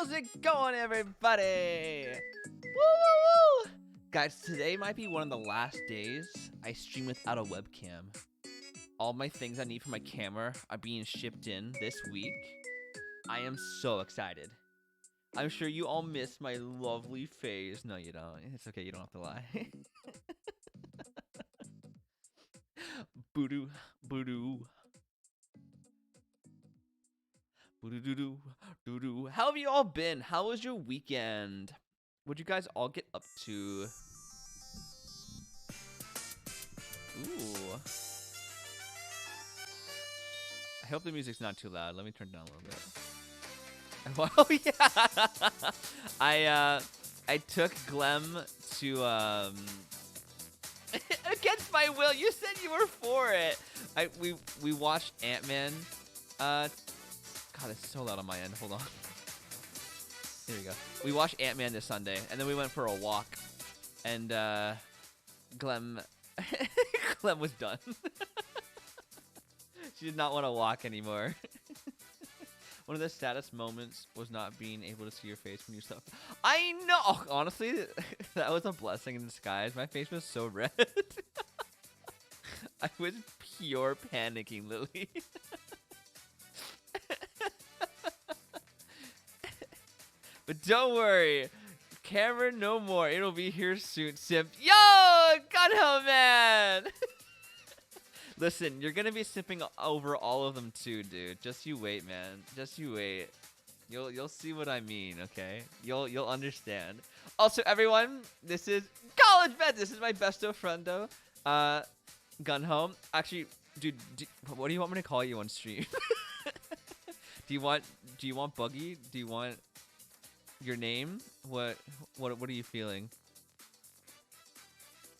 How's it going, everybody? Woo, woo, woo! Guys, today might be one of the last days I stream without a webcam. All my things I need for my camera are being shipped in this week. I am so excited. I'm sure you all miss my lovely face. No, you don't. It's okay. You don't have to lie. Boo-doo, boo-doo. Boo-doo-doo-doo, doo-doo. How have you all been? How was your weekend? What'd you guys all get up to? Ooh. I hope the music's not too loud. Let me turn it down a little bit. Oh yeah. I took Glenn to against my will. You said you were for it. We watched Ant-Man. God, it's so loud on my end. Hold on. Here we go. We watched Ant-Man this Sunday, and then we went for a walk, and Clem was done. She did not want to walk anymore. One of the saddest moments was not being able to see your face when you slept. I know. Oh, honestly, that was a blessing in disguise. My face was so red. I was pure panicking, Lily. But don't worry, Cameron, no more. It'll be here soon. Simp. Yo, Gunho man. Listen, you're gonna be simping over all of them too, dude. Just you wait, man. Just you wait. You'll see what I mean, okay? You'll understand. Also, everyone, this is College Bed. This is my besto friendo, Gunho. Actually, dude, what do you want me to call you on stream? Do you want Buggy? Do you want your name? What are you feeling?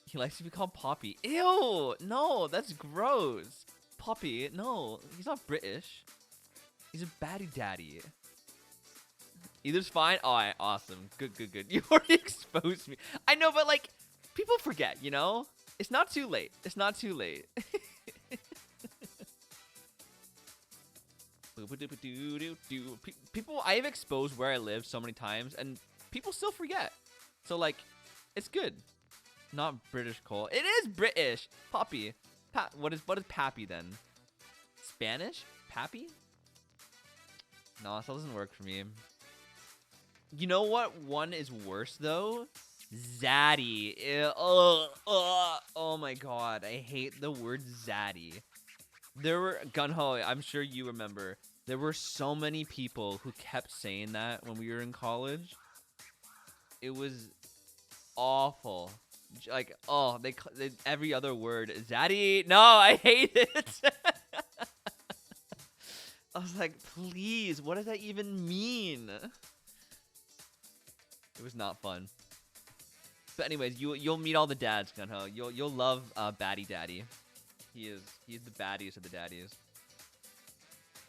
He likes to be called Poppy. Ew! No, that's gross. Poppy, no. He's not British. He's a baddie daddy. Either's fine. Alright, awesome. Good. You already exposed me. I know, but like, people forget, you know? It's not too late. It's not too late. People, I've exposed where I live so many times, and people still forget. So like, it's good. Not British Cole. It is British. Poppy. What is Pappy then? Spanish? Pappy? No, that doesn't work for me. You know what one is worse though? Zaddy. Ew, oh my god, I hate the word zaddy. There were Gunho, I'm sure you remember. There were so many people who kept saying that when we were in college. It was awful. Like, oh, they every other word, zaddy. No, I hate it. I was like, please, what does that even mean? It was not fun. But anyways, you'll meet all the dads, Gunho. You'll love Baddie Daddy. He's the baddiest of the daddies.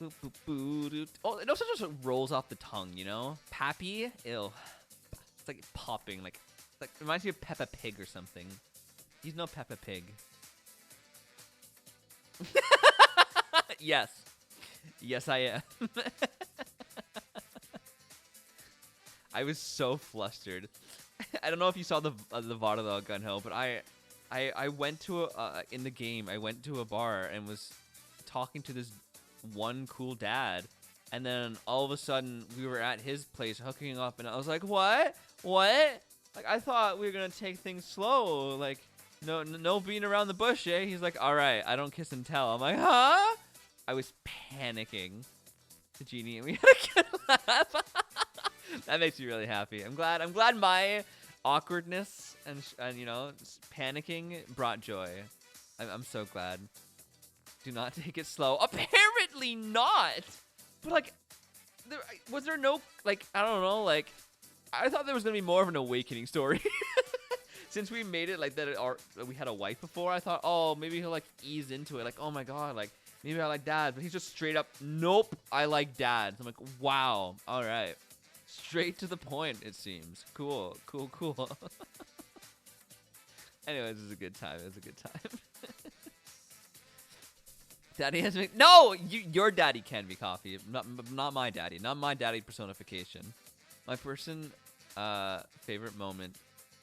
Boop, boop, boop, doop. Oh, it also just rolls off the tongue, you know? Pappy? Ew. It's like popping, like it reminds me of Peppa Pig or something. He's no Peppa Pig. Yes. Yes, I am. I was so flustered. I don't know if you saw the VOD of Gunho, but I went to in the game, I went to a bar and was talking to this one cool dad, and then all of a sudden we were at his place hooking up, and I was like, what? Like, I thought we were gonna take things slow, like no beating around the bush, eh? He's like, all right, I don't kiss and tell. I'm like, huh? I was panicking. The genie, and we had a good laugh. That makes me really happy. I'm glad my awkwardness and you know, panicking brought joy. I'm so glad. Do not take it slow. Apparently not. But like, was there no, like, I don't know, like, I thought there was gonna be more of an awakening story. Since we made it like that, we had a wife before. I thought, oh, maybe he'll like ease into it. Like, oh my god, like maybe I like dads. But he's just straight up, nope, I like dads. I'm like, wow, all right. Straight to the point, it seems. Cool. Anyways, it was a good time. Daddy has me. No, your daddy can be coffee. Not my daddy. Not my daddy personification. My favorite moment,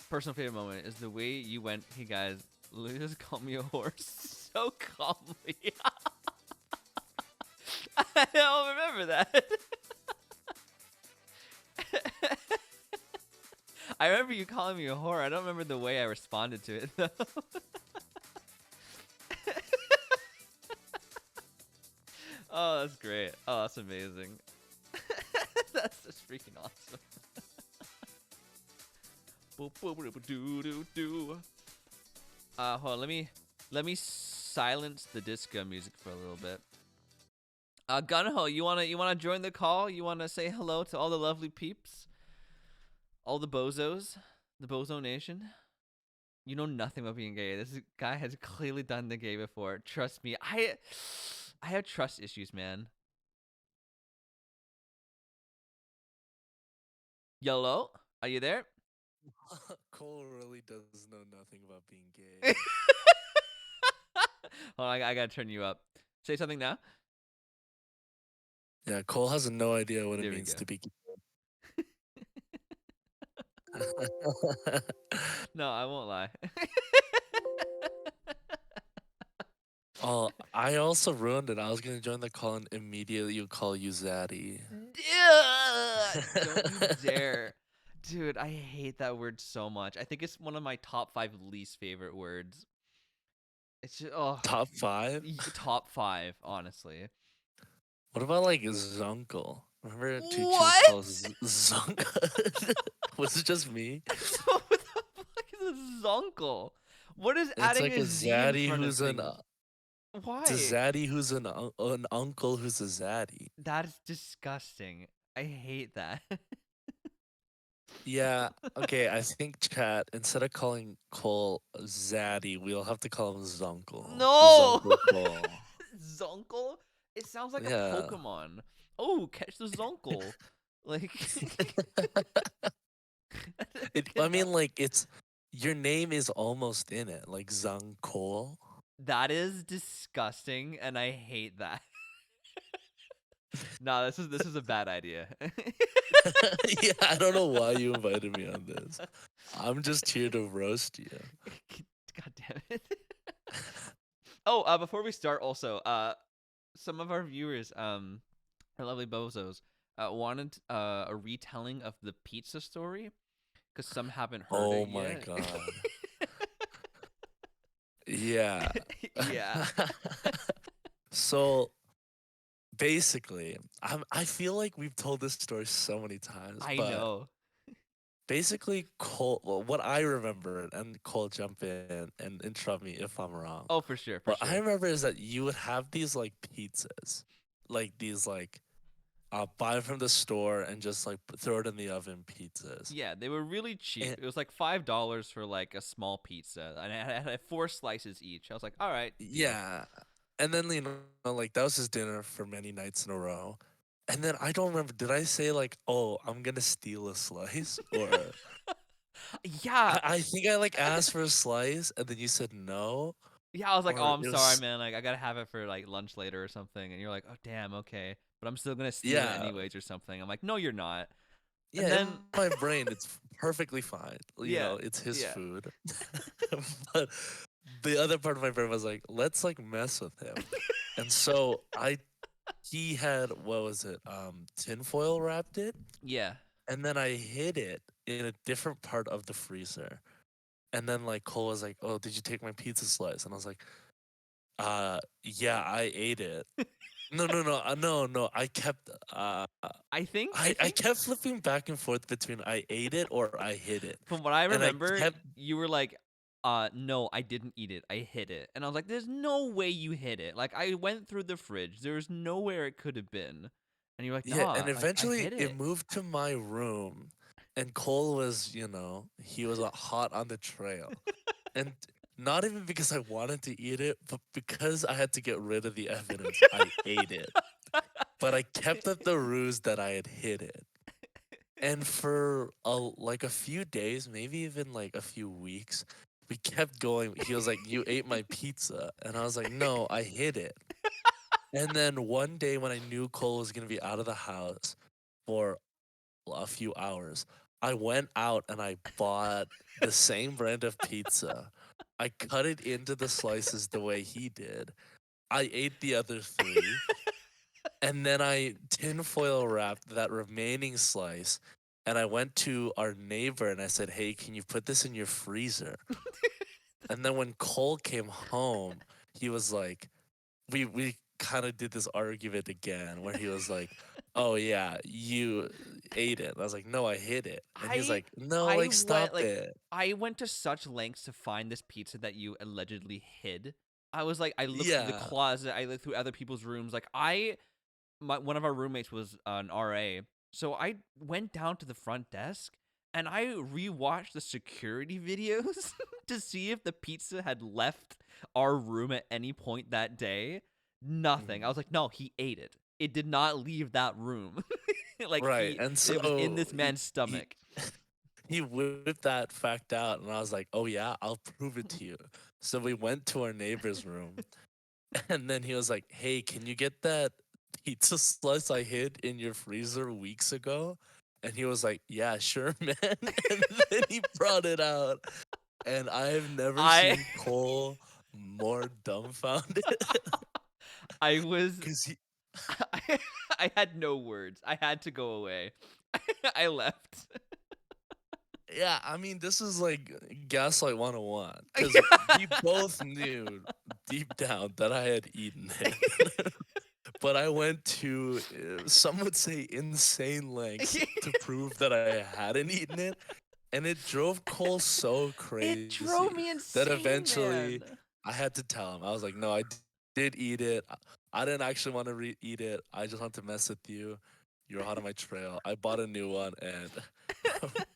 personal favorite moment is the way you went, hey guys, Lou just called me a horse so calmly. I don't remember that. I remember you calling me a whore. I don't remember the way I responded to it though. Oh, that's great. Oh, that's amazing. That's just freaking awesome. Hold on, let me silence the disco music for a little bit. Gunho, you wanna join the call? You wanna say hello to all the lovely peeps? All the bozos? The Bozo Nation? You know nothing about being gay. This guy has clearly done the gay before. Trust me. I have trust issues, man. Yellow, are you there? Cole really does know nothing about being Hold gay. on, I gotta turn you up. Say something now. Yeah, Cole has no idea what it There we means go. to be gay. No, I won't lie. Oh, I also ruined it. I was gonna join the call and immediately call you Zaddy. Don't you dare. Dude, I hate that word so much. I think it's one of my top 5 least favorite words. It's just, oh, Top 5? top 5, honestly. What about like Zunkel? Remember Two Chews What? calls Zunkel? Was it just me? What the fuck is a zonkel? What is It's adding like a a Z in zaddy front of who's things? it's a Why? zaddy who's an uncle who's a zaddy. That's disgusting. I hate that. Yeah, okay, I think chat, instead of calling Cole Zaddy, we'll have to call him Zunkel. No! Zunkel Cole. Zonkel? It sounds like a Yeah. Pokemon. Oh, catch the Zonkel. Like, I mean, like, it's your name is almost in it, like Zunkel. that is disgusting, and I hate that. No, this is a bad idea. Yeah, I don't know why you invited me on this. I'm just here to roast you. God damn it. Oh, before we start, also, some of our viewers, our lovely bozos, wanted a retelling of the pizza story because some haven't heard Oh it my yet. god. Yeah. Yeah, So basically, I feel like we've told this story so many times, I but know. basically Cole, well, what I remember, and Cole jump in and interrupt me if I'm wrong. Oh, for sure, for What I sure. remember is that you would have these like pizzas, like these like buy from the store and just like throw it in the oven pizzas. Yeah, they were really cheap. And It was like $5 for like a small pizza, and I had 4 slices each. I was like, all right, deal. yeah, and then like that was his dinner for many nights in a row. And then I don't remember. Did I say like, "Oh, I'm gonna steal a slice," or Yeah, I think I like asked for a slice, and then you said no, yeah. I was like, oh, or I'm it sorry, was man. Like, I gotta have it for like lunch later or something. And you're like, oh, damn, okay. But I'm still gonna steal it yeah, anyways or something. I'm like, no, you're not. And yeah. In then, my brain, it's perfectly fine. yeah, It's his yeah. food. But the other part of my brain was like, let's like mess with him. And so he had, what was it? Tinfoil wrapped it, Yeah. and then I hid it in a different part of the freezer. And then like Cole was like, "Oh, did you take my pizza slice?" And I was like, yeah, I ate it." No, no, no, no, no. I kept I think I I think kept flipping back and forth between I ate it or I hid it. from what I And I remember, kept you were like, no, I didn't eat it. I hid it. And I was like, there's no way you hid it. Like, I went through the fridge. There's nowhere it could have been. And you're like, yeah, nah, and like, I eventually hid it it. moved to my room, and Cole was, he was hot on the trail. And not even because I wanted to eat it, but because I had to get rid of the evidence, I ate it. But I kept up the ruse that I had hid it. And for like a few days, maybe even like a few weeks, we kept going. He was like, "You ate my pizza," and I was like, "No, I hid it." And then one day when I knew Cole was gonna be out of the house for a few hours. I went out and I bought the same brand of pizza. I cut it into the slices the way he did. I ate the other three, and then I tinfoil wrapped that remaining slice. And I went to our neighbor and I said, "Hey, can you put this in your freezer?" And then when Cole came home, he was like, we kind of did this argument again where he was like, "Oh yeah, you ate it." And I was like, "No, I hid it." And he's I like, "No, I like went stop like it." I went to such lengths to find this pizza that you allegedly hid. I was like, I looked through the Yeah. closet, I looked through other people's rooms. Like one of our roommates was an RA, so I went down to the front desk and I rewatched the security videos to see if the pizza had left our room at any point that day. Nothing. I Mhm. was like, no, he ate it. It did not leave that room. Like Right. And it was in so this man's he stomach. he whipped that fact out, and I was like, "Oh yeah, I'll prove it to you." So we went to our neighbor's room, and then he was like, "Hey, can you get that pizza slice I hid in your freezer weeks ago?" And he was like, "Yeah, sure, man." And then he brought it out, and I've never I seen Cole more dumbfounded I was because he. I had no words. I had to go away. I left. Yeah, I mean, this is like Gaslight 101 because Yeah. we both knew deep down that I had eaten it. But I went to, some would say, insane lengths to prove that I hadn't eaten it. And it drove Cole so It drove crazy me that insane, eventually man. I had to tell him. I was like, no, did eat it. I didn't actually want to eat it. I just want to mess with you. You're hot on my trail. I bought a new one and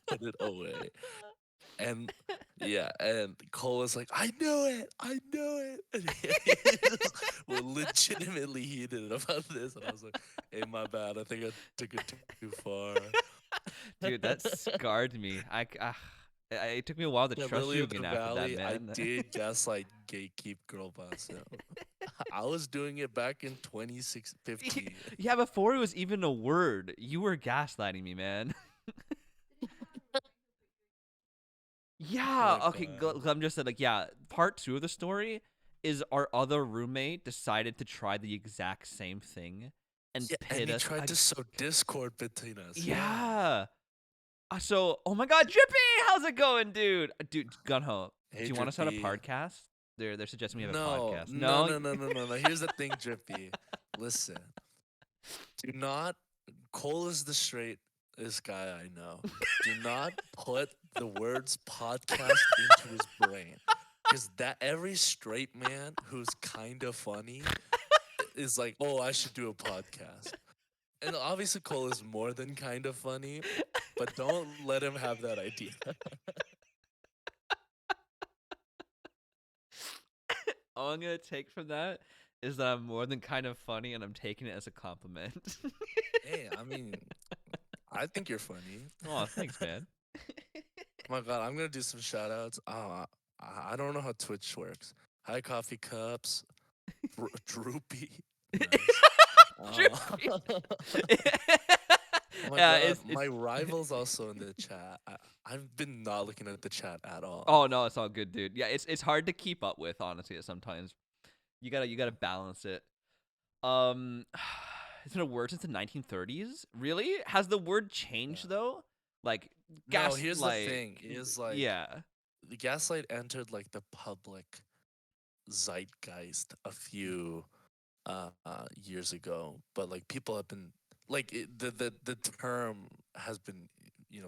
put it away. And yeah, and Cole was like, "I knew it, I knew it." And he just was legitimately heated about this, and I was like, "Hey, my bad. I think I took it too far." Dude, that scarred me. It took me a while to Yeah, trust Lily you of the again after that, Valley, I man. did gaslight gatekeep girl boss. I was doing it back in 2015. Yeah, before it was even a word, you were gaslighting me, man. Oh Yeah, my okay, god. I'm just said like yeah, part 2 of the story is our other roommate decided to try the exact same thing and Yeah, and pit he us tried to sow discord between us. Yeah. yeah. So, oh my god, Drippy, how's it going, dude? Dude, Gunho, Hey, do you want to start a Drippy. podcast? They're suggesting we have a No, podcast. no, No? no, no, no, no, no. Here's the thing, Drippy. Listen, do not. Cole is the straightest guy I know. Do not put the words podcast into his brain, because that every straight man who's kind of funny is like, oh, I should do a podcast. And obviously, Cole is more than kind of funny, but don't let him have that idea. All I'm gonna take from that is that I'm more than kind of funny and I'm taking it as a compliment. Hey, I mean, I think you're funny. Oh, thanks, man. My God, I'm gonna do some shout outs. I don't know how Twitch works. Hi, coffee cups. Droopy. Nice. Drippy. Oh my Yeah, God, it's my rival's also in the chat. I've been not looking at the chat at all. oh no, it's all good, dude. Yeah, it's hard to keep up with, honestly, sometimes. You gotta balance it. Um, it's been a word since the 1930s. Really? Has the word Yeah. changed though? Like No, here's the gaslight. thing: is like Yeah. the gaslight entered like the public zeitgeist a few years ago, but like people have been like the term has been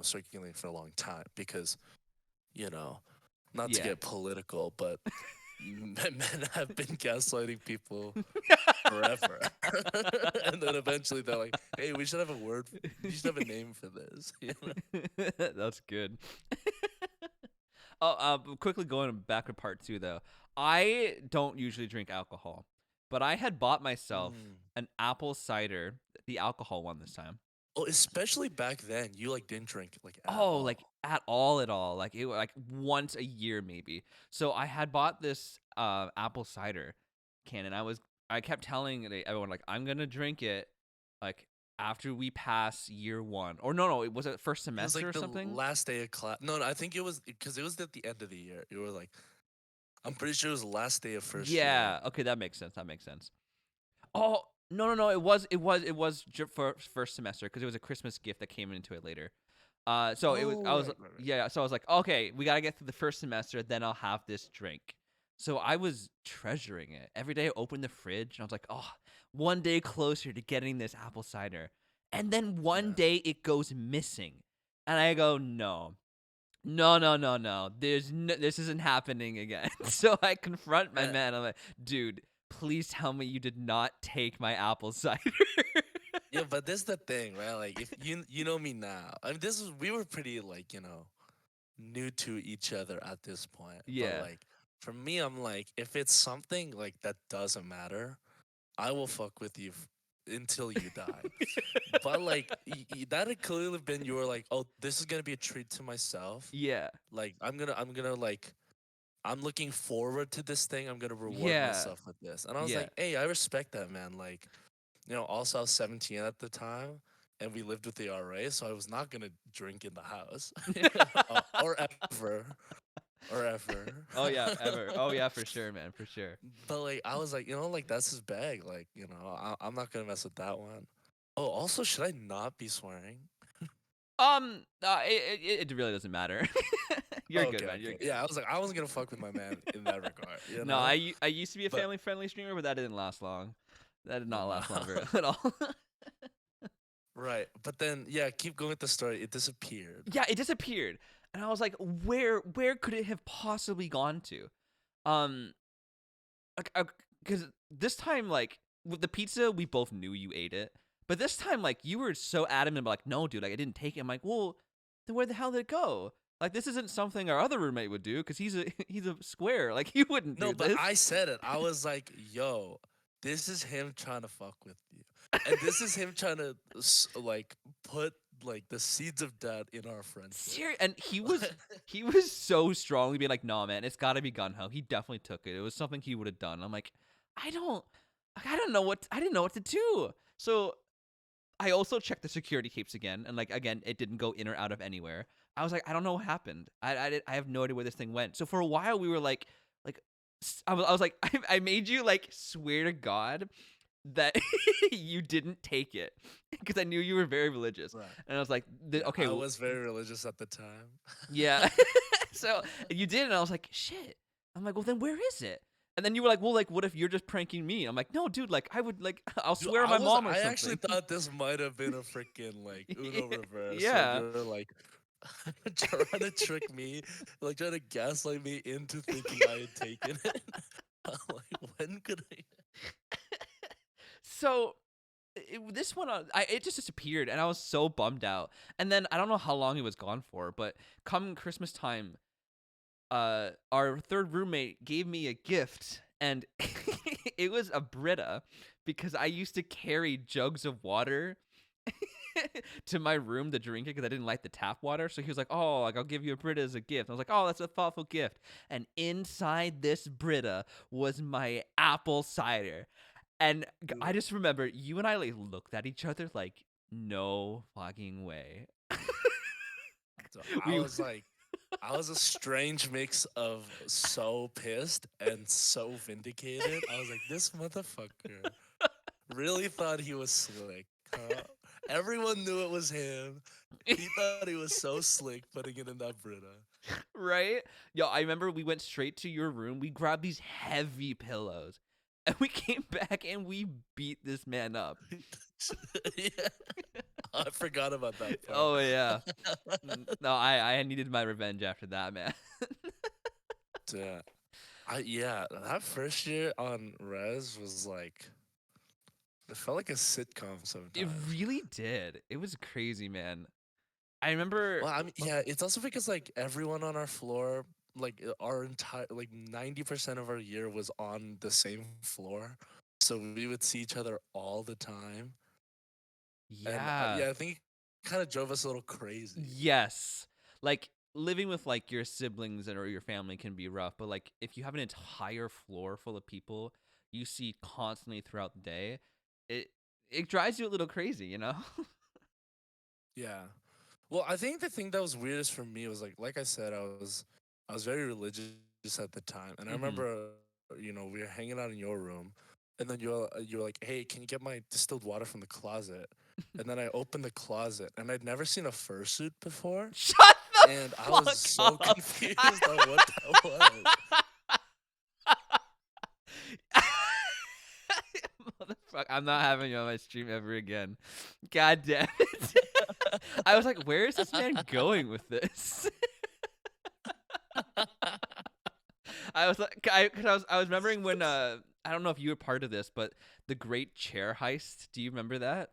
circulating for a long time because you know not to Yeah. get political, but men have been gaslighting people forever. And then eventually they're like, hey, we should have a word, we should have a name for this. That's good. Oh, quickly going back to part 2 though. I don't usually drink alcohol, but I had bought myself Mm. an apple cider, the alcohol one this time. Oh, especially back then, you like didn't drink like at Oh, like all. at all. Like like once a year maybe. So I had bought this apple cider can and I kept telling everyone like I'm going to drink it like after we pass year 1. Or no, it was it first It was semester like or the something? last day of class. No, I think it was because it was at the end of the year. You were like, I'm pretty sure it was the last day of first year. Yeah. Okay, that makes sense. That makes sense. Oh, no. It was for first semester because it was a Christmas gift that came into it later. So it was. Oh, I was right. yeah. So I was like, okay, we gotta get through the first semester, then I'll have this drink. So I was treasuring it every day. I opened the fridge and I was like, oh, one day closer to getting this apple cider. And then one Yeah. day it goes missing, and I go, no. This isn't happening again. So I confront my Uh, man. I'm like, dude, please tell me you did not take my apple cider. yeah, but this is the thing, right? Like, if you know me now, I mean, we were pretty like new to each other at this point. But Yeah. like for me, I'm like, if it's something like that doesn't matter, I will fuck with you until you die. But like that had clearly been your like, oh, this is gonna be a treat to myself. Yeah. Like I'm gonna like I'm looking forward to this thing. I'm gonna reward Yeah. myself with this. And I was Yeah. like, hey, I respect that, man. Like, also I was 17 at the time and we lived with the RA, so I was not gonna drink in the house. Or ever. Or ever. Oh yeah, ever. Oh yeah, for sure, man, for sure. But like I was like, like that's his bag. Like, I'm not gonna mess with that one. Oh, also, should I not be swearing? It really doesn't matter. You're good, Okay, man. You're okay. good. Yeah, I was like, I wasn't gonna fuck with my man in that regard, No, I used to be a But family friendly streamer, but that didn't last long. That did not no. last long at all. Right. But then yeah, keep going with the story. It disappeared. Yeah, it disappeared, and I was like, where could it have possibly gone to? Um, because this time, like with the pizza, we both knew you ate it, but this time, like you were so adamant, like, no, dude, like I didn't take it. I'm like, well, then where the hell did it go? Like this isn't something our other roommate would do because he's a he's a square. Like he wouldn't No, do but this. I said it. I was like, yo, this is him trying to fuck with you. And this is him trying to like put like the seeds of doubt in our friendship. And he was so strongly being like, "Nah, man, it's got to be Gunho. He definitely took it. It was something he would have done." I'm like, I don't, I don't know what I didn't know what to do. So I also checked the security tapes again, and like again, it didn't go in or out of anywhere. I was like, I don't know what happened. I have no idea where this thing went. So for a while, we were like, I was like, I made you like swear to God that you didn't take it because I knew you were very religious, Right. and I was like, Yeah, okay, I was very religious at the time. yeah. So you did, and I was like, shit. I'm like, well, then where is it? And then you were like, well, like, what if you're just pranking me? I'm like, no, dude, like, I would, like, I'll Dude, swear on my mom or I something. actually thought this might have been a freaking like Uno reverse. Yeah. Like you're like trying to trick me, like trying to gaslight me into thinking I had taken it. I'm like, when could I? So this one, it just disappeared, and I was so bummed out. And then I don't know how long it was gone for, but come Christmas time, our third roommate gave me a gift, and it was a Brita because I used to carry jugs of water to my room to drink it because I didn't like the tap water. So he was like, "Oh, like I'll give you a Brita as a gift." I was like, "Oh, that's a thoughtful gift." And inside this Brita was my apple cider, and I just remember you and I like looked at each other like, "No fucking way." So we I was a strange mix of so pissed and so vindicated. I was like, this motherfucker really thought he was slick, huh? Everyone knew it was him. He thought he was so slick putting it in that Brita. right? Yo, I remember we went straight to your room. We grabbed these heavy pillows, and we came back and we beat this man up. Yeah. I forgot about that part. Oh yeah. No, I needed my revenge after that, man. Yeah. Yeah, that first year on Res was like it felt like a sitcom It sometimes. really did. It was crazy, man. I remember. Well, I mean, yeah, it's also because like everyone on our floor, like our entire like 90% of our year was on the same floor, so we would see each other all the time, and Yeah. yeah, I think it kind of drove us a little crazy. Yes. Like living with like your siblings or your family can be rough, but like if you have an entire floor full of people you see constantly throughout the day, it it drives you a little crazy, you know? Yeah. Well, I think the thing that was weirdest for me was like I said, I was very religious at the time, and I Mm-hmm. remember, we were hanging out in your room, and then you're like, hey, can you get my distilled water from the closet? And then I opened the closet, and I'd never seen a fursuit before, Shut the and I was fuck so up. confused on what that was. Motherfucker, I'm not having you on my stream ever again. God damn it. I was like, where is this man going with this? I was like, cause I was remembering when I don't know if you were part of this, but the Great Chair Heist. Do you remember that?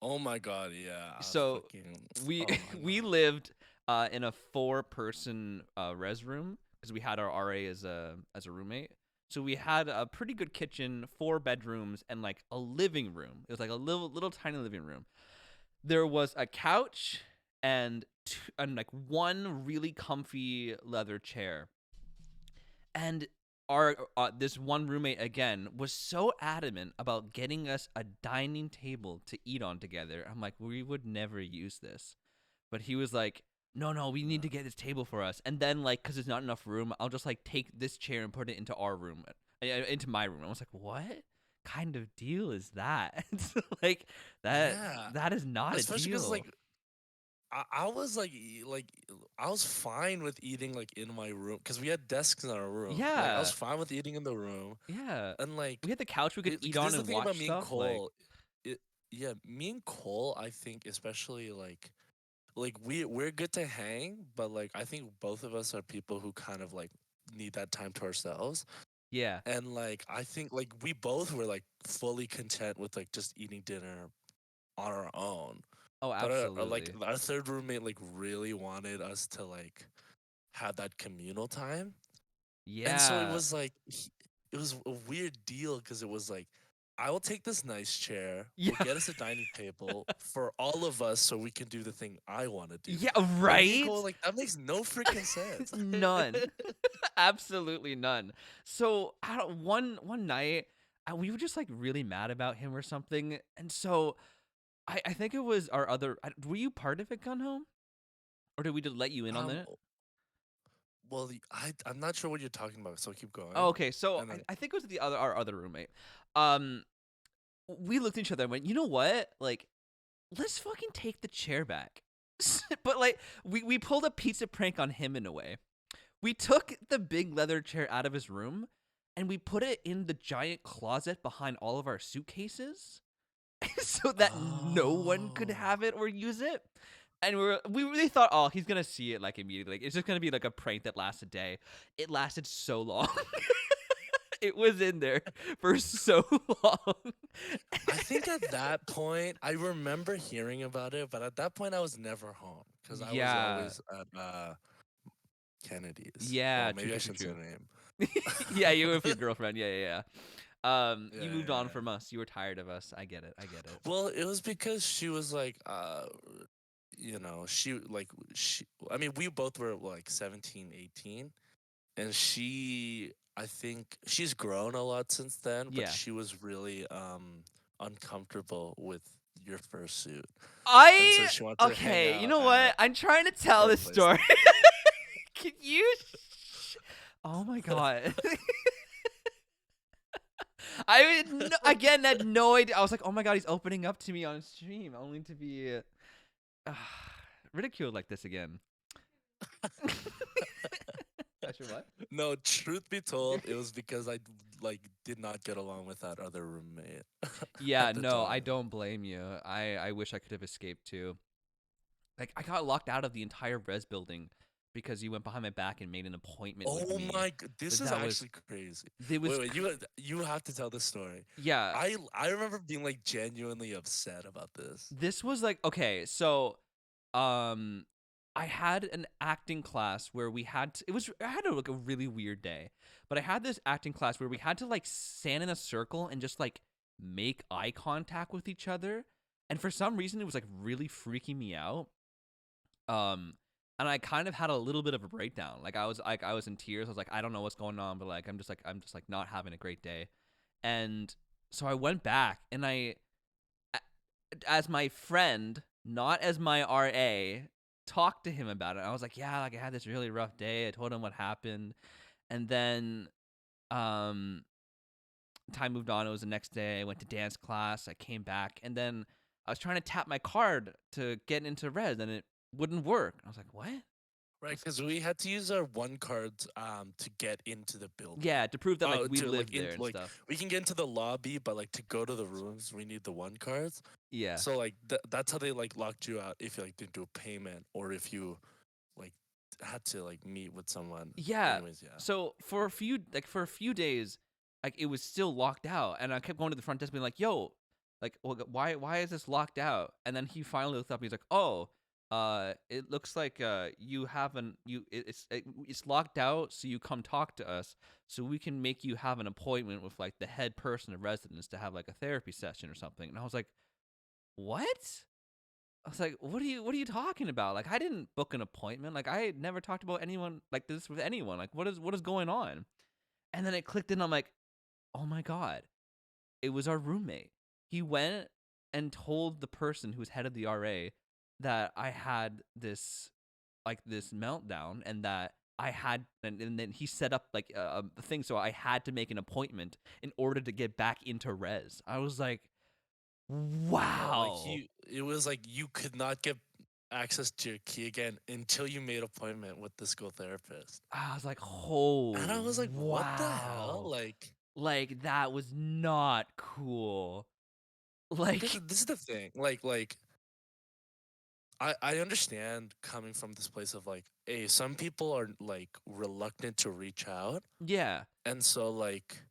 Oh my god, yeah, So fucking, we oh my we god. lived in a 4-person res room because we had our RA as a roommate. So we had a pretty good kitchen, 4 bedrooms, and like a living room. It was like a little tiny living room. There was a couch and like one really comfy leather chair. And our this one roommate again was so adamant about getting us a dining table to eat on together. I'm like, we would never use this, but he was like, no, we need to get this table for us. And then like, cause there's not enough room, I'll just like take this chair and put it into our room, into my room. I was like, what kind of deal is that? Like that Yeah, that is not a especially because deal. I was I was fine with eating like in my room because we had desks in our room. Like I was Yeah, fine with eating in the room, yeah. and We had the couch we could eat 'cause on this is the and thing watch about me and stuff. Like, Cole. It Yeah, me and Cole. I think especially like we're good to hang, but like I think both of us are people who kind of like need that time to ourselves. yeah. And like I think like we both were like fully content with like just eating dinner on our own. Oh, But like absolutely. our third roommate like really wanted us to like have that communal time, and so it Yeah. was like it was a weird deal because it was like I will take this nice chair. We'll Yeah. get us a dining table for all of us so we can do the thing I want to do. Yeah, And me and right? Cole were like that makes no freaking sense. None. Absolutely none. So, I don't one night we were just like really mad about him or something. And so I think it was our other were you part of it, Gun Home? Or did we just let you in on um, it? well, I'm not sure what you're talking about, so keep Oh, going. okay. So And then I think it was our other roommate. Um we looked at each other and went, "You know what? Like let's fucking take the chair back." But like we pulled a pizza prank on him in a way. We took the big leather chair out of his room and we put it in the giant closet behind all of our suitcases so that no one could oh, have it or use it. And we really thought, oh, he's gonna see it like immediately. Like, it's just gonna be like a prank that lasts a day. It lasted so long. It was in there for so long. I think at that point I remember hearing about it, but at that point I was never home because I was Yeah. always at Kennedy's. Yeah, Well, true, maybe I true, true, shouldn't say true. the name. Yeah, you with your girlfriend. Yeah, yeah, yeah. Yeah, You moved yeah, on yeah. from us. You were tired of us. I get it. I get it. Well, it was because she was like, I mean, we both were like 17, 18, and I think she's grown a lot since then, but Yeah. she was really uncomfortable with your fursuit, and so I she wanted to hang okay. You out know at what? I'm trying to tell her this place. story. Can you? Oh my god. I again had no idea. I was like, oh my god, he's opening up to me on stream, only to be ridiculed like this again. Gotcha. What? No, truth be told, it was because I like did not get along with that other roommate Yeah, at the no, I time. don't blame you. I wish I could have escaped too. Like I got locked out of the entire res building because you went behind my back and made an appointment with Oh me. my this is That was actually crazy. it was Wait, you have to tell this story. yeah. I remember being like genuinely upset about this. This was like okay, so um I had an acting class where we had to, it was I had like a really weird day. But I had this acting class where we had to like stand in a circle and just like make eye contact with each other. And for some reason it was like really freaking me out. Um and I kind of had a little bit of a breakdown. Like I was in tears. I was like I don't know what's going on, but like I'm just like not having a great day. And So I went back and as my friend, not as my RA, talked to him about it. I was like, yeah, like I had this really rough day. I told him what happened. And then um time moved on. It was the next day. I went to dance class. I came back, and then I was trying to tap my card to get into res, and it wouldn't work. I was like, what? Right, because we had to use our one cards to get into the building. Yeah, to prove that like Oh, we to like lived in there and like stuff. we can get into the lobby, but like to go to the rooms, we need the one cards. Yeah. So like that's how they like locked you out if you like didn't do a payment or if you like had to like meet with someone. Yeah. Anyways, yeah. So for a few days, like it was still locked out, and I kept going to the front desk being like, "Yo, like, why is this locked out?" And then he finally looked up. He's like, "Oh, it looks like you haven't it's locked out. So you come talk to us, so we can make you have an appointment with like the head person of residence to have like a therapy session or something." And I was like, "What?" I was like, what are you talking about? Like, I didn't book an appointment. Like, I never talked about anyone like this with anyone. Like, what is going on?" And then it clicked in. I'm like, oh my God, it was our roommate. He went and told the person who was head of the RA that I had this meltdown, and that I had, and then he set up like a thing. So I had to make an appointment in order to get back into res. I was like, Oh, like wow. it was like you could not get access to your key again until you made appointment with the school therapist. I was like, And I oh, was like, what the hell? wow. Like Like, that was not cool. this Like, is this is the thing. Like I understand coming from this place of like, hey, some people are like reluctant to reach out. yeah. And so like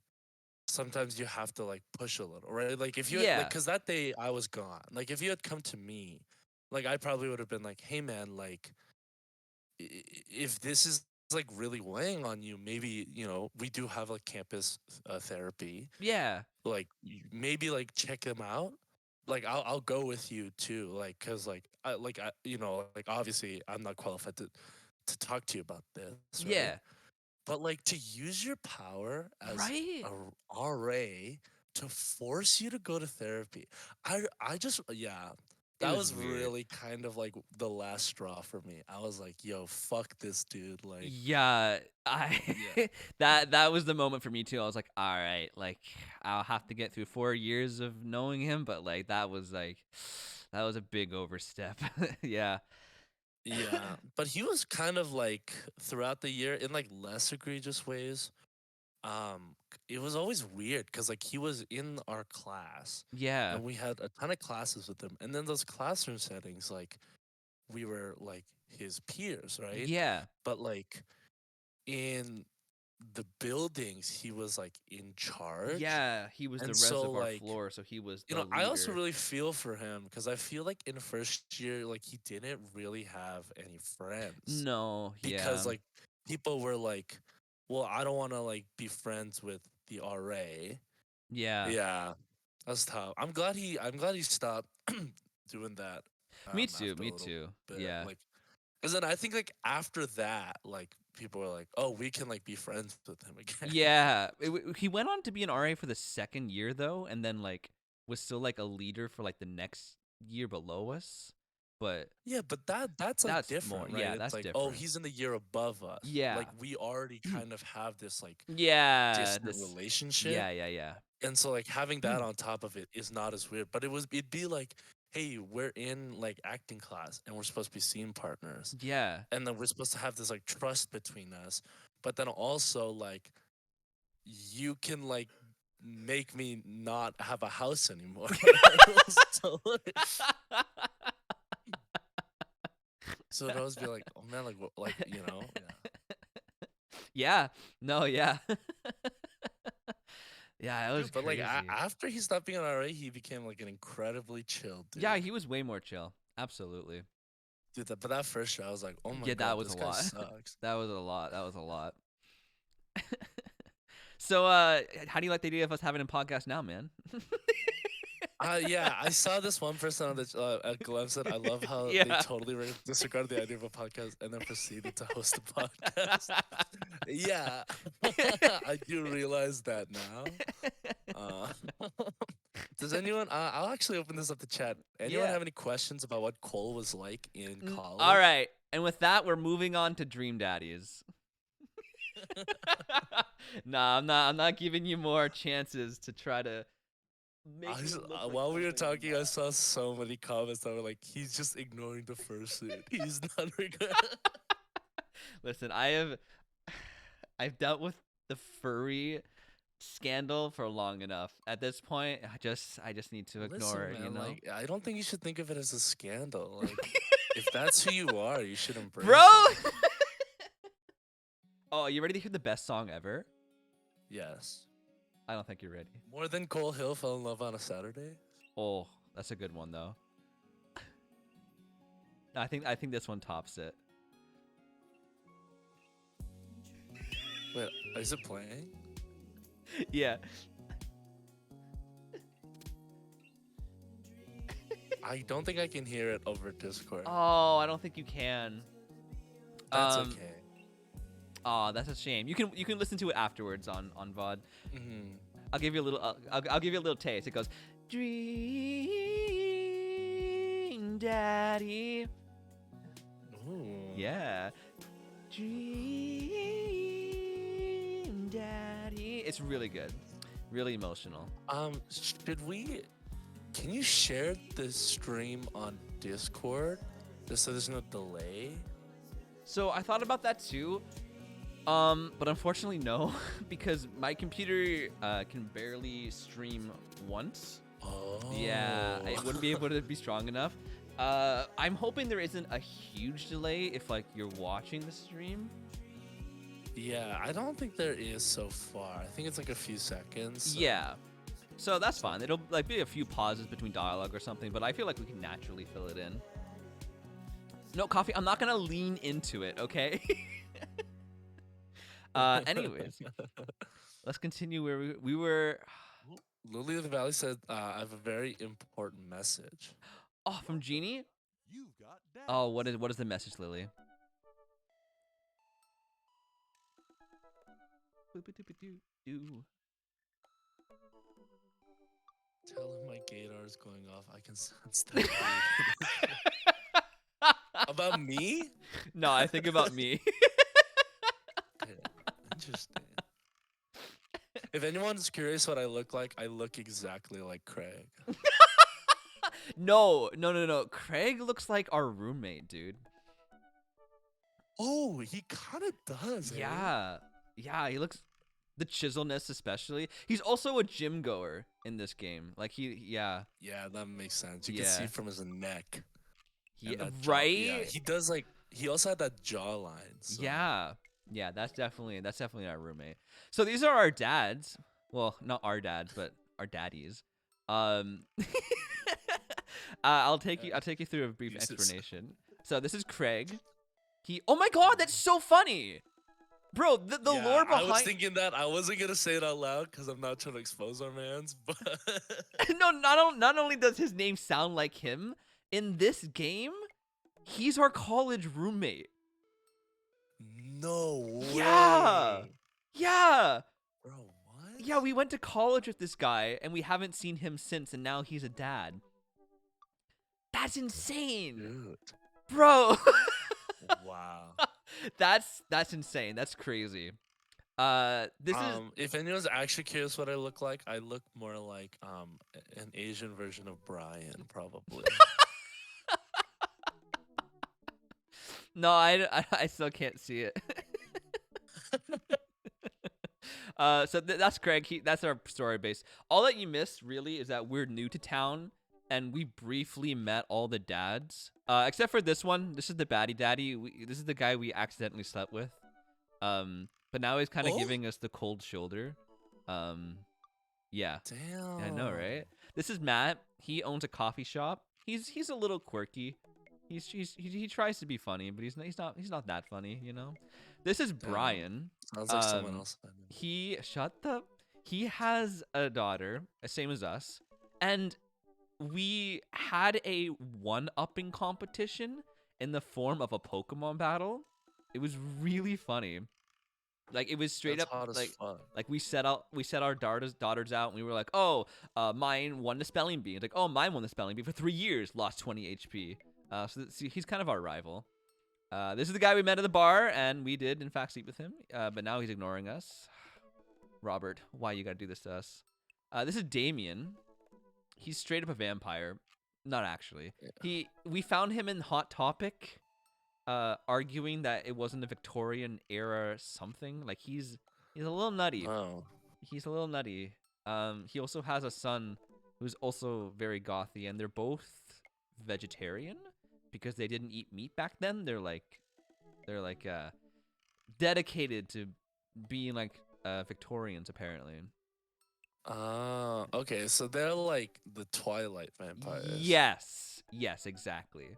sometimes you have to like push a little, right? Like if you had, like Yeah. cause that day I was gone. Like if you had come to me, like I probably would have been like, hey man, like if this is like really weighing on you, maybe, you know, we do have like campus therapy. Yeah. Like maybe like check them out. Like I'll go with you too. Like cause I you know, like obviously I'm not qualified to talk to you about this, right? Yeah. But like to use your power as Right? a RA to force you to go to therapy. I just yeah, It that was was weird. really kind of like the last straw for me. I was like, yo, fuck this dude. Like, Yeah. I yeah. that was the moment for me too. I was like, all right, like I'll have to get through 4 years of knowing him, but like that was a big overstep. Yeah. Yeah. But he was kind of like throughout the year in like less egregious ways. It was always weird because like he was in our class Yeah. and we had a ton of classes with him. And then those classroom settings, like we were like his peers, right? Yeah. But like in the buildings, he was like in charge. Yeah, he was the And res so of our like, floor, so he was you the know, I also leader. really feel for him because I feel like in first year, like he didn't really have any friends No, because yeah. like people were like, well, I don't want to like be friends with the RA. Yeah. Yeah, that's tough. I'm glad he stopped doing that Me too, after a me little too. bit. Yeah. Like, cause then I think like after that, like people were like, oh, we can like be friends with him again. Yeah, he went on to be an RA for the second year though, and then like was still like a leader for like the next year below us. But Yeah, but that's like that's more, different, right? yeah, It's that's like, oh, different. he's in the year above us. Yeah, Like we already kind of have this like yeah, distant relationship. yeah, yeah, yeah, And so like having that on top of it is not as weird. But it'd be like, hey, we're in like acting class and we're supposed to be scene partners. yeah, And then we're supposed to have this like trust between us. But then also like you can like make me not have a house anymore. so, so it always be like, oh man, like what, like, you know, yeah. yeah. No, yeah, yeah. It was Dude, but like crazy. after he stopped being an RA, he became like an incredibly chill Yeah, dude. he was way more chill. Absolutely. Dude, but that first show, I was like, oh my Yeah, that god, was a this guy lot. sucks. That was a lot. That was a lot. So, how do you like the idea of us having a podcast now, man? Yeah, I saw this one person on the at Glenn said, "I love how they Yeah. totally disregarded the idea of a podcast and then proceeded to host a podcast." Yeah, I do realize that now. Uh, does anyone? I'll actually open this up to chat. Anyone Yeah. have any questions about what Cole was like in All college? right. And with that, we're moving on to Dream Daddies. Nah, I'm not giving you more chances to try to make me look like While we were something I'm talking, I not. saw so many comments that were like, "He's just ignoring the fursuit. He's not." Listen, I've dealt with the furry scandal for long enough. At this point, I just need to ignore Listen, it, you man, know? like I don't think you should think of it as a scandal. Like if that's who you are, you should Bro! embrace it. Oh, you ready to hear the best song ever? Yes. I don't think you're ready. More than Cole Hill fell in love on a Saturday? Oh, that's a good one though. I think this one tops it. Wait, is it playing? Yeah. I don't think I can hear it over Discord. Oh, I don't think you can. That's okay. Oh, that's a shame. You can listen to it afterwards on VOD. Mm-hmm. I'll give you a little. I'll give you a little taste. It goes, Dream Daddy. Ooh. Yeah. Dream Daddy. It's really good. Really emotional. Should we? Can you share this stream on Discord, just so there's no delay? So I thought about that too. But unfortunately no, because my computer can barely stream once. Oh. Yeah, I wouldn't be able to be strong enough. I'm hoping there isn't a huge delay if like you're watching the stream. Yeah, I don't think there is so far. I think it's like a few seconds. So. Yeah. So that's fine. It'll like be a few pauses between dialogue or something, but I feel like we can naturally fill it in. No, Coffee, I'm not gonna lean into it, okay? Anyways, let's continue where we were. Lily of the Valley said, I have a very important message. Oh, from Jeannie? You've got Oh, what is the message, Lily? Tell him my gaydar is going off. I can sense that. About me? No, I think about me. Okay, interesting. If anyone's curious what I look like, I look exactly like Craig. No. Craig looks like our roommate, dude. Oh, he kind of does. Eh? Yeah. Yeah, he looks the chiselness especially. He's also a gym goer in this game. Like yeah. Yeah, that makes sense. You can see from his neck. Yeah, Jaw. right? Yeah, he does like he also had that jawline. So. Yeah. Yeah, that's definitely our roommate. So these are our dads. Well, not our dads, but our daddies. I'll take you through a brief explanation. So this is Craig. Oh my god, that's so funny. Bro, the lore behind... I was thinking that. I wasn't going to say it out loud because I'm not trying to expose our mans, but... No, not only does his name sound like him, in this game, he's our college roommate. No way. Yeah. Bro, what? Yeah, we went to college with this guy, and we haven't seen him since, and now he's a dad. That's insane. Dude. Bro. Wow. That's insane. That's crazy. This is if anyone's actually curious what I look like, I look more like an Asian version of Brian, probably. No, I still can't see it. So that's Craig. That's our story base. All that you missed really is that we're new to town, and we briefly met all the dads. Except for this one. This is the baddie daddy. This is the guy we accidentally slept with. But now he's kind of giving us the cold shoulder. Yeah. Damn. I know, right? This is Matt. He owns a coffee shop. He's a little quirky. He tries to be funny, but he's not that funny, you know. This is Brian. Sounds like someone else. He has a daughter, same as us, and we had a one-upping competition in the form of a Pokemon battle. It was really funny. Like it was straight That's up hot as fuck. like we set our daughters out and we were like, oh, mine won the spelling bee. It's like, oh, mine won the spelling bee for 3 years, lost 20 HP. So he's kind of our rival. This is the guy we met at the bar, and we did in fact sleep with him. But now he's ignoring us. Robert, why you gotta do this to us? This is Damien. He's straight up a vampire. Not actually. Yeah. We found him in Hot Topic, arguing that it wasn't a Victorian era something. Like he's a little nutty. Oh. He's a little nutty. He also has a son who's also very gothy, and they're both vegetarian because they didn't eat meat back then. They're like dedicated to being like Victorians apparently. Okay, so they're like the Twilight vampires. Yes, exactly.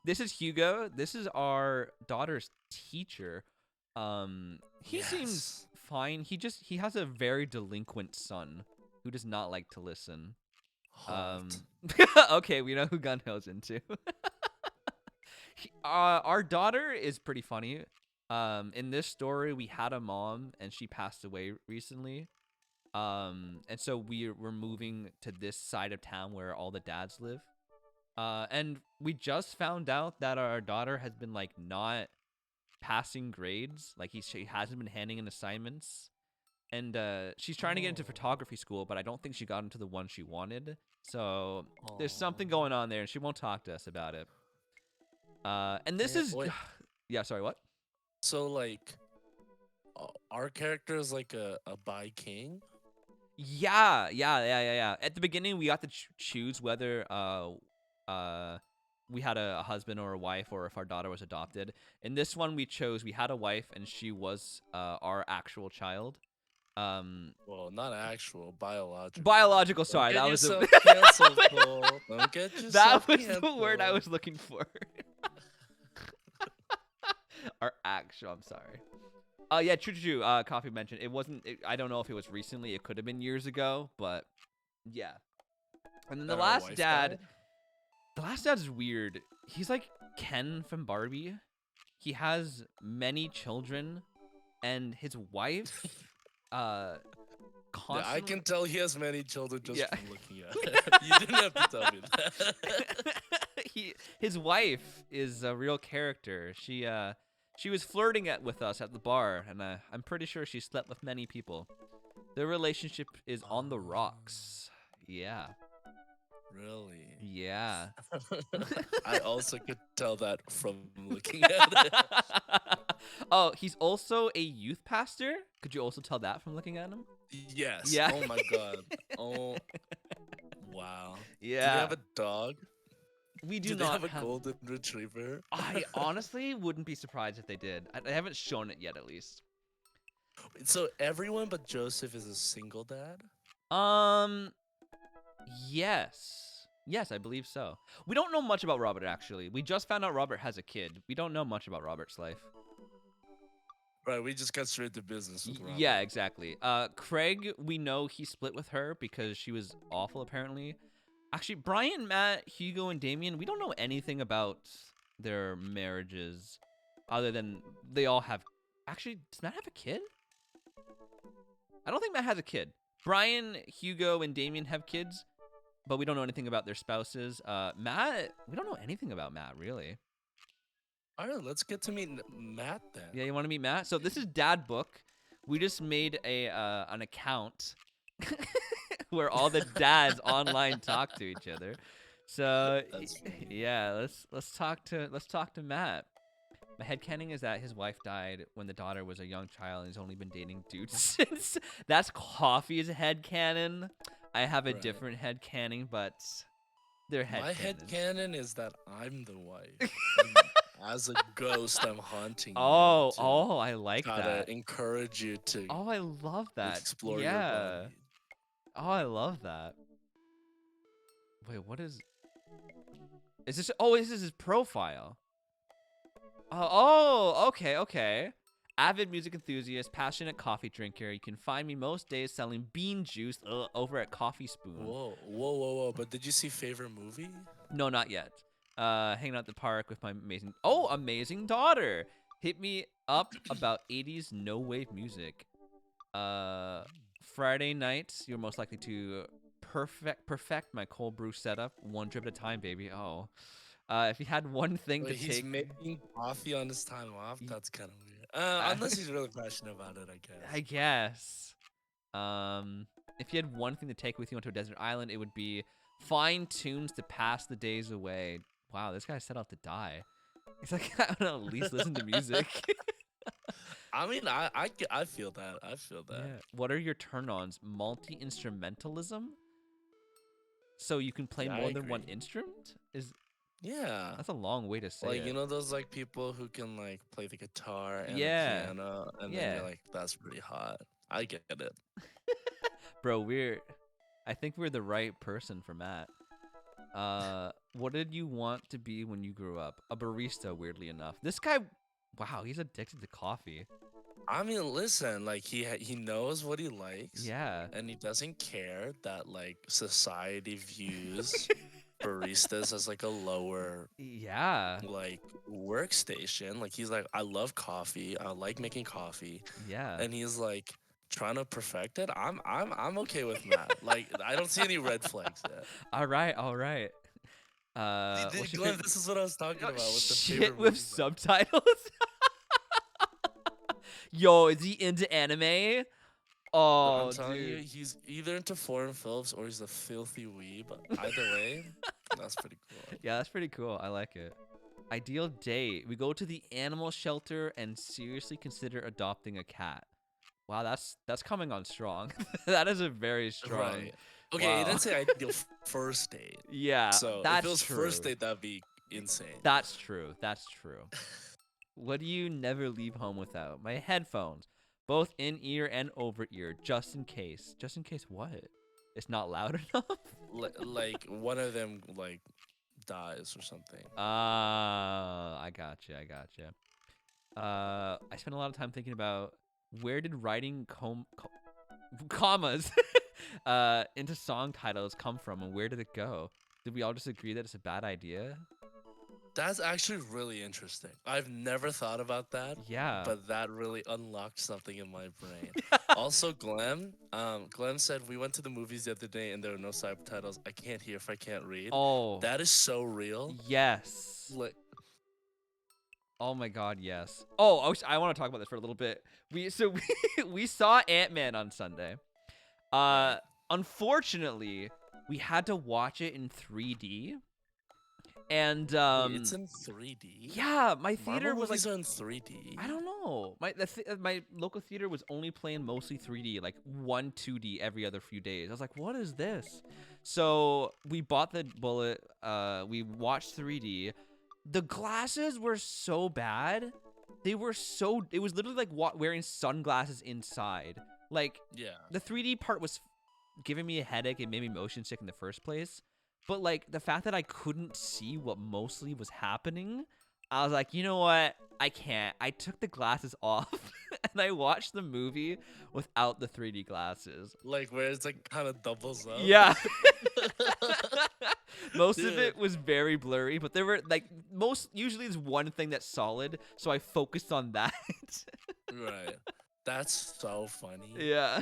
This is Hugo. This is our daughter's teacher. He seems fine. He has a very delinquent son who does not like to listen. Hot. Okay, we know who Gunhill's into. Our daughter is pretty funny. In this story, we had a mom and she passed away recently. And so we're moving to this side of town where all the dads live. And we just found out that our daughter has been like not passing grades. Like she hasn't been handing in assignments. And she's trying to get into photography school, but I don't think she got into the one she wanted. So there's something going on there, and she won't talk to us about it. And this is... Wait. Yeah, sorry, what? So like, our character is like a bi king. Yeah. At the beginning, we got to choose whether we had a husband or a wife, or if our daughter was adopted. In this one, we had a wife, and she was our actual child. Well, not actual, biological. Biological, sorry, that was Don't get yourself that was the canceled. word I was looking for. Our actual, I'm sorry. Yeah, true. Coffee mentioned it wasn't. I don't know if it was recently. It could have been years ago, but yeah. And then the last dad. The last dad is weird. He's like Ken from Barbie. He has many children, and his wife, constantly... I can tell he has many children just from looking at it. You didn't have to tell me that. His wife is a real character. She was flirting with us at the bar, and I'm pretty sure she slept with many people. Their relationship is on the rocks. Yeah. Really? Yeah. I also could tell that from looking at it. Oh, he's also a youth pastor. Could you also tell that from looking at him? Yes. Yeah. Oh my god. Oh. Wow. Yeah. Do you have a dog? We do they not have a golden retriever? I honestly wouldn't be surprised if they did. I haven't shown it yet, at least. So everyone but Joseph is a single dad? Yes, I believe so. We don't know much about Robert, actually. We just found out Robert has a kid. We don't know much about Robert's life. Right, we just got straight to business with Robert. Yeah, exactly. Craig, we know he split with her because she was awful, apparently. Actually, Brian, Matt, Hugo, and Damien, we don't know anything about their marriages other than they all have... Actually, does Matt have a kid? I don't think Matt has a kid. Brian, Hugo, and Damien have kids, but we don't know anything about their spouses. Matt, we don't know anything about Matt, really. All right, let's get to meet Matt then. Yeah, you want to meet Matt? So this is Dad Book. We just made an account where all the dads online talk to each other. So yeah, let's talk to Matt. My headcanon is that his wife died when the daughter was a young child and he's only been dating dudes since. That's Coffee's headcanon. I have a different headcanon, but they're headcanons. My headcanon is that I'm the wife. As a ghost, I'm haunting you. Oh, I like gotta that. Encourage you to. Oh, I love that. Explore your body. Oh, I love that. Wait, what is this? Oh, this is his profile. Oh, okay. Avid music enthusiast, passionate coffee drinker. You can find me most days selling bean juice over at Coffee Spoon. Whoa. But did you see favorite movie? No, not yet. Hanging out at the park with my amazing daughter. Hit me up about 80s no wave music. Friday nights, you're most likely to perfect my cold brew setup, one drip at a time, baby. Oh. If you had one thing Wait, to he's take, making coffee on his time off? That's kind of weird. Uh, Unless he's really passionate about it, I guess. I guess. If you had one thing to take with you onto a desert island, it would be find tunes to pass the days away. Wow, this guy set out to die. He's like, I don't know, at least listen to music. I mean, I feel that. I feel that. Yeah. What are your turn-ons? Multi-instrumentalism? So you can play Yeah, I more than one agree. instrument? Yeah. That's a long way to say Like, it. you know those like people who can like play the guitar and the Yeah. piano, and then Yeah. you're like, that's pretty hot. I get it. Bro, I think we're the right person for Matt. What did you want to be when you grew up? A barista, weirdly enough. This guy, wow, he's addicted to coffee. I mean, listen, like he knows what he likes. Yeah. And he doesn't care that like society views baristas as like a lower Yeah. like workstation. Like he's like, I love coffee. I like making coffee. Yeah. And he's like trying to perfect it. I'm okay with that. Like I don't see any red flags yet. All right. What's your Glenn, favorite- this is what I was talking about with the Shit favorite with movie, bro. subtitles? Yo, is he into anime? Oh, I'm telling you, dude. he's either into foreign films or he's a filthy weeb. Either way, that's pretty cool. Yeah, that's pretty cool. I like it. Ideal date. We go to the animal shelter and seriously consider adopting a cat. Wow, that's coming on strong. That is a very strong. Right. Okay, Wow. you didn't say ideal first date. Yeah, So that's if it was true. first date, that'd be insane. That's true. That's true. What do you never leave home without? My headphones, both in ear and over ear, just in case. Just in case what? It's not loud enough. Like one of them like dies or something. I gotcha. I spent a lot of time thinking about where did writing commas into song titles come from, and where did it go? Did we all just agree that it's a bad idea? That's actually really interesting. I've never thought about that. Yeah. But that really unlocked something in my brain. Also, Glenn said we went to the movies the other day and there were no subtitles. I can't hear if I can't read. Oh. That is so real. Yes. Like, oh my God, yes. Oh, I want to talk about this for a little bit. We saw Ant-Man on Sunday. Unfortunately, we had to watch it in 3D. And wait, it's in 3D. yeah, my theater Marvel was like, movies are in 3D. I don't know. My local theater was only playing mostly 3D, like 2D every other few days. I was like, what is this? So we bought the bullet. We watched 3D. The glasses were so bad. It was literally like wearing sunglasses inside. Like, Yeah. the 3D part was giving me a headache. It made me motion sick in the first place. But like the fact that I couldn't see what mostly was happening, I was like, you know what? I can't. I took the glasses off and I watched the movie without the 3D glasses. Like where it's like kind of doubles up. Yeah. Most of Dude. it was very blurry, but there were like usually there's one thing that's solid, so I focused on that. Right. That's so funny. Yeah.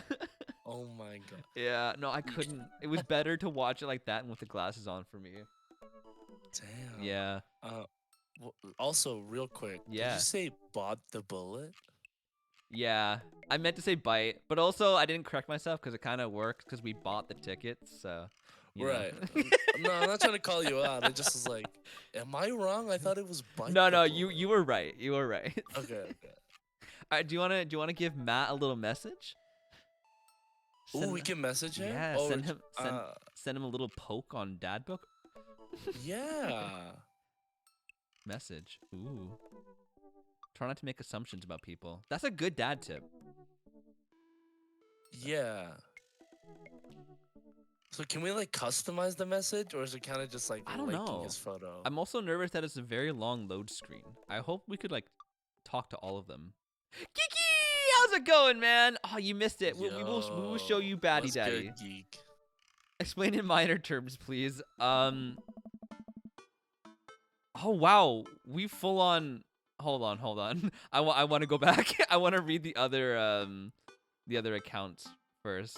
Oh my god. Yeah, no, I couldn't. It was better to watch it like that and with the glasses on for me. Damn. Yeah. Also, real quick. Yeah. Did you say bought the bullet? Yeah. I meant to say bite, but also I didn't correct myself because it kind of worked because we bought the tickets, so. You know. Right. No, I'm not trying to call you out. It just was like, am I wrong? I thought it was bite. No, the no, bullet. you were right. You were right. Okay. All right, do you wanna give Matt a little message? Oh, we can message him. Yeah, Oh, send him a little poke on Dad Book yeah. message. Ooh. Try not to make assumptions about people. That's a good dad tip. Yeah. So can we like customize the message, or is it kind of just like I don't liking know. his photo? I'm also nervous that it's a very long load screen. I hope we could like talk to all of them. Kiki, how's it going, man? Oh, you missed it. We will show you Baddie What's Daddy. good, geek? Explain in minor terms, please. Oh wow, we full on. Hold on. I want to go back. I want to read the other accounts first.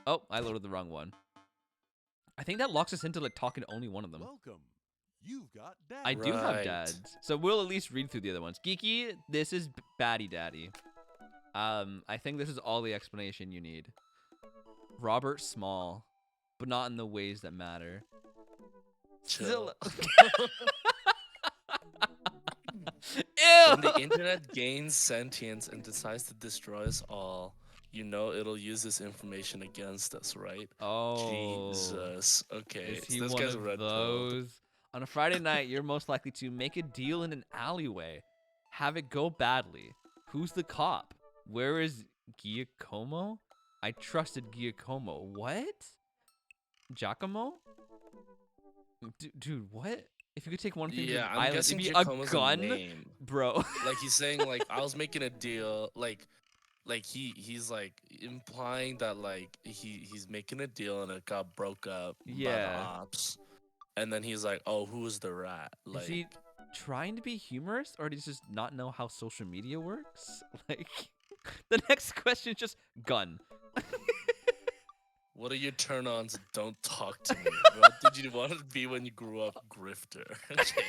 Oh, I loaded the wrong one. I think that locks us into like talking to only one of them. Welcome. You've got dad. I do have Right. dads, so we'll at least read through the other ones. Geeky, this is Baddie Daddy. I think this is all the explanation you need. Robert Small, but not in the ways that matter. Chill. Ew! When the internet gains sentience and decides to destroy us all, you know it'll use this information against us, right? Oh. Jesus. Okay. Is he This one guy's of red pilled. those? On a Friday night, you're most likely to make a deal in an alleyway. Have it go badly. Who's the cop? Where is Giacomo? I trusted Giacomo. What? Giacomo? Dude, what? If you could take one thing from Yeah, the I'm island, guessing it'd be a Giacomo's gun? name. Bro. Like he's saying like I was making a deal like he's like implying that like he's making a deal and it got broke up by the Yeah. ops. And then he's like, "Oh, who is the rat?" Like Is he trying to be humorous, or does he just not know how social media works? Like, the next question is just gun. what are your turn-ons? Don't talk to me. What did you want to be when you grew up? Grifter. Okay.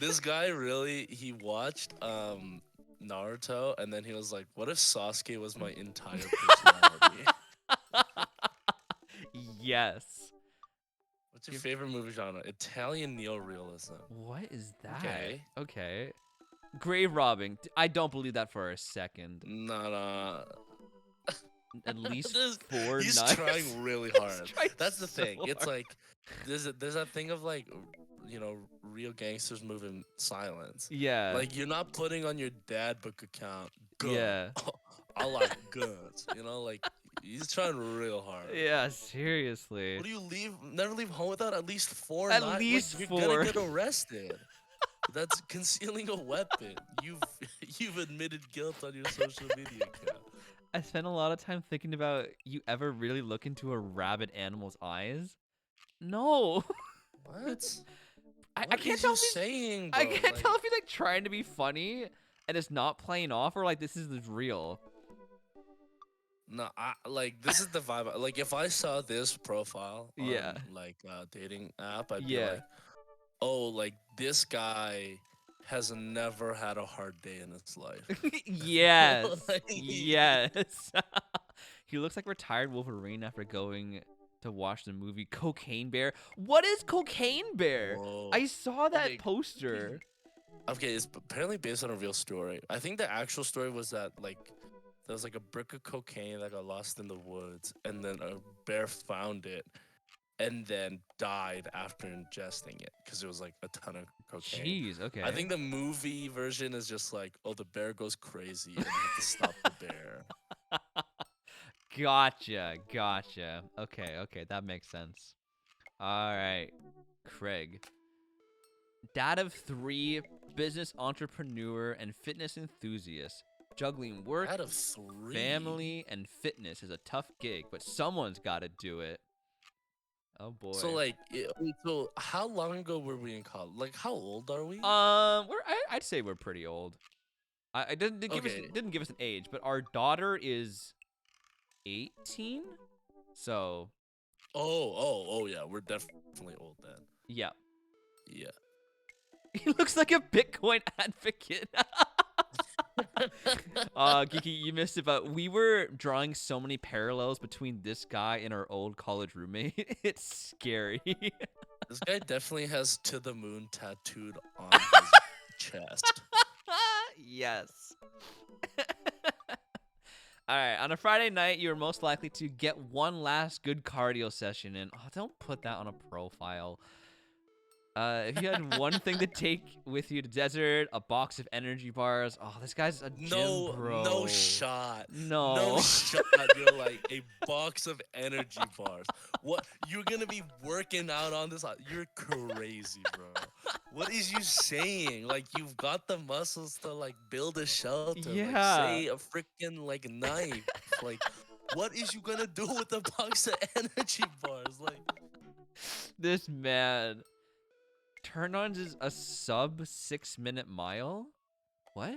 This guy really he watched Naruto and then he was like, "What if Sasuke was my entire personality?" Yes. What's your favorite movie genre? Italian neorealism. What is that? Okay. Okay. Grave robbing. I don't believe that for a second. No. At least This- 4 He's nights. trying really He's hard. trying That's the so thing. It's hard. like there's that thing of like real gangsters move in silence. Yeah. Like you're not putting on your dad book account. Gun. Yeah. I like guns. Like he's trying real hard. Yeah, seriously. What do you never leave home without at least 4 At knives? least Like, 4. You're gonna get arrested. That's concealing a weapon. You've admitted guilt on your social media account. I spent a lot of time thinking about you ever really look into a rabid animal's eyes? No. What? I What can't is tell you if he's, saying, I bro? can't tell if he's like trying to be funny and it's not playing off, or like this is real. No, this is the vibe. Like if I saw this profile on Yeah. like a dating app, I'd be Yeah. like, oh, like this guy has never had a hard day in his life. Yes. Like- Yes. He looks like retired Wolverine after going to watch the movie Cocaine Bear. What is Cocaine Bear? Whoa. I saw that Okay. poster. Okay, it's apparently based on a real story. I think the actual story was that like there was like a brick of cocaine that got lost in the woods, and then a bear found it, and then died after ingesting it because it was like a ton of cocaine. Jeez, okay. I think the movie version is just like, oh, the bear goes crazy and you have to stop the bear. Gotcha. Okay, that makes sense. All right, Craig. Dad of 3, business entrepreneur and fitness enthusiast. Juggling work, Out of 3. family, and fitness is a tough gig, but someone's got to do it. Oh boy. So like, so how long ago were we in college? Like, how old are we? I'd say we're pretty old. I didn't give us Okay. didn't give us an age, but our daughter is 18. So Oh yeah, we're definitely old then. yeah. Yeah. He looks like a Bitcoin advocate. Geeky, you missed it, but we were drawing so many parallels between this guy and our old college roommate. It's scary. This guy definitely has "to the moon" tattooed on his chest. Yes. All right, on a Friday night, you're most likely to get one last good cardio session in. Oh, don't put that on a profile. If you had one thing to take with you to desert, a box of energy bars. Oh, this guy's a gym bro. No shot. No. No shot. You're like a box of energy bars. What? You're gonna be working out on this? You're crazy, bro. What is you saying? Like you've got the muscles to like build a shelter. Yeah. Like say a freaking like knife. Like what is you gonna do with a box of energy bars? Like This man. Turn-ons is a sub 6-minute mile? What?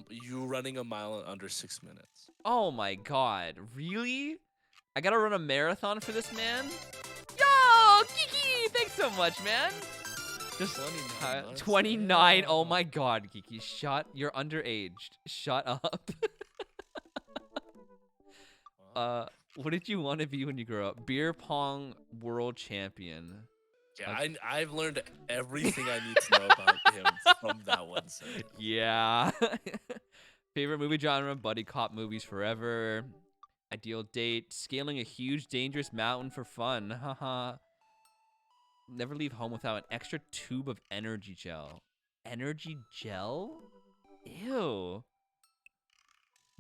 you running a mile in under 6 minutes. Oh my god. Really? I gotta run a marathon for this man? Yo, Kiki! Thanks so much, man. Just 29 months? 29. Oh Yeah. my god, Kiki. You're underaged. Shut up. What did you want to be when you grow up? Beer pong world champion. Yeah, I've learned everything I need to know about him from that one sentence. Yeah. Favorite movie genre? Buddy cop movies forever. Ideal date? Scaling a huge dangerous mountain for fun. Haha. Never leave home without an extra tube of energy gel. Energy gel? Ew.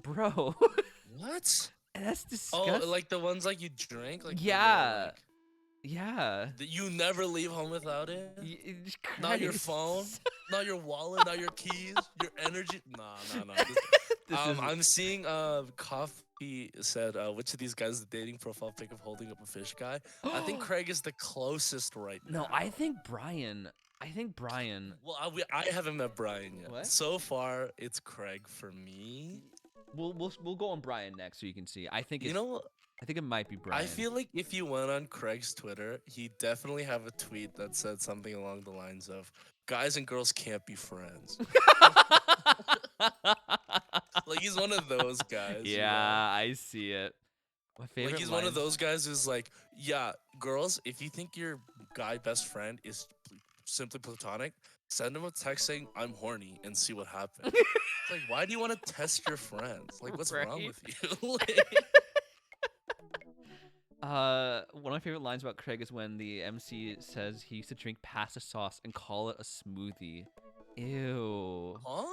Bro. What? That's disgusting. Oh, like the ones like you drink? Like Yeah. Yeah. You never leave home without it? It's Not your Christ. phone, not your wallet, not your keys, your energy. No. This is- I'm seeing Coffee said which of these guys is the dating profile pic of holding up a fish guy. I think Craig is the closest right now. No, I think Brian. Well, I haven't met Brian yet. What? So far, it's Craig for me. We'll go on Brian next so you can see. I think it's, You know what? I think it might be Brian. I feel like if you went on Craig's Twitter, he'd definitely have a tweet that said something along the lines of, "Guys and girls can't be friends." Like he's one of those guys. you know? Yeah, I see it. My favorite. Like he's one of lines- those guys who's like, yeah, girls, if you think your guy best friend is simply platonic, send him a text saying I'm horny and see what happens. It's like, why do you want to test your friends? Like, what's wrong Right. with you? Like, One of my favorite lines about Craig is when the MC says he used to drink pasta sauce and call it a smoothie. Ew. huh?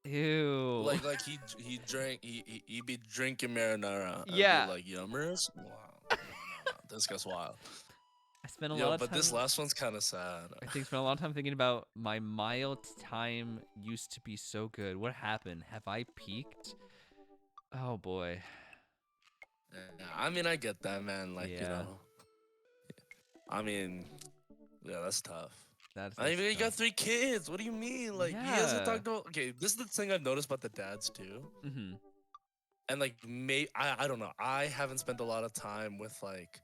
Ew. Like he drank he be drinking marinara. And Yeah. Be like yummers. Wow. No. This guy's wild. I spent a Yo, lot of but time. this last one's kind of sad. I think spent a lot of time thinking about my mild time used to be so good. What happened? Have I peaked? Oh boy. Yeah, I mean, I get that, man. Like, you Yeah. know. I mean, yeah, that's tough. That's. I mean, you got tough. 3 kids. What do you mean? Like, he hasn't Yeah. talked about. Okay, this is the thing I've noticed about the dads too. Mhm. And like, I don't know. I haven't spent a lot of time with like,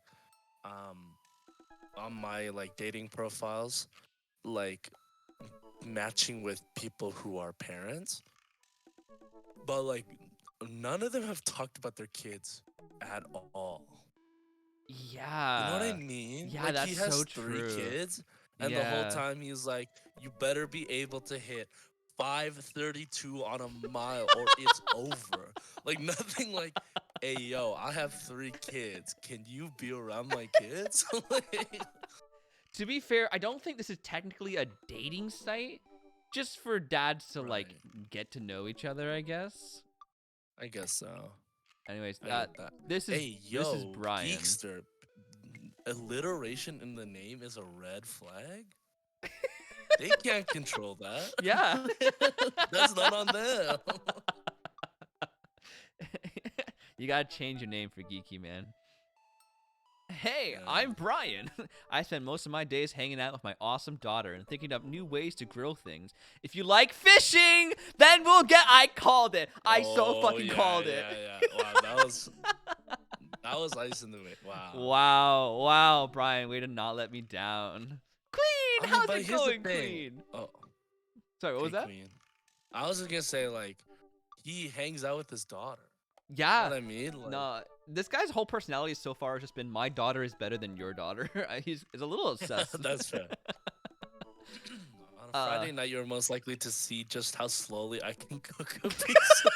on my like dating profiles, like matching with people who are parents. But like, none of them have talked about their kids at all. Yeah. You know what I mean? yeah, like, that's he has so 3 true. kids, and the Yeah. whole time he's like, "You better be able to hit 532 on a mile, or it's over." Like nothing. Like, "Hey, yo, I have 3 kids. Can you be around my kids?" Like, To be fair, I don't think this is technically a dating site. Just for dads to like Right. get to know each other, I guess. I guess so. Anyways, I get that. this is Hey, yo, this is Brian. Geekster. Alliteration in the name is a red flag. They can't control that. Yeah. That's not on them. You gotta change your name for geeky, man. Hey, Yeah. I'm Brian. I spend most of my days hanging out with my awesome daughter and thinking up new ways to grill things. If you like fishing, then we'll get. I called it. I so Oh, fucking yeah, called it. Yeah. Wow, that was ice in the way. Wow. Wow, Brian, way to not let me down. Queen, I mean, how's but it here's the going, thing. Queen? Oh, Sorry, what was okay, that? Queen. I was just gonna say like he hangs out with his daughter. You Yeah. know what I mean? Like, No, this guy's whole personality so far has just been my daughter is better than your daughter. He's a little obsessed. That's fair. On a Friday night, you're most likely to see just how slowly I can cook a piece of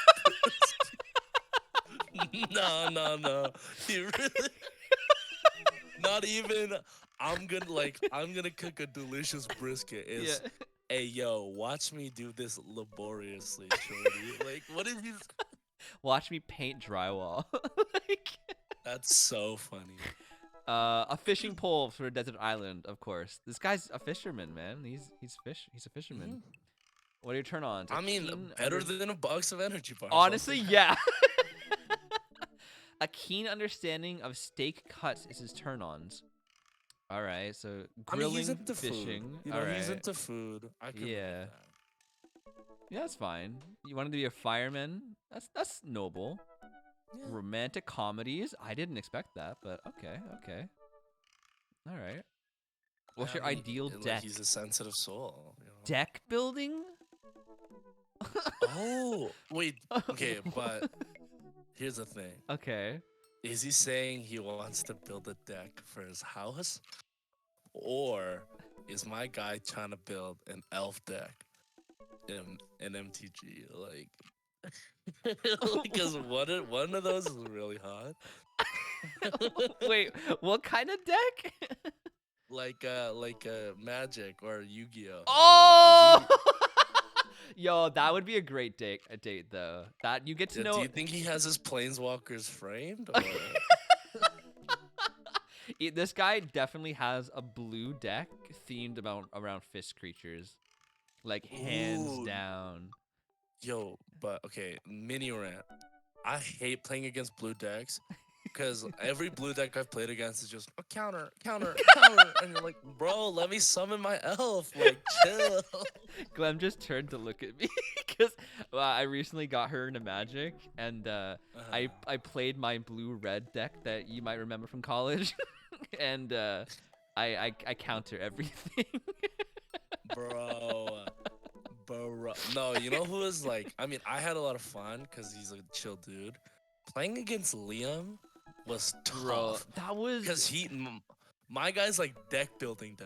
No. You really... Not even... I'm gonna cook a delicious brisket. Yeah. Hey yo, watch me do this laboriously, shorty. Like, what is this? Watch me paint drywall. Like, That's so funny. a fishing pole for a desert island, of course. This guy's a fisherman, man. He's a fisherman. Mhm. What are your turn-ons? I mean, better than a box of energy bars. Honestly, yeah. A keen understanding of steak cuts is his turn-ons. All right, so I mean, grilling, he's into fishing. food. You All know, right. he's into food. I can Yeah. believe that. Yeah, that's fine. You wanted to be a fireman? That's noble. Yeah. Romantic comedies? I didn't expect that, but okay. All right. What's your I mean, ideal like, deck? he's a sensitive soul. You know? Deck building? Oh, wait. Okay, but here's the thing. Okay. Is he saying he wants to build a deck for his house? Or is my guy trying to build an elf deck in an MTG? Like, because one of those is really hot. Wait, what kind of deck? like Magic or Yu-Gi-Oh. Oh! Like, Yo, that would be a great date though. That you get to yeah, know. do you think he has his planeswalkers framed? Or... This guy definitely has a blue deck themed around fist creatures, like hands Ooh. down. Yo, but okay, mini rant. I hate playing against blue decks because every blue deck I've played against is just a counter, counter, counter, and you're like, bro, let me summon my elf. Like, chill. Glenn just turned to look at me because I recently got her into Magic, and I played my blue-red deck that you might remember from college, and I counter everything. bro. No, you know who is like? I mean, I had a lot of fun because he's a chill dude. Playing against Liam was Bro, tough that was because my guy's like deck building.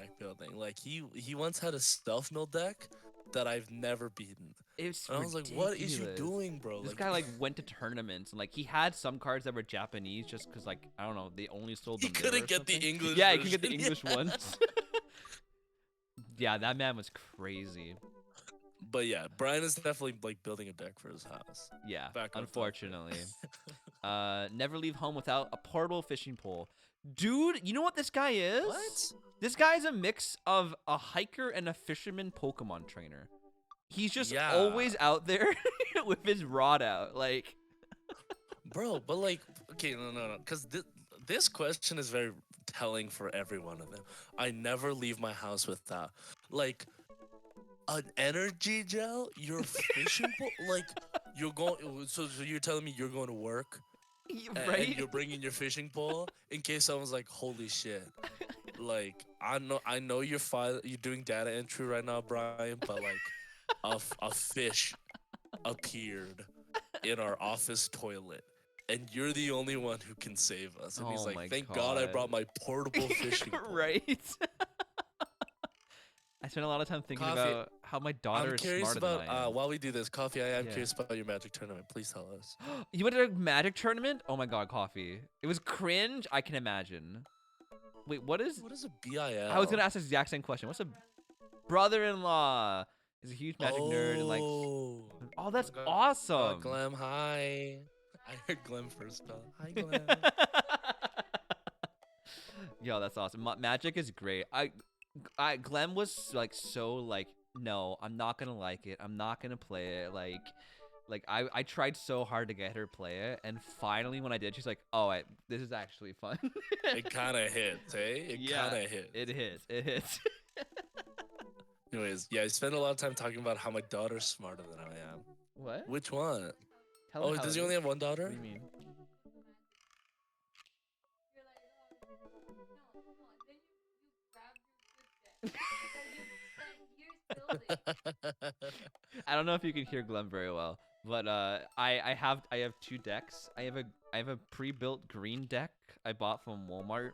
Like he once had a stealth mill deck that I've never beaten. it's And I was like, what is you ridiculous. doing, bro? This Like, guy like went to tournaments and like he had some cards that were Japanese just because like I don't know they only sold he them there or couldn't get the something. English. Yeah, he could get the version, English yeah. ones. Yeah, that man was crazy. But yeah, Brian is definitely like building a deck for his house. Yeah, Back on topic. unfortunately. Never leave home without a portable fishing pole. Dude, you know what this guy is? What? This guy's a mix of a hiker and a fisherman Pokemon trainer. He's just Yeah. always out there with his rod out. Like, Bro, but like, okay, no, because this question is very telling for every one of them. I never leave my house without, like, an energy gel. Your fishing pole, like, you're going. So you're telling me you're going to work, right? and you're bringing your fishing pole in case someone's like, "Holy shit!" Like, I know you're doing data entry right now, Brian, but like, a fish appeared in our office toilet. And you're the only one who can save us. And he's Oh like, my thank God I God. brought my portable fishing pole. Right? I spent a lot of time thinking Coffee, about how my daughter I'm is curious smarter than I about, am. while we do this, Coffee, I am Yeah. curious about your Magic tournament. Please tell us. You went to a Magic tournament? Oh my God, Coffee. It was cringe. I can imagine. Wait, what is... What is a BIL? I was going to ask the exact same question. What's a brother-in-law? He's a huge Magic nerd and like... Oh, that's awesome. Glem, hi. I heard Glem first spell. Hi, Glem. Yo, that's awesome. Magic is great. Glenn was like so like, no, I'm not gonna like it. I'm not gonna play it. Like I tried so hard to get her to play it, and finally when I did, she's like, oh, this is actually fun. It kind of hits, hey? It kind of hits. It hits. It hits. Anyways, yeah, I spend a lot of time talking about how my daughter's smarter than I am. What? Which one? Tell him Oh, how does it he only is. have one daughter? What do you mean? I don't know if you can hear Glenn very well, but I have two decks. I have a pre-built green deck I bought from Walmart,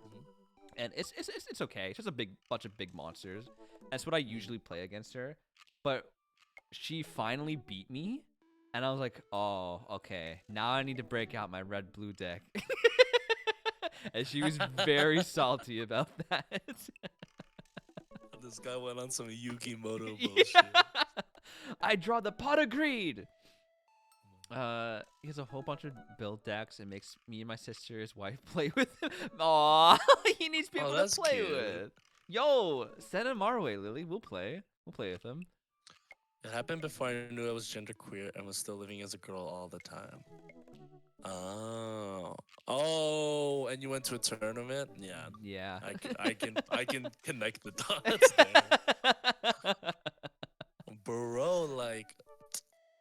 and it's okay. It's just a bunch of big monsters. That's what I usually play against her, but she finally beat me, and I was like, oh, okay. Now I need to break out my red blue deck. And she was very salty about that. This guy went on some Yukimoto Yeah. bullshit. I draw the pot of greed. He has a whole bunch of build decks and makes me and my sister's wife play with him. Aw, he needs people to that's play cute. with. Yo, send him our way, Lily. We'll play. We'll play with him. It happened before I knew I was genderqueer and was still living as a girl all the time. Oh, and you went to a tournament? Yeah, Yeah. I can connect the dots there. Bro, like,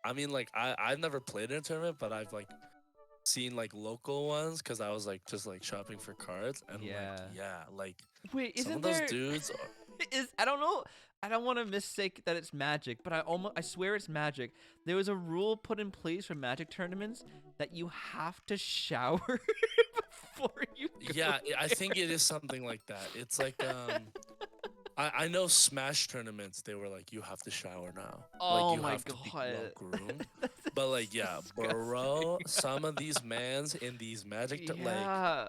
I mean, like, I've never played in a tournament, but I've like seen like local ones because I was like just like shopping for cards and like Wait, some isn't of those there? dudes. I don't know. I don't want to mistake that it's Magic, but I swear it's Magic. There was a rule put in place for Magic tournaments that you have to shower before you go. Yeah, I think it is something like that. It's like I know Smash tournaments. They were like, you have to shower now. Oh like, you my have to be well God. groomed. But like, yeah, bro, some of these mans in these Magic, Yeah.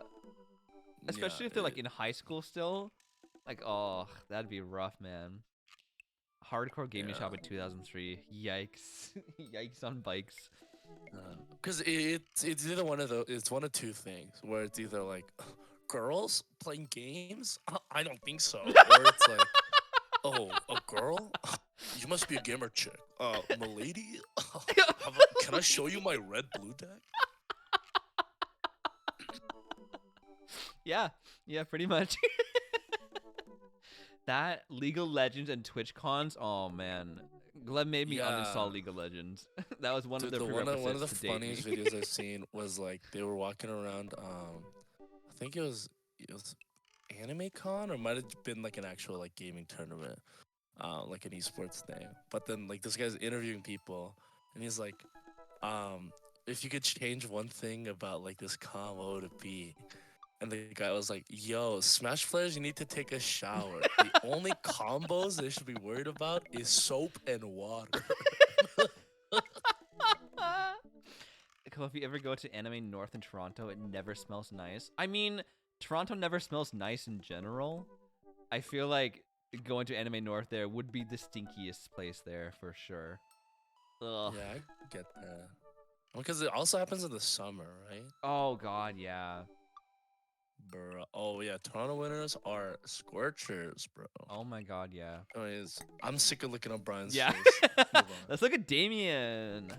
Especially yeah, if they're like in high school still. Like, oh, that'd be rough, man. Hardcore gaming shop in 2003. Yikes. Yikes on bikes. because it's either one of those. It's one of two things where it's either like girls playing games. I don't think so. Or it's like, oh, a girl. You must be a gamer chick. Milady, can I show you my red blue deck? Yeah, pretty much. That League of Legends and Twitch cons, oh man. Gleb made me uninstall League of Legends. That was one of the prerequisites one of the to date me. funniest videos I've seen was like they were walking around. I think it was Anime Con or might have been like an actual like gaming tournament, like an esports thing. But then like this guy's interviewing people, and he's like, if you could change one thing about like this con, what would it be? And the guy was like, yo, Smash players, you need to take a shower. The only combos they should be worried about is soap and water. If you ever go to Anime North in Toronto, it never smells nice. I mean, Toronto never smells nice in general. I feel like going to Anime North there would be the stinkiest place there for sure. Ugh. Yeah, I get that. Because it also happens in the summer, right? Oh god, yeah. Bro. Oh yeah, Toronto winners are scorchers, bro. Oh my god, yeah. Anyways, I'm sick of looking at Brian's Yeah. face. Move on. Let's look at Damien.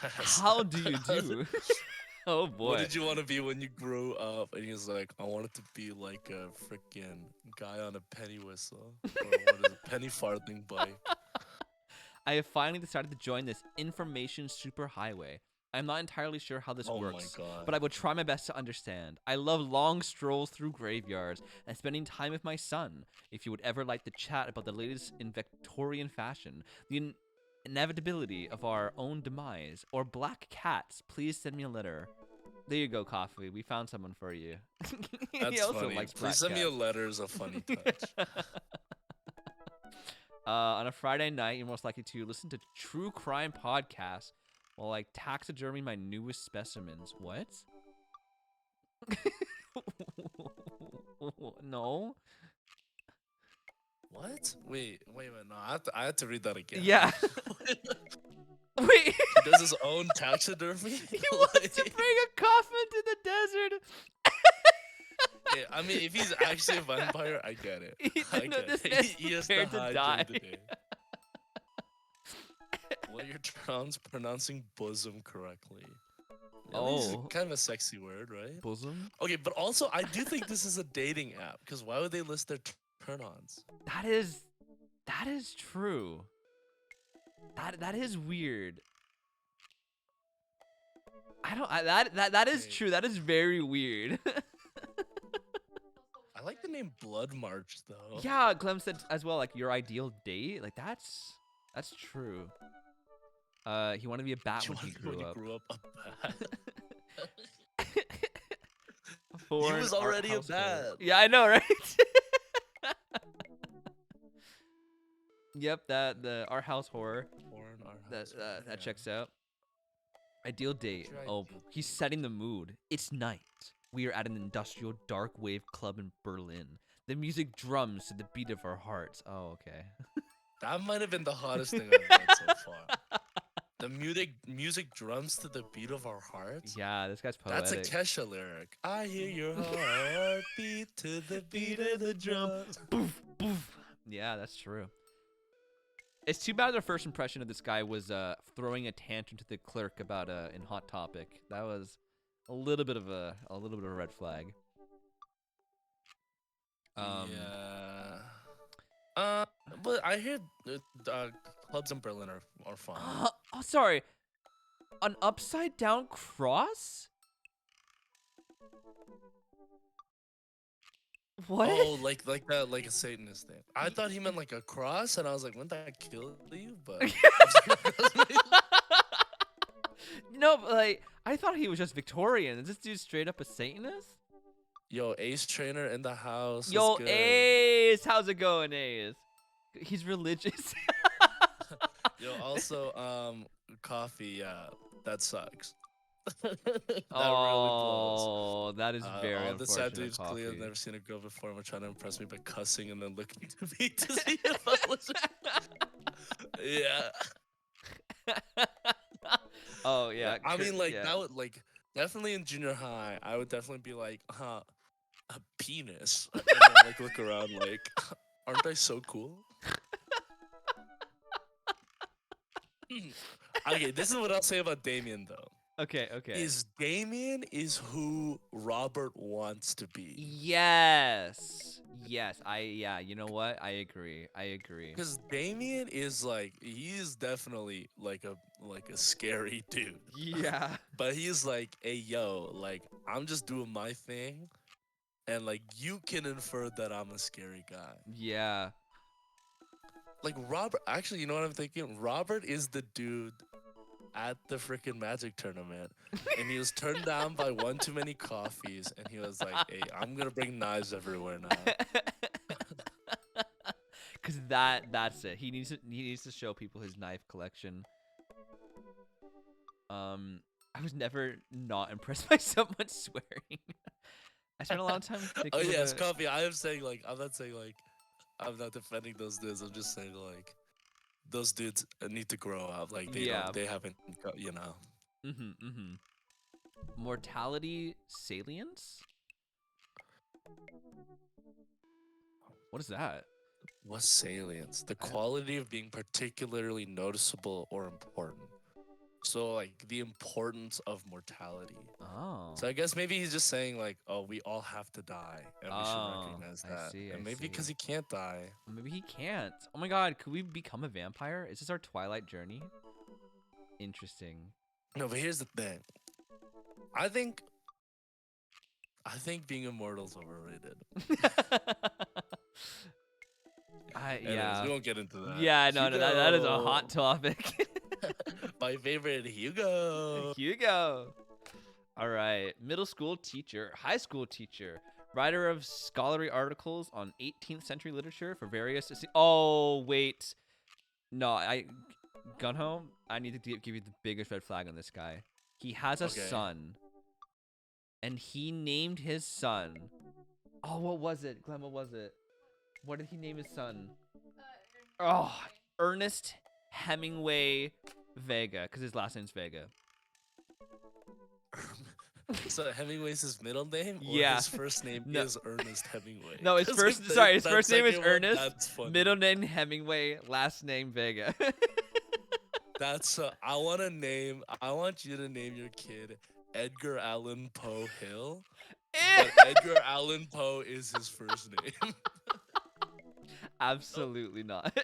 Yes. How do you do? Oh boy. What did you want to be when you grew up? And he was like, I wanted to be like a freaking guy on a penny whistle. Or what is it? Penny farthing bike. I have finally decided to join this information superhighway. I'm not entirely sure how this works, my god. but I will try my best to understand. I love long strolls through graveyards and spending time with my son. If you would ever like to chat about the latest in Victorian fashion, the inevitability of our own demise, or black cats, please send me a letter. There you go, Coffee. We found someone for you. That's He also funny. likes Please black send me a cats. letter is a funny touch. On a Friday night, you're most likely to listen to true crime podcasts while I taxidermy my newest specimens. What? No. What? Wait. No, I have to read that again. Yeah. Wait. He does his own taxidermy? He wants to bring a coffin to the desert. Yeah, I mean, if he's actually a vampire, I get it. I No, get this it. man's He has to prepared to hide die. during the day. Well, you're pronouncing bosom correctly. At least Oh. kind of a sexy word, right? Bosom? Okay, but also I do think this is a dating app because why would they list their turn-ons? That is true. That is weird. That is Okay. true. That is very weird. I like the name Blood March though. Yeah, Clem said as well, like your ideal date. Like that's true. He wanted to be a bat You when he wanted when grew you up. grew up a bat. He Foreign was art already a household. bat. Yeah, I know, right? Yep, the art house horror. Foreign art That house, that yeah. checks out. Ideal date. your Oh, ideal he's setting the mood. It's night. We are at an industrial dark wave club in Berlin. The music drums to the beat of our hearts. Oh, okay. That might have been the hottest thing I've read so far. The music drums to the beat of our hearts. Yeah, this guy's That's a poetic. Kesha lyric. I hear your heart beat to the beat of the drums. Boof, boof. Yeah, that's true. It's too bad their first impression of this guy was throwing a tantrum to the clerk about in Hot Topic. That was a little bit of a red flag. Yeah. But I hear clubs in Berlin are fun. Oh, sorry. An upside down cross? What? Oh, like that, like a Satanist thing. I thought he meant like a cross, and I was like, wouldn't that kill you? But No, but like I thought he was just Victorian. Is this dude straight up a Satanist? yo, Ace Trainer in the house. Yo, What's good? Ace, how's it going, Ace? He's religious. Yo, also, coffee. Yeah, that sucks. That really blows. Oh, that is very All the sad unfortunate. dudes Coffee. clearly never seen a girl before and were trying to impress me by cussing and then looking to me to see if I was. Yeah. Oh yeah. I mean, like yeah. that would like definitely in junior high, I would definitely be like, a penis, and then like look around like, aren't I so cool? Okay, this is what I'll say about Damien though. Okay. Okay. Is Damien is who Robert wants to be. Yes. Yes. Yeah. You know what? I agree. Because Damien is like he's definitely like a scary dude. Yeah. But he's like, hey yo, like I'm just doing my thing, and like you can infer that I'm a scary guy. Yeah. Like Robert, actually, you know what I'm thinking? Robert is the dude at the freaking Magic tournament, and he was turned down by one too many coffees, and he was like, hey, I'm gonna bring knives everywhere now. Cause that's it. He needs to show people his knife collection. I was never not impressed by someone swearing. I spent a lot of time thinking. Oh yes, about coffee. I am saying like I'm not saying like I'm not defending those dudes. I'm just saying like those dudes need to grow up. Like they Yeah. they haven't, you know. Mortality salience? What is that? What's salience? The quality of being particularly noticeable or important. So like the importance of mortality. Oh. So I guess maybe he's just saying like, oh, we all have to die, and we should Oh, recognize I that. see, And I maybe see. because he can't die. Maybe he can't. Oh my god, could we become a vampire? Is this our Twilight journey? Interesting. No, but here's the thing. I think being immortal is overrated. Anyways, Yeah. we won't get into that. Yeah, no, that is a hot Hugo. topic. My favorite, Hugo. Hugo. All right. Middle school teacher, high school teacher, writer of scholarly articles on 18th century literature for various. Oh, wait. No, Gunho, I need to give you the biggest red flag on this guy. He has a son, and he named his son. Oh, what was it? Glenn, what was it? What did he name his son? Oh, Ernest Hemingway Vega, because his last name's Vega. So Hemingway's his middle name? Or Yeah. his first name No. is Ernest Hemingway? No, his 'Cause first if sorry, his that first name is second one, Ernest, that's funny. middle name Hemingway, last name Vega. That's I want you to name your kid Edgar Allan Poe Hill. But Edgar Allan Poe is his first name. Absolutely not.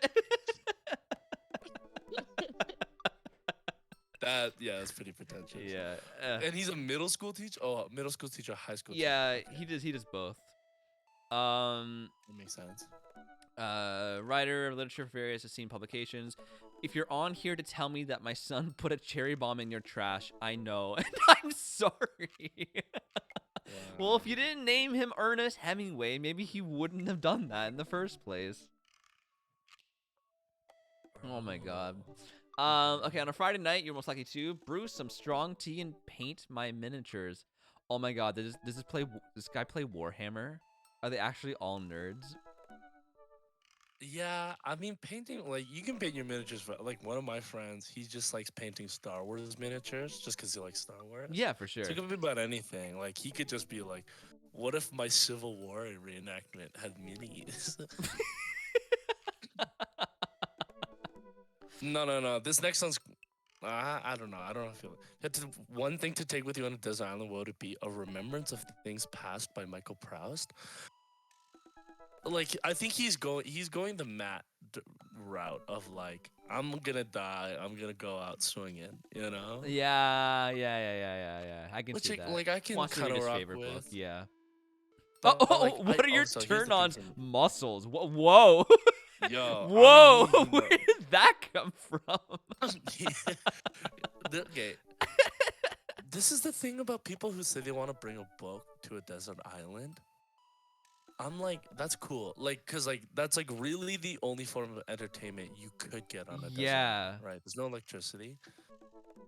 That's pretty pretentious. Yeah. And he's a middle school teacher? Oh, middle school teacher, high school Yeah, teacher. he does both. That makes sense. Writer of literature for various esteemed publications. If you're on here to tell me that my son put a cherry bomb in your trash, I know, and I'm sorry. Well, if you didn't name him Ernest Hemingway, maybe he wouldn't have done that in the first place. Oh my god. Okay, on a Friday night, you're most likely to brew some strong tea and paint my miniatures. Oh my god, does this guy play Warhammer? Are they actually all nerds? Yeah, I mean, painting, like, you can paint your miniatures, but, like, one of my friends, he just likes painting Star Wars miniatures just because he likes Star Wars. Yeah, for So sure. it could be about anything. Like, he could just be like, what if my Civil War reenactment had minis? No. This next one's, I don't know. I don't know if one thing to take with you on a desert island, what would it be? A remembrance of things past by Michael Proust? Like, I think he's going the Matt route of like, I'm gonna die, I'm gonna go out swinging, you know? Yeah. I can Which see like, that. I can Wants to kind read of his rock favorite book. with. Yeah. But like, What are your also, here's the thing turn-ons? for me. Muscles. Whoa. Yo, Whoa. I mean, Where did that come from? okay. This is the thing about people who say they want to bring a book to a desert island. I'm like, that's cool. Like, cause like that's like really the only form of entertainment you could get on a desert Yeah. island, right? There's no electricity.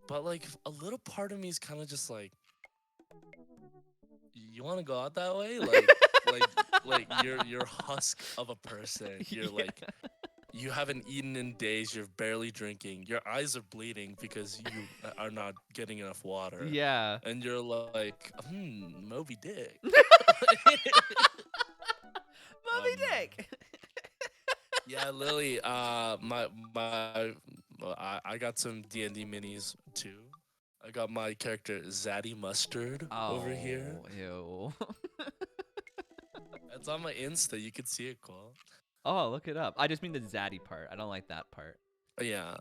But like a little part of me is kind of just like, you want to go out that way? Like like you're husk of a person. You're Yeah. like, you haven't eaten in days, you're barely drinking. Your eyes are bleeding because you are not getting enough water. Yeah. And you're like, Moby Dick. Moby Dick. Yeah, Lily. I got some D&D minis too. I got my character Zaddy Mustard over here. Ew. It's on my Insta. You can see it, Cole. Oh, look it up. I just mean the zaddy part. I don't like that part. Yeah.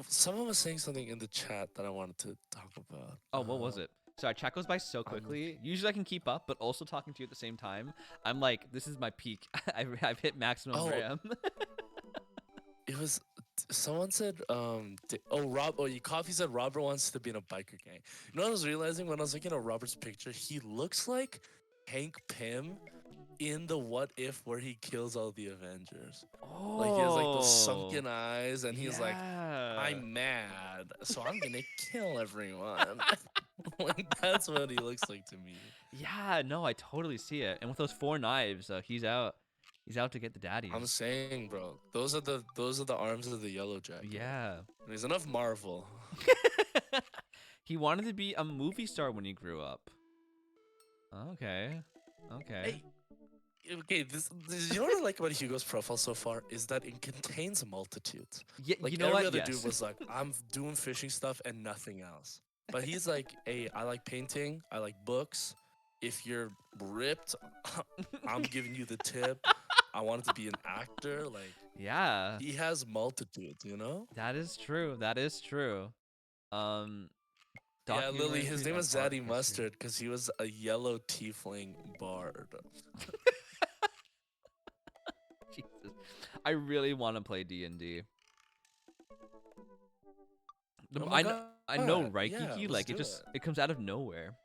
Someone was saying something in the chat that I wanted to talk about. Oh, what was it? Sorry, chat goes by so quickly. Usually I can keep up, but also talking to you at the same time, I'm like, this is my peak. I've hit maximum Oh. RAM. It was someone said Coffee said Robert wants to be in a biker gang. You know what I was realizing when I was looking at Robert's picture? He looks like Hank Pym in the What If where he kills all the Avengers. Oh. Like he has like those sunken eyes and he's like, yeah. I'm mad, so I'm gonna kill everyone. Like that's what he looks like to me. Yeah, no, I totally see it. And with those 4 knives, he's out. He's out to get the daddies. I'm saying, bro, those are the arms of the Yellow Jacket. Yeah. There's enough Marvel. He wanted to be a movie star when he grew up. Okay. Hey, okay, this you know what I like about Hugo's profile so far is that it contains multitudes. Yeah, Like you know every what? other Yes. dude was like, I'm doing fishing stuff and nothing else. But he's like, hey, I like painting, I like books. If you're ripped, I'm giving you the tip. I wanted to be an actor. Like, Yeah. he has multitudes, you know? That is true. That is true. Yeah, Lily, his documentaries name on was art Zaddy history. Mustard because he was a yellow tiefling bard. Jesus. I really want to play D&D. Oh my I know, God, right, yeah, Kiki? let's Like do it comes out of nowhere.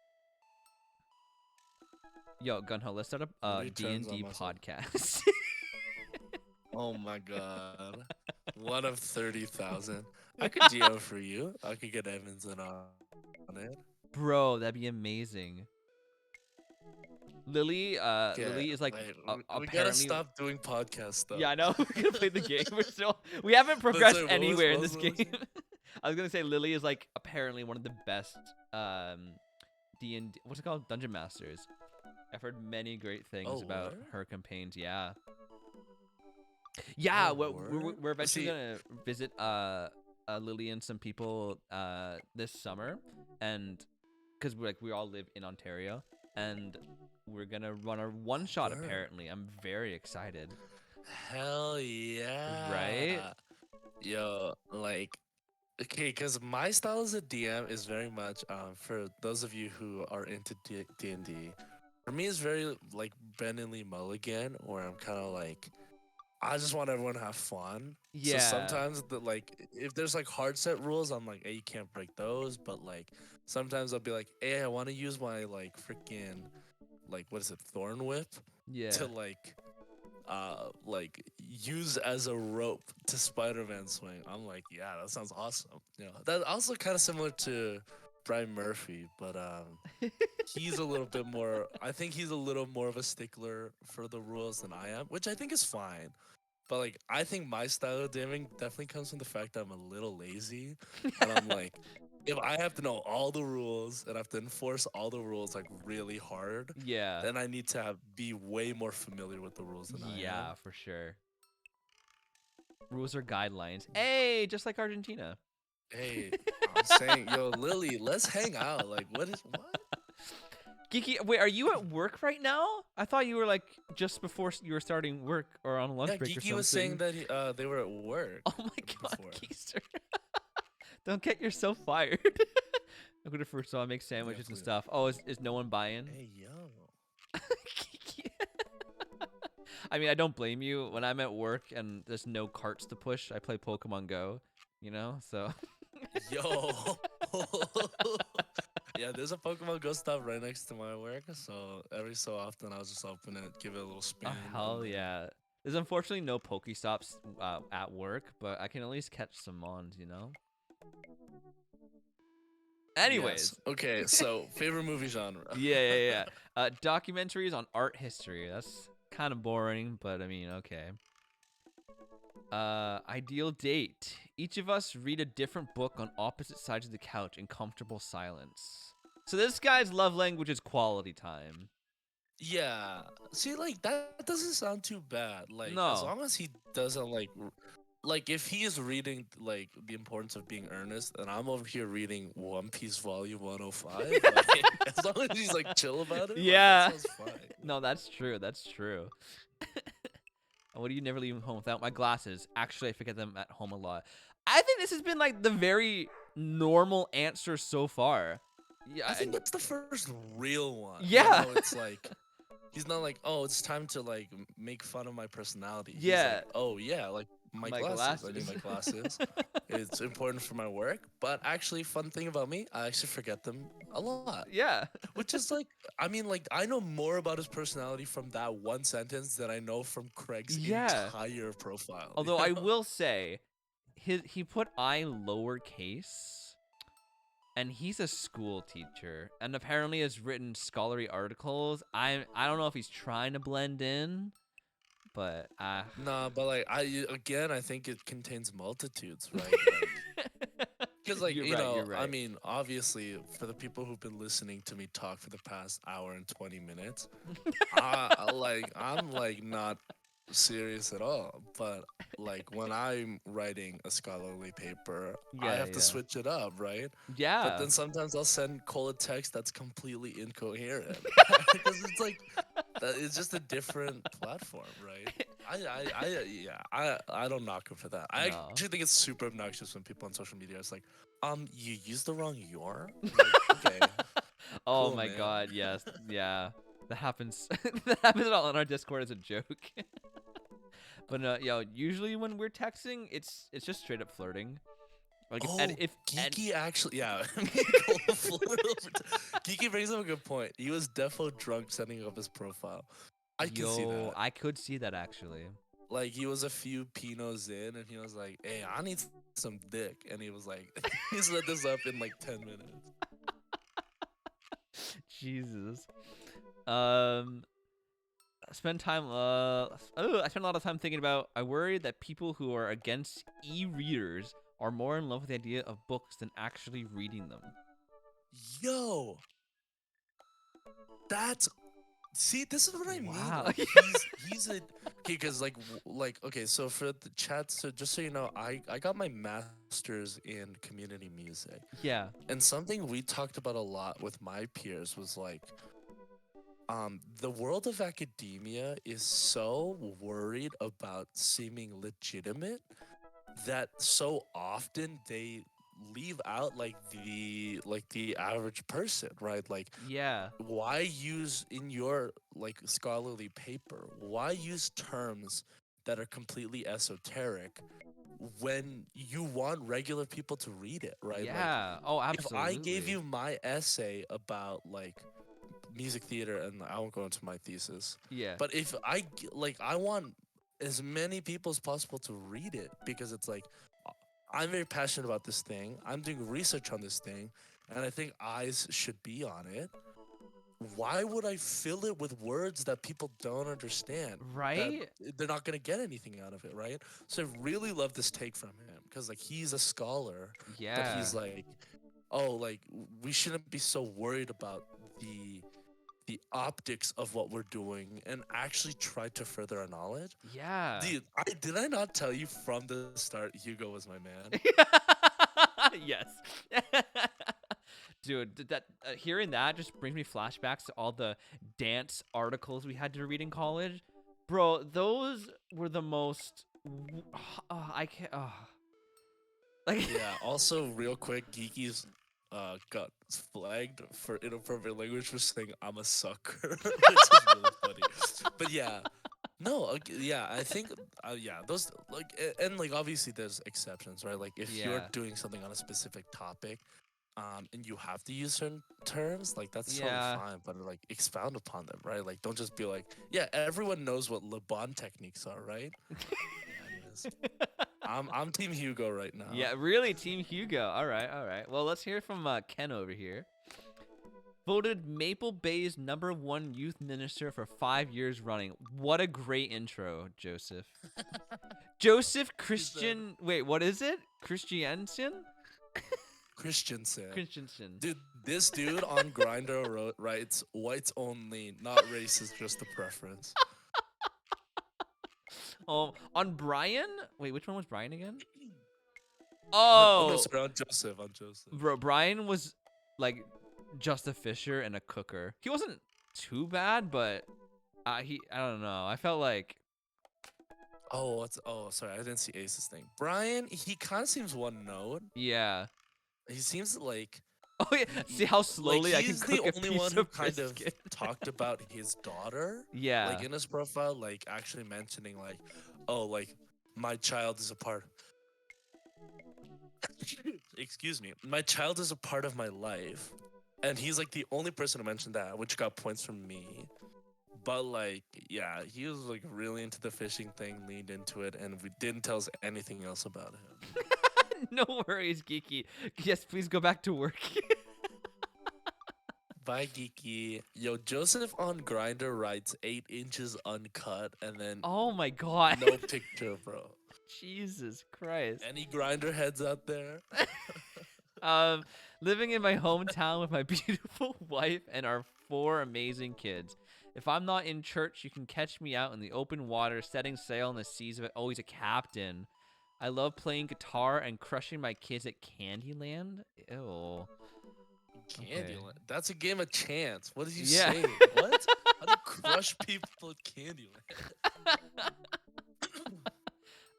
Yo, Gunho, let's start a Nobody turns D&D on myself. podcast. Oh my God. One of 30,000. I could GM for you. I could get Evans in on it. Bro, that'd be amazing. Lily Lily is like Wait, we apparently gotta stop doing podcasts stuff. Yeah, I know. We're gonna play the game. We haven't progressed sorry, anywhere in what this was game. I was gonna say Lily is like apparently one of the best D&D, what's it called? Dungeon Masters. I've heard many great things Oh, about word? her campaigns. Yeah. Yeah, Oh, we're eventually See- gonna visit Lily and some people this summer, and because we all live in Ontario, and we're gonna run a one shot. Word. Apparently, I'm very excited. Hell yeah. Right? Yo, like, okay, because my style as a DM is very much, for those of you who are into D&D, for me it's very like Brennan Lee Mulligan, where I'm kind of like, I just want everyone to have fun. Yeah. So sometimes if there's like hard set rules, I'm like, hey, you can't break those. But like sometimes I'll be like, hey, I want to use my like freaking like what is it, Thorn Whip Yeah. to like use as a rope to Spider-Man swing. I'm like, yeah, that sounds awesome. You know, that's also kind of similar to Brian Murphy, but he's a little bit more. I think he's a little more of a stickler for the rules than I am, which I think is fine. But like, I think my style of DMing definitely comes from the fact that I'm a little lazy, and I'm like, if I have to know all the rules and I have to enforce all the rules like really hard, Yeah. then I need to be way more familiar with the rules than I am. Yeah, for sure. Rules are guidelines. Hey, just like Argentina. Hey, I'm saying, yo, Lily, let's hang out. Like, what? Geeky, wait, are you at work right now? I thought you were like just before you were starting work or on lunch Yeah, break or Geeky something. was saying that they were at work. Oh my god, before. Geekster. Don't get yourself fired. I'm gonna first of all make sandwiches and please. stuff. Oh, is no one buying? Hey, yo. Geeky. I mean, I don't blame you. When I'm at work and there's no carts to push, I play Pokemon Go, you know? So. Yo. Yeah, there's a Pokemon Go stop right next to my work, so every so often I'll just open it, give it a little spin. Oh, hell yeah. There's unfortunately no Pokestops at work, but I can at least catch some Mons, you know? Anyways. Yes. Okay, so favorite movie genre. Yeah. Documentaries on art history. That's kind of boring, but I mean, okay. Ideal date. Each of us read a different book on opposite sides of the couch in comfortable silence. So this guy's love language is quality time. Yeah. See, like that doesn't sound too bad. Like as No. long as he doesn't like if he is reading like the importance of being earnest, and I'm over here reading One Piece Volume 105. Like, as long as he's like chill about it, Yeah. like, that sounds fine. No, that's true. That's true. What do you never leave home without? My glasses. Actually, I forget them at home a lot. I think this has been like the very normal answer so far. Yeah, I think that's the first real one. Yeah. You know, it's like he's not like, oh, it's time to like make fun of my personality. He's Yeah. like, oh yeah, like my glasses. I need my glasses. It's important for my work. But actually, fun thing about me, I actually forget them a lot. Yeah. Which is like, I mean, like I know more about his personality from that one sentence than I know from Craig's Yeah. entire profile. Although you I know? will say, he put I lowercase, and he's a school teacher, and apparently has written scholarly articles. I don't know if he's trying to blend in, but Nah, but like I think it contains multitudes, right? Because like You're you right, know, you're right. I mean, obviously, for the people who've been listening to me talk for the past hour and 20 minutes, I'm like not serious at all. But like when I'm writing a scholarly paper, I Yeah, have to yeah. switch it up, right? But Yeah. then sometimes I'll send Cole a text that's completely incoherent because it's like it's just a different platform, right? I don't knock him for that. I No. actually think it's super obnoxious when people on social media is like, you used the wrong your. Like, okay. Oh Cool, my man. god, yes, yeah. That happens. That happens all on our Discord as a joke. But yo, usually when we're texting, it's just straight up flirting. Like Oh, if Geeky actually, yeah. Geeky brings up a good point. He was defo drunk setting up his profile. I can see yo, that. I could see that actually. Like he was a few Pinots in, and he was like, "Hey, I need some dick," and he was like, "He set this up in like 10 minutes." Jesus. I spend a lot of time thinking about. I worry that people who are against e-readers are more in love with the idea of books than actually reading them. Yo, that's see, this is what I mean. Wow. Like he's a okay, because okay, so for the chat, so just so you know, I got my master's in community music, Yeah. and something we talked about a lot with my peers was like, the world of academia is so worried about seeming legitimate that so often they leave out like the average person, right? Like Yeah. why use in your like scholarly paper, why use terms that are completely esoteric when you want regular people to read it, right? Yeah. Oh, Like if absolutely. I gave you my essay about like music theater, and I won't go into my thesis, Yeah. but if I want as many people as possible to read it because it's like I'm very passionate about this thing. I'm doing research on this thing. and I think eyes should be on it. Why would I fill it with words that people don't understand? That Right? they're not gonna get anything out of it, right? So I really love this take from him because like he's a scholar, but Yeah. he's like, oh, like we shouldn't be so worried about the optics of what we're doing and actually try to further our knowledge. Yeah. Dude, did I not tell you from the start Hugo was my man? Yes. Dude, that hearing that just brings me flashbacks to all the dance articles we had to read in college. Bro, those were the most I can't like Yeah. Also, real quick, Geeky's got flagged for inappropriate language for saying "I'm a sucker," which is really funny. But yeah, no, yeah, I think yeah, those like and like obviously there's exceptions, right? Like if you're yeah. doing something on a specific topic, and you have to use certain terms, like that's totally Yeah. fine. But like expound upon them, right? Like don't just be like, yeah, everyone knows what Le Bon techniques are, right? Yeah, anyways. I'm Team Hugo right now. Yeah, really, Team Hugo. All right, all right. Well, let's hear from Ken over here. Voted Maple Bay's #1 youth minister for 5 years running. What a great intro, Joseph. Joseph Christian. Wait, what is it? Christiansen? Christensen. Christensen. Dude, this dude on Grindr writes whites only, not racist, just a preference. On Brian? Wait, which one was Brian again? Oh no, Oh, sorry, on Joseph, on Joseph. bro, Brian was like just a fisher and a cooker. He wasn't too bad, but I don't know. I felt like Sorry, I didn't see Ace's thing. Brian, he kind of seems one note. yeah. He seems like Oh yeah. See how slowly I can he's cook the a only piece one who of kind of brisket. talked about his daughter. Yeah. Like in his profile, like actually mentioning like, oh, like my child is a part. Excuse me, my child is a part of my life, and he's like the only person who mentioned that, which got points from me. But like, yeah, he was like really into the fishing thing, leaned into it, and we didn't tell us anything else about him. No worries, Geeky. Yes, please go back to work. Bye, Geeky. Yo, Joseph on Grinder writes 8 inches uncut, and then Oh my god. no picture, bro. Jesus Christ. Any Grinder heads out there? Living in my hometown with my beautiful wife and our 4 amazing kids. If I'm not in church, you can catch me out in the open water, setting sail in the seas of it. Oh, he's a captain. I love playing guitar and crushing my kids at Candyland. Ew. Okay. Candyland. That's a game of chance. What did you Yeah. say? What? How do you crush people at Candyland?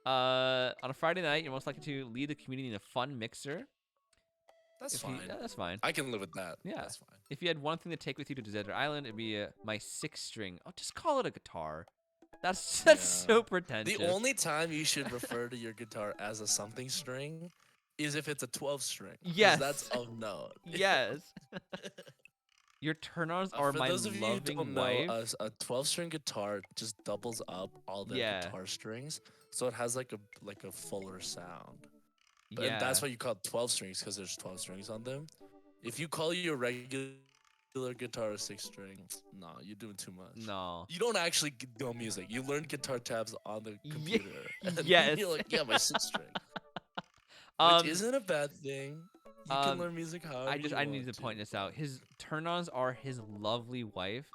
On a Friday night, you're most likely to lead the community in a fun mixer. That's If fine. yeah, that's fine. I can live with that. Yeah. That's fine. If you had one thing to take with you to Desert Island, it'd be my 6-string. Oh, just call it a guitar. That's Yeah. so pretentious. The only time you should refer to your guitar as a something string is if it's a 12 string. 'Cause Yes. That's of note. Yes. Your turn-ons are For my those of you who loving don't wife. know, a 12-string guitar just doubles up all the Yeah. guitar strings, so it has like a fuller sound. Yeah. And that's why you call it 12 strings, because there's 12 strings on them. If you call your regular guitar a 6-string, no, you're doing too much. No. You don't actually know music. You learn guitar tabs on the Ye- computer. And yes. You're like, yeah, my 6-string. Um, Which isn't a bad thing. You can learn music however I need want to point this out. His turn-ons are his loving wife,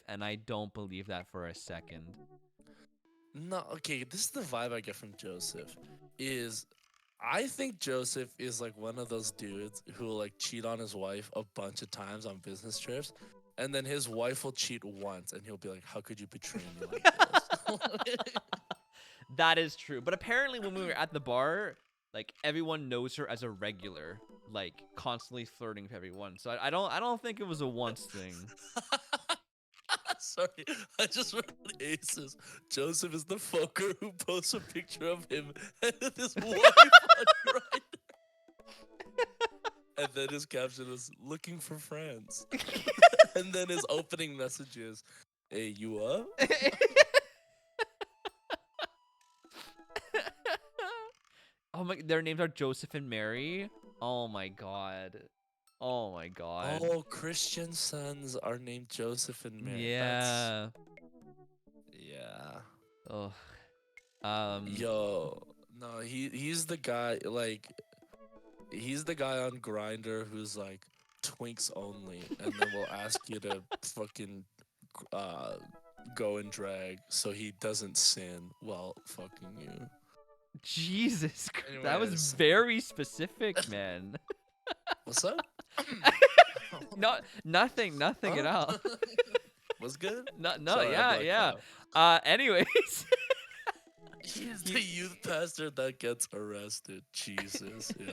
and I don't believe that for a second. No, okay, this is the vibe I get from Joseph. I think Joseph is like one of those dudes who will like cheat on his wife a bunch of times on business trips, and then his wife will cheat once, and he'll be like, "How could you betray me like this?" That is true. But apparently, when we were at the bar, like everyone knows her as a regular, like constantly flirting with everyone. So I don't think it was a once thing. Sorry, I just read Aces. Joseph is the fucker who posts a picture of him and his wife on Grindr. And then his caption is "looking for friends." And then his opening message is, "Hey, you up?" Oh my! Their names are Joseph and Mary. Oh my god. Oh my god. Oh, Christian sons are named Joseph and Mary. Yeah. Yeah. Oh. Yo, no, he's the guy he's the guy on Grinder who's like twinks only, and then will ask you to fucking uh go and drag so he doesn't sin while fucking you. Jesus. That was Anyways, very specific, man. what's up? Nothing at Huh? all. What's good? No, Sorry, I yeah, blacked yeah. out. Anyways. He's the youth pastor that gets arrested. Jesus, yeah.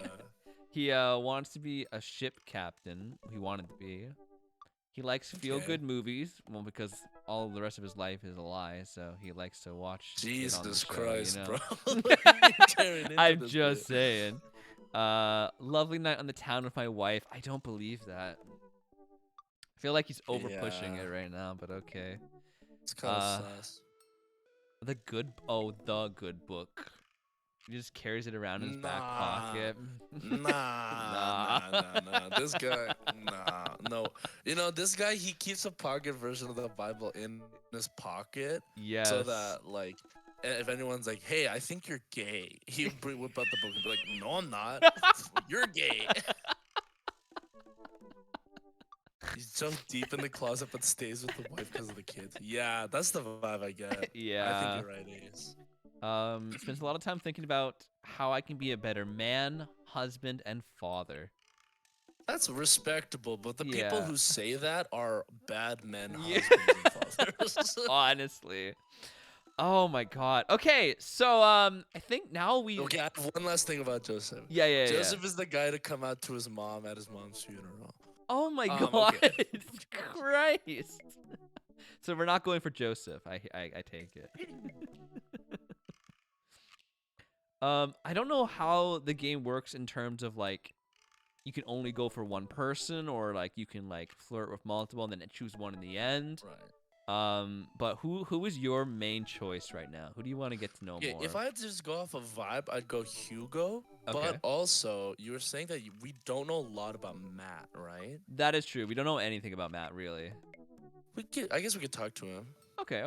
He wants to be a ship captain. He wanted to be. He likes feel-good movies, well, because all the rest of his life is a lie. So he likes to watch. Jesus show, Christ, you know? bro. Tearing into I'm this just bit. saying. Lovely night on the town with my wife. I don't believe that. I feel like he's over pushing Yeah. it right now, but okay. It's kind of sus. The good book. He just carries it around in his back Nah. pocket. Nah. This guy, no. You know, this guy, he keeps a pocket version of the Bible in his pocket. Yes. So that, like, if anyone's like, hey, I think you're gay, he would whip out the book and be like, no, I'm not. You're gay. He's so deep in the closet but stays with the wife because of the kids. Yeah, that's the vibe I get. Yeah. I think you're right, Ace. Spends a lot of time thinking about how I can be a better man, husband, and father. That's respectable, but the people Yeah. who say that are bad men, Yeah. husbands, and fathers. Honestly. Oh my god. Okay, so I think now we. Okay, I have one last thing about Joseph. Yeah. Joseph is the guy to come out to his mom at his mom's funeral. Oh my god. Okay. Christ. So we're not going for Joseph. I take it. I don't know how the game works in terms of like you can only go for one person or like you can like flirt with multiple and then choose one in the end. Right. But who is your main choice right now? Who do you want to get to know more? If I had to just go off of vibe, I'd go Hugo. Okay. But also, you were saying that we don't know a lot about Matt, right? That is true. We don't know anything about Matt really. I guess we could talk to him. Okay.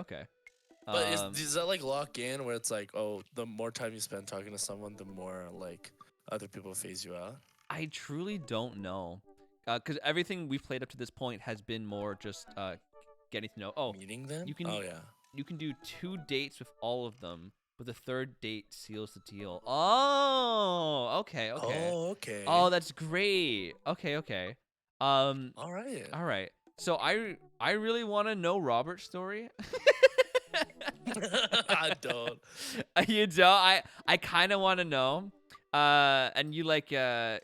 But is that like lock in where it's like, oh, the more time you spend talking to someone, the more like other people phase you out? I truly don't know. Because everything we've played up to this point has been more just getting to know. Oh, Meeting them? you can. Oh, yeah. You can do 2 dates with all of them, but the 3rd date seals the deal. Oh, okay. Oh, okay. Oh, that's great. Okay. All right. All right. So I really want to know Robert's story. I don't. You don't? I kind of want to know. And you like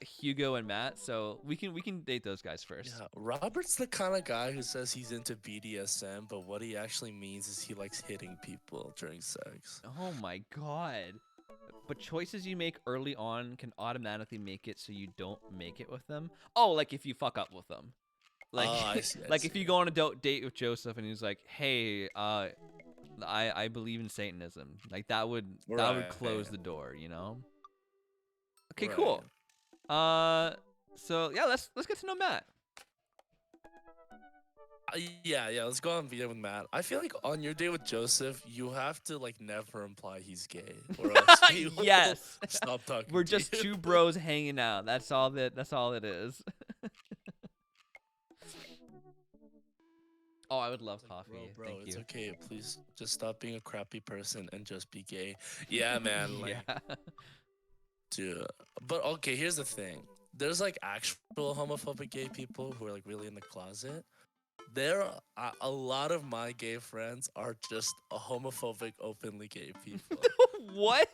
Hugo and Matt, so we can date those guys first. Yeah, Robert's the kind of guy who says he's into BDSM, but what he actually means is he likes hitting people during sex. Oh my god. But choices you make early on can automatically make it so you don't make it with them. Oh, like if you fuck up with them. Like, I see, like if you go on a date with Joseph and he's like, "Hey, I believe in Satanism." Like that would close the door, you know? Okay, Right. cool. So yeah, let's get to know Matt. Yeah, let's go on video with Matt. I feel like on your date with Joseph, you have to like never imply he's gay, or else he will Yes. stop talking. We're to just you. 2 bros hanging out. That's all it is. Oh, I would love coffee. Bro, Thank it's you. okay. Please just stop being a crappy person and just be gay. Yeah, man. Like, Yeah. dude. But okay, here's the thing. There's like actual homophobic gay people who are like really in the closet. There are a lot of my gay friends are just a homophobic, openly gay people. What?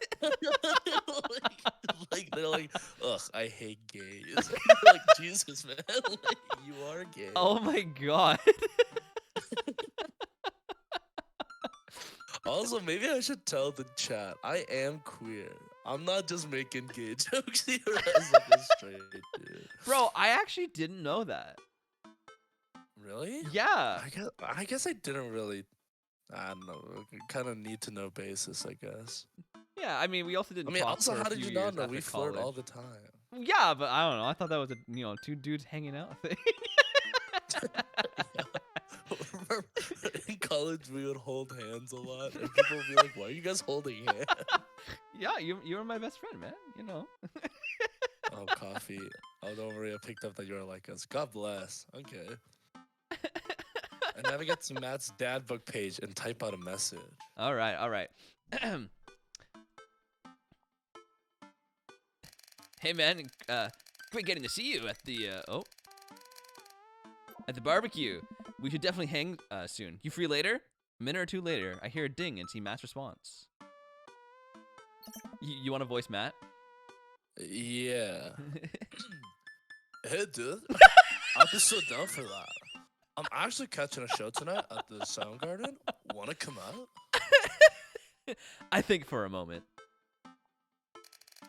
like they're like, ugh, I hate gays. Like Jesus, man, like you are gay. Oh my god. Also, maybe I should tell the chat I am queer. I'm not just making gay jokes here as like a straight dude. Bro, I actually didn't know that. Really? Yeah. I guess I didn't really. I don't know. Kind of need to know basis, I guess. Yeah, I mean, we also didn't I mean, talk also, for a how did few you not years know? after We flirt all college. the time. Yeah, but I don't know. I thought that was a two dudes hanging out thing. Remember, in college, we would hold hands a lot, and people would be like, "Why are you guys holding hands?" Yeah, you were my best friend, man. You know. Oh, coffee. Oh, don't worry. I picked up that you were like us. God bless. Okay. And navigate to Matt's dad book page and type out a message. All right, all right. Hey, man. Great getting to see you at the at the barbecue. We should definitely hang soon. You free later? A minute or two later, I hear a ding and see Matt's response. You want to voice Matt? Yeah. Hey, dude. I'll be so down for that. I'm actually catching a show tonight at the Soundgarden. Wanna come out? I think for a moment.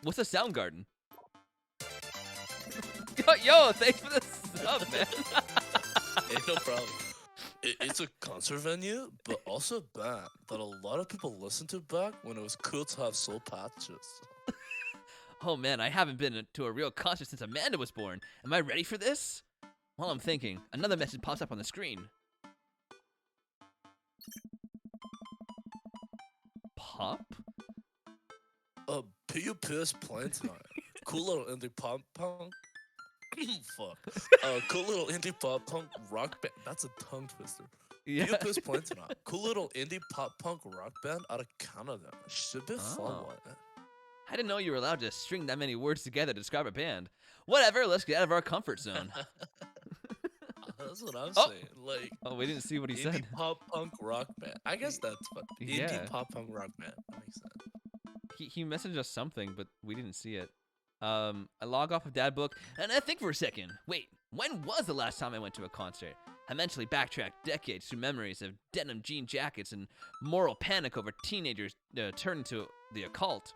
What's a Soundgarden? Yo, thanks for the sub, man. Hey, no problem. It's a concert venue, but also a band that a lot of people listened to back when it was cool to have soul patches. Oh man, I haven't been to a real concert since Amanda was born. Am I ready for this? While I'm thinking, another message pops up on the screen. Pop? PUP's playing tonight. Cool little indie pop punk. Fuck. Cool little indie pop punk rock band. That's a tongue twister. Yeah. PUP's playing tonight. Cool little indie pop punk rock band out of Canada. Should be fun one. I didn't know you were allowed to string that many words together to describe a band. Whatever, let's get out of our comfort zone. That's what I'm saying. Like, oh, we didn't see what he indie said. pop punk rock band. I guess that's fun. Yeah. Indie pop punk rock band. That makes sense. He messaged us something, but we didn't see it. I log off of Dad Book, and I think for a second. Wait, when was the last time I went to a concert? I mentally backtracked decades through memories of denim jean jackets and moral panic over teenagers turning to the occult.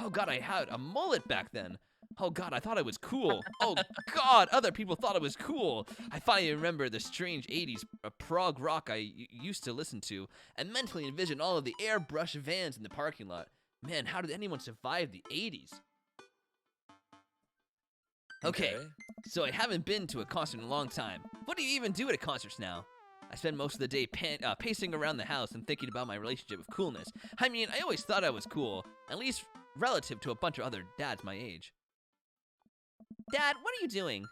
Oh god, I had a mullet back then. Oh god, I thought I was cool. Oh god, other people thought I was cool. I finally remember the strange 80s prog rock I used to listen to, and mentally envisioned all of the airbrush vans in the parking lot. Man, how did anyone survive the 80s? Okay, so I haven't been to a concert in a long time. What do you even do at concerts now? I spend most of the day pacing around the house and thinking about my relationship with coolness. I mean, I always thought I was cool, at least relative to a bunch of other dads my age. Dad, what are you doing?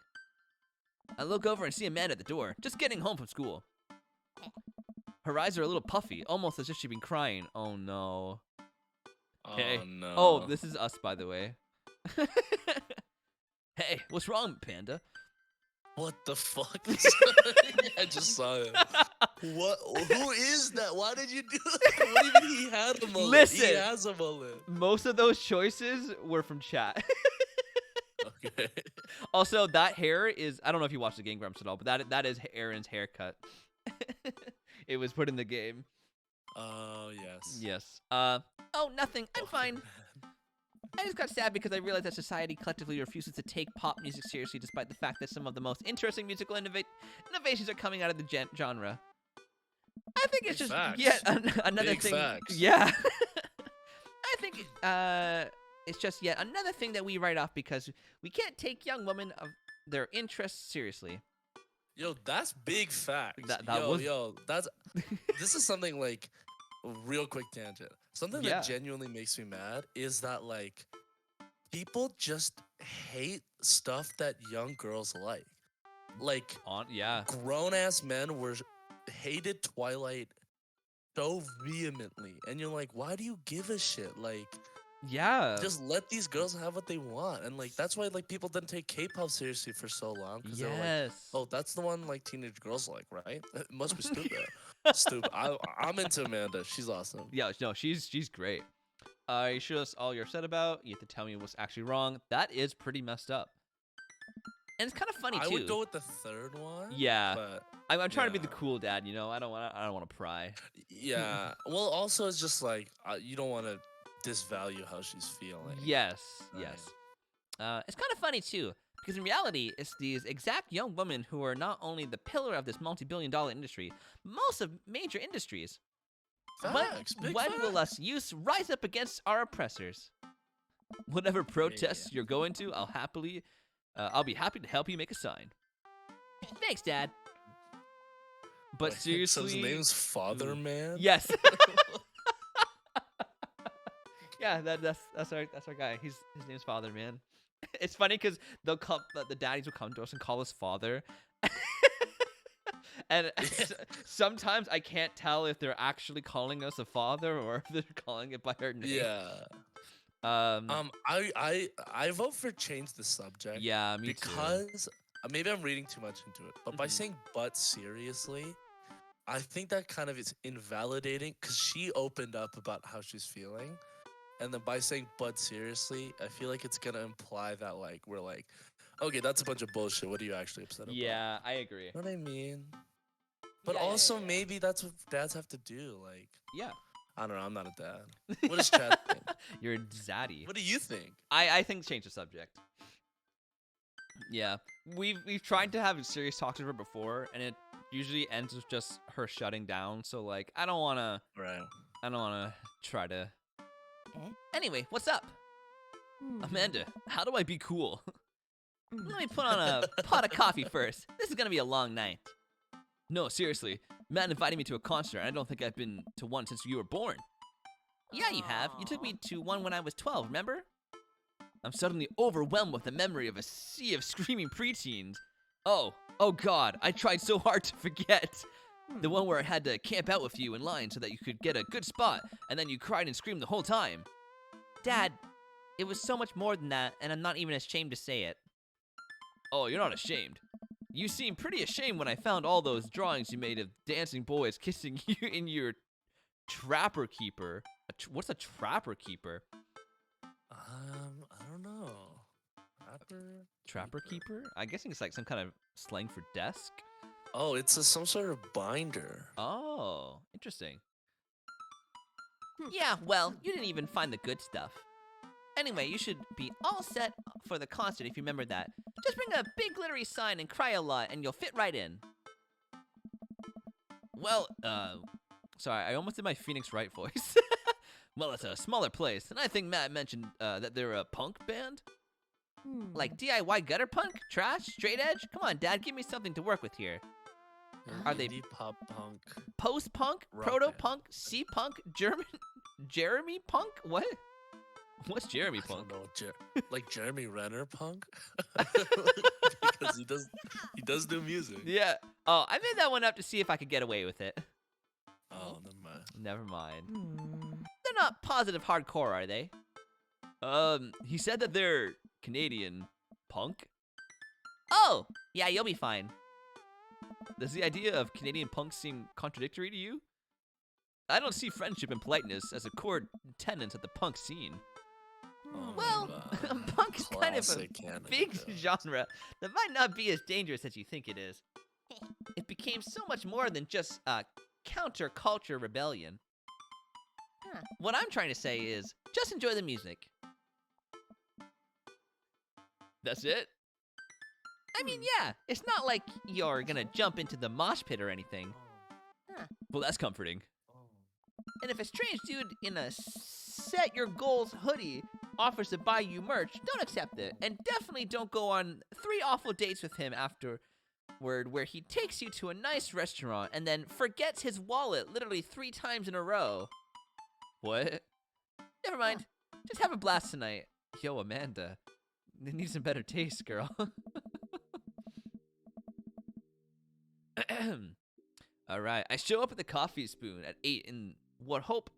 I look over and see Amanda at the door, just getting home from school. Her eyes are a little puffy, almost as if she'd been crying. Oh no. Hey. Oh no. Oh, this is us, by the way. Hey, what's wrong, Panda? What the fuck? I just saw him. What? Who is that? Why did you do that? What do you mean he had a mullet? Listen. He has a mullet. Most of those choices were from chat. Okay. Also, that hair is, I don't know if you watched the Game Grumps at all, but that is Aaron's haircut. It was put in the game. Oh, yes. Yes. Oh, nothing. I'm fine. I just got sad because I realized that society collectively refuses to take pop music seriously despite the fact that some of the most interesting musical innovations are coming out of the genre. I think it's Big just facts. yet another Big thing. facts. Yeah. I think it's just yet another thing that we write off because we can't take young women of their interests seriously. Yo, that's big facts. That that's this is something like real quick tangent. Something Yeah. that genuinely makes me mad is that like people just hate stuff that young girls like. Like Yeah. grown ass men hated Twilight so vehemently, and you're like, why do you give a shit? Like, Yeah. just let these girls have what they want, and like that's why like people didn't take K-pop seriously for so long. 'Cause they're like, Yes. oh, that's the one like teenage girls like, right? It must be stupid. Stupid. I'm into Amanda. She's awesome. Yeah, no, she's great. You show us all you're upset about. You have to tell me what's actually wrong. That is pretty messed up. And it's kind of funny I too. would go with the third one. Yeah. But I'm trying to be the yeah. cool dad, you know. I don't want to pry. yeah. Well, also it's just like you don't want to disvalue how she's feeling. Yes, Right. yes. It's kind of funny too, because in reality, it's these exact young women who are not only the pillar of this multi-billion-dollar industry, most of major industries. Facts. Big When will facts. us youths rise up against our oppressors? Whatever protests you're going to, I'll be happy to help you make a sign. Thanks, Dad. But Wait, seriously, so his name's Father Man? yes. Yeah, that's our guy. His name's Father Man. It's funny because they'll come, the daddies will come to us and call us Father. And sometimes I can't tell if they're actually calling us a father or if they're calling it by our name. Yeah. I vote for change the subject. Yeah, me too. Because maybe I'm reading too much into it, but by Mhm. saying "but seriously," I think that kind of is invalidating because she opened up about how she's feeling, and then by saying "but seriously," I feel like it's gonna imply that like we're like, okay, that's a bunch of bullshit. What are you actually upset about? Yeah, I agree. You know what I mean? But Yeah, also yeah. maybe that's what dads have to do. Like, Yeah. I don't know. I'm not a dad. What does Chad think? You're a zaddy. What do you think? I think change the subject. Yeah, we've tried to have serious talks with her before, and it usually ends with just her shutting down. So like, I don't wanna try to. Anyway, what's up, Amanda? How do I be cool? Let me put on a pot of coffee first. This is gonna be a long night. No, seriously, Matt invited me to a concert, and I don't think I've been to one since you were born. Yeah, you have. You took me to one when I was 12, remember? I'm suddenly overwhelmed with the memory of a sea of screaming preteens. Oh God, I tried so hard to forget. The one where I had to camp out with you in line so that you could get a good spot, and then you cried and screamed the whole time. Dad, it was so much more than that, and I'm not even ashamed to say it. Oh, you're not ashamed. You seemed pretty ashamed when I found all those drawings you made of dancing boys kissing you in your Trapper Keeper. What's a Trapper Keeper? I don't know. Trapper Keeper? I'm guessing it's like some kind of slang for desk. Oh, it's some sort of binder. Oh, interesting. Yeah, well, you didn't even find the good stuff. Anyway, you should be all set for the concert if you remember that. Just bring a big glittery sign and cry a lot, and you'll fit right in. Well, sorry, I almost did my Phoenix Wright voice. Well, it's a smaller place, and I think Matt mentioned that they're a punk band? Like DIY gutter punk? Trash? Straight edge? Come on, Dad, give me something to work with here. Are they indie pop punk? Post-punk? Rock Proto-punk? C-punk? Jeremy punk? What? What's Jeremy I punk? don't know. Like Jeremy Renner punk? Because he does do music. Yeah. Oh, I made that one up to see if I could get away with it. Oh, never mind. Never mind. They're not positive hardcore, are they? He said that they're Canadian punk. Oh, yeah, you'll be fine. Does the idea of Canadian punk seem contradictory to you? I don't see friendship and politeness as a core tenets of the punk scene. Oh, Well, punk is kind of a classic Canada big joke. genre that might not be as dangerous as you think it is. It became so much more than just a counterculture rebellion. What I'm trying to say is, just enjoy the music. That's it? I mean, yeah, it's not like you're gonna jump into the mosh pit or anything. Well, that's comforting. And if a strange dude in a set your goals hoodie offers to buy you merch, don't accept it. And definitely don't go on 3 awful dates with him afterward where he takes you to a nice restaurant and then forgets his wallet literally 3 times in a row. What? Never mind. Just have a blast tonight. Yo, Amanda. You need some better taste, girl. All right. I show up at the Coffee Spoon at 8 in what hope...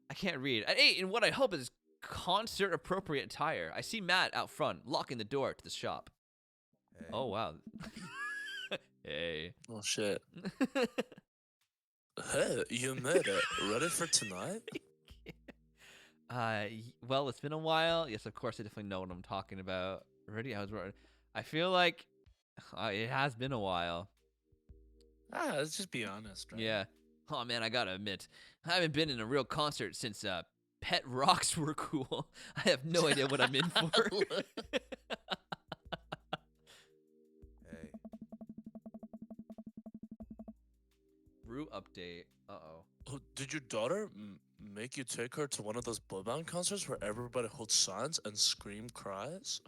I can't read. At 8 in what I hope is concert-appropriate attire. I see Matt out front, locking the door to the shop. Hey. Oh, wow. Hey. Oh, shit. Hey, you made it. Ready for tonight? Well, it's been a while. Yes, of course, I definitely know what I'm talking about. Ready? I feel like it has been a while. Let's just be honest, right? Yeah. Oh man, I gotta admit, I haven't been in a real concert since Pet Rocks were cool. I have no idea what I'm in for. Hey. Brew update. Uh-oh. Oh, did your daughter make you take her to one of those boy band concerts where everybody holds signs and scream cries?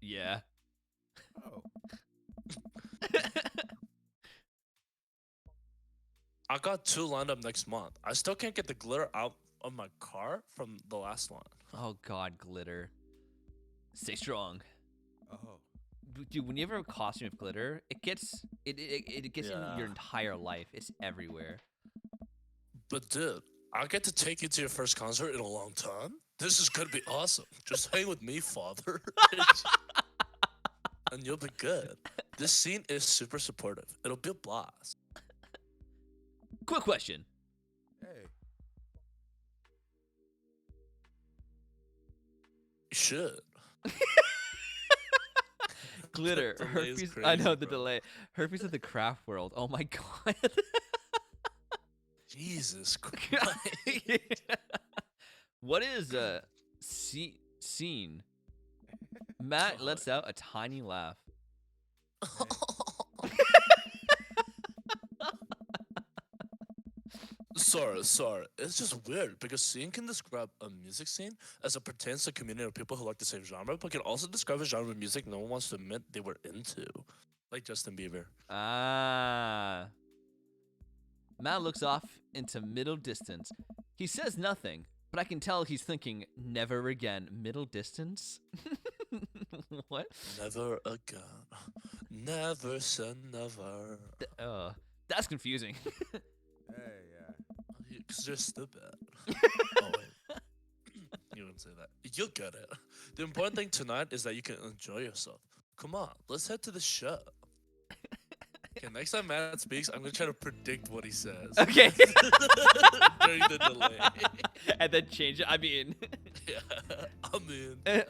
Yeah. Oh. I got 2 lined up next month. I still can't get the glitter out of my car from the last one. Oh God, glitter. Stay strong. Oh. Dude, when you have a costume of glitter, it gets it gets in Yeah. your entire life. It's everywhere. But dude, I get to take you to your first concert in a long time. This is gonna be awesome. Just hang with me, father. And you'll be good. This scene is super supportive. It'll be a blast. Quick question. Hey. You should. Glitter. delay is Herpes. I know crazy, the bro. delay. Herpes of the craft world. Oh my God. Jesus Christ. Yeah. What is a scene? Matt lets God. out a tiny laugh. Sorry. It's just weird because scene can describe a music scene as it pertains to a community of people who like the same genre, but can also describe a genre of music no one wants to admit they were into. Like Justin Bieber. Ah. Matt looks off into middle distance. He says nothing, but I can tell he's thinking, never again. Middle distance? What? Never again. Never say never. That's confusing. Hey, yeah. Because you're stupid. Oh, wait. You didn't say that. You'll get it. The important thing tonight is that you can enjoy yourself. Come on, let's head to the show. Okay, next time Matt speaks, I'm gonna try to predict what he says. Okay. During the delay. And then change it. I mean, Yeah, I'm in.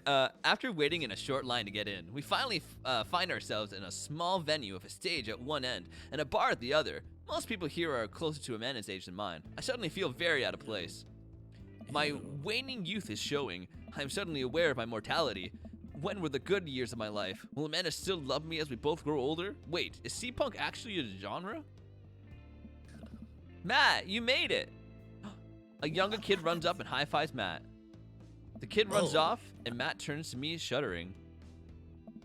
after waiting in a short line to get in, we finally find ourselves in a small venue with a stage at one end and a bar at the other. Most people here are closer to Amanda's age than mine. I suddenly feel very out of place. My Ew. waning youth is showing. I am suddenly aware of my mortality. When were the good years of my life? Will Amanda still love me as we both grow older? Wait, is C-punk actually a genre? Matt, you made it! A younger kid runs up and high-fives Matt. The kid runs Oh. off, and Matt turns to me, shuddering.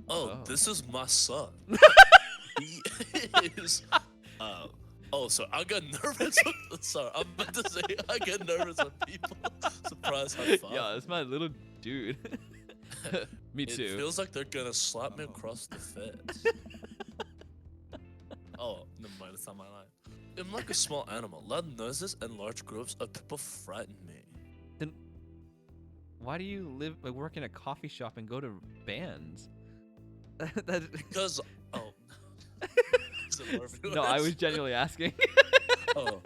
Oh, Oh. this is my son. He is. So I got nervous. Sorry, I'm about to say I get nervous when people surprise high five. Yeah, that's my little dude. Me It too. feels like they're gonna slap me across the face. Oh, never mind, it's not my line. I'm like a small animal. Loud noises and large groups of people frighten me. Then why do you work in a coffee shop and go to bands? That- Because Is it more of no, I yours? was genuinely asking. Oh,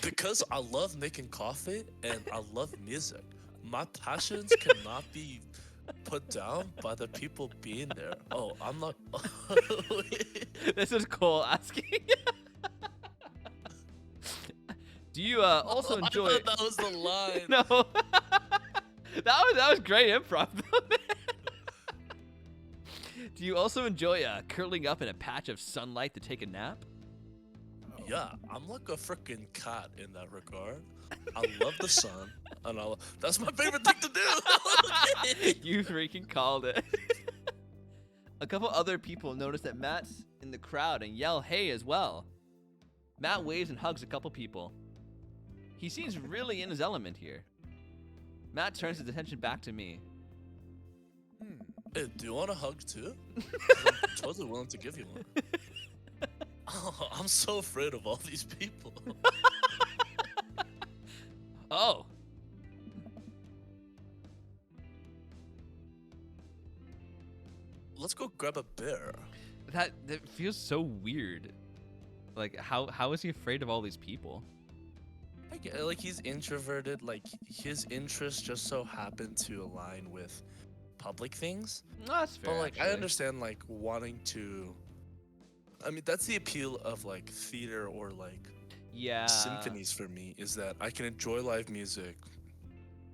because I love making coffee and I love music. My passions cannot be put down by the people being there. Oh, I'm not. This is Cole asking. Do you also I enjoy? thought that was the line. No. that was great improv. Though, man. Do you also enjoy curling up in a patch of sunlight to take a nap? Yeah, I'm like a freaking cat in that regard. I love the sun, and that's my favorite thing to do. You freaking called it. A couple other people notice that Matt's in the crowd and yell hey as well. Matt waves and hugs a couple people. He seems really in his element here. Matt turns his attention back to me. Hey, do you want a hug too? I'm totally willing to give you one. Oh, I'm so afraid of all these people. Oh. Let's go grab a beer. That feels so weird. Like how is he afraid of all these people? Like he's introverted. Like his interests just so happen to align with public things. No, that's fair. But like I actually. understand like wanting to. I mean that's the appeal of like theater or like Yeah. symphonies for me is that I can enjoy live music,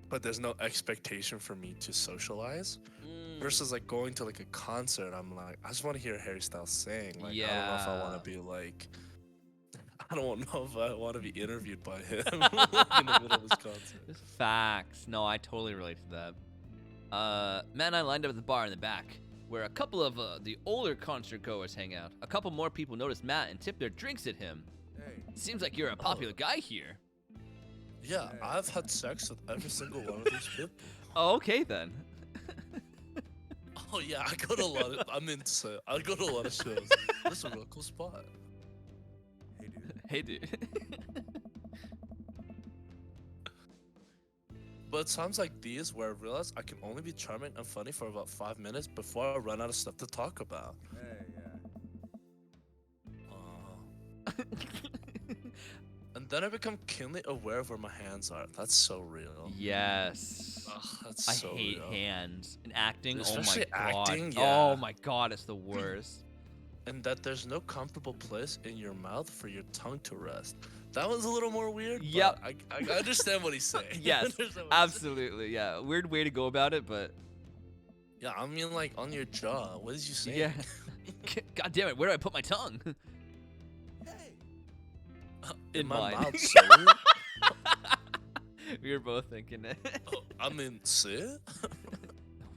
but there's no expectation for me to socialize. Mm. Versus like going to like a concert, I'm like I just want to hear Harry Styles sing. Like I don't know if I want Yeah. to be like. I I don't know if I want to be interviewed by him like, in the middle of his concert. Facts. No, I totally relate to that. Matt and I lined up at the bar in the back, where a couple of the older concert goers hang out. A couple more people noticed Matt and tipped their drinks at him. Hey. Seems like you're a popular guy here. Yeah, I've had sex with every single one of these people. Oh, okay then. Oh yeah, I go to a lot of. I'm into. I go to a lot of shows. This is a real cool spot. Hey, dude. Hey, dude. But times like these where I realize I can only be charming and funny for about 5 minutes before I run out of stuff to talk about. Hey, yeah. And then I become keenly aware of where my hands are. That's so real. Yes. Ugh, that's I so hate real. hands and acting. Especially Oh my god. acting, Oh yeah. my god, it's the worst. And that there's no comfortable place in your mouth for your tongue to rest. That one's a little more weird. Yep. But I understand what he's saying. Yes, I understand what he's saying. absolutely. Yeah, weird way to go about it, but Yeah, I mean, like on your jaw. What did you say? yeah. God damn it, where do I put my tongue? Hey. In my mine. mouth, sir. We were both thinking it. Oh, I mean, sit.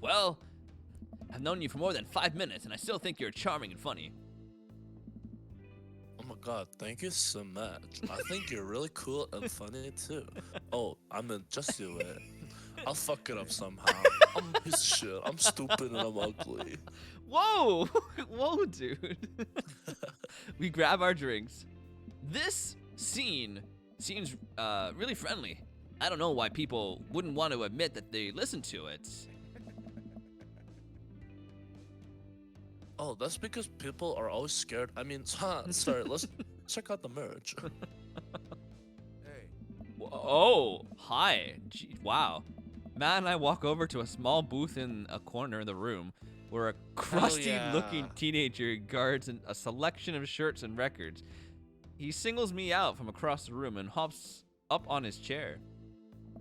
Well, I've known you for more than 5 minutes, and I still think you're charming and funny. Oh my god, thank you so much. I think you're really cool and funny too. Oh, I mean, just do it. I'll fuck it up somehow. I'm a piece of shit. I'm stupid and I'm ugly. Whoa! Whoa, dude. We grab our drinks. This scene seems really friendly. I don't know why people wouldn't want to admit that they listen to it. Oh, that's because people are always scared. I mean, sorry, let's check out the merch. Hey. Oh, hi. Gee, wow. Matt and I walk over to a small booth in a corner of the room where a crusty-looking yeah. teenager guards a selection of shirts and records. He singles me out from across the room and hops up on his chair.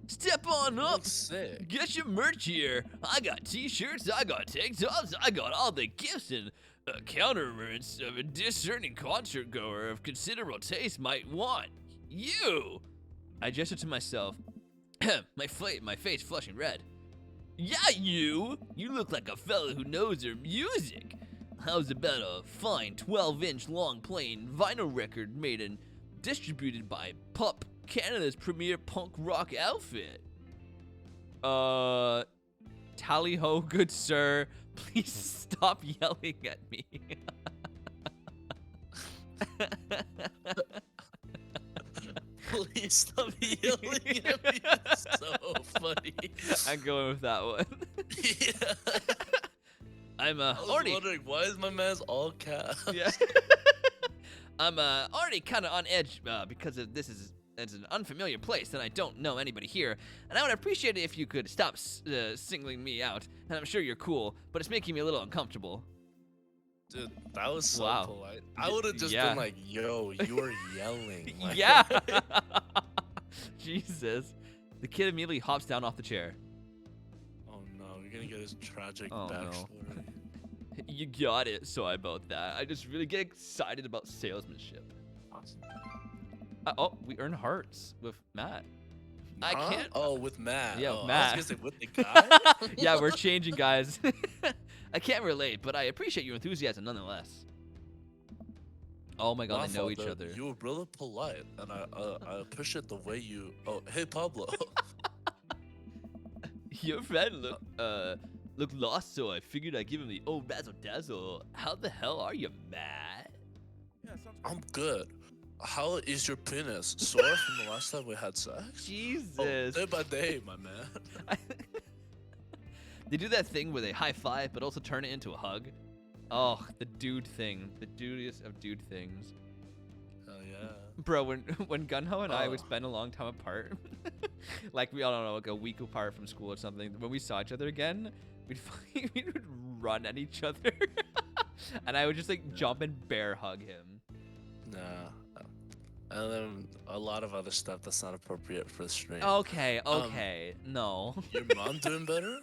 Step on up! Looks sick. Get your merch here. I got t-shirts, I got tank tops, I got all the gifts and countermeasures of a discerning concert goer of considerable taste might want. You! I gesture to myself, my face flushing red. Yeah, you! You look like a fella who knows their music. How's about a fine 12-inch long playing vinyl record made and distributed by Pup, Canada's premier punk rock outfit? Tally ho, good sir. Please stop yelling at me. Please stop yelling at me. That's so funny. I'm going with that one. Yeah. I'm I was already wondering, why is my man's all caps? yeah. I'm already kind of on edge because of it's an unfamiliar place and I don't know anybody here, and I would appreciate it if you could stop singling me out. And I'm sure you're cool, but it's making me a little uncomfortable. Dude, that was so Wow. polite. I would have just Yeah. been like, yo, you were yelling. Like, Yeah. Jesus. The kid immediately hops down off the chair. Oh no, you're gonna get his tragic Oh, no. backstory. You got it. Sorry about that. I just really get excited about salesmanship. Oh, we earn hearts with Matt. I Huh? can't. Oh, with Matt. Yeah, oh, Matt. I was gonna say with the guy. Yeah, we're changing, guys. I can't relate, but I appreciate your enthusiasm nonetheless. Oh my god, My they know fault, each though. other. You were really polite, and I appreciate the way you. Oh, hey Pablo. Your friend looked lost, so I figured I'd give him the old razzle dazzle. How the hell are you, Matt? Yeah, sounds I'm good. How is your penis? Sore from the last time we had sex? Jesus. Oh, day by day, my man. They do that thing where they high five, but also turn it into a hug. Oh, the dude thing. The dudest of dude things. Hell yeah. Bro, when Gunho and I would Oh. spend a long time apart, like we, I don't know, like a week apart from school or something, when we saw each other again, we would run at each other. And I would just like jump and bear hug him. Nah. And then a lot of other stuff that's not appropriate for the stream. Okay, okay, no. Your mom doing better?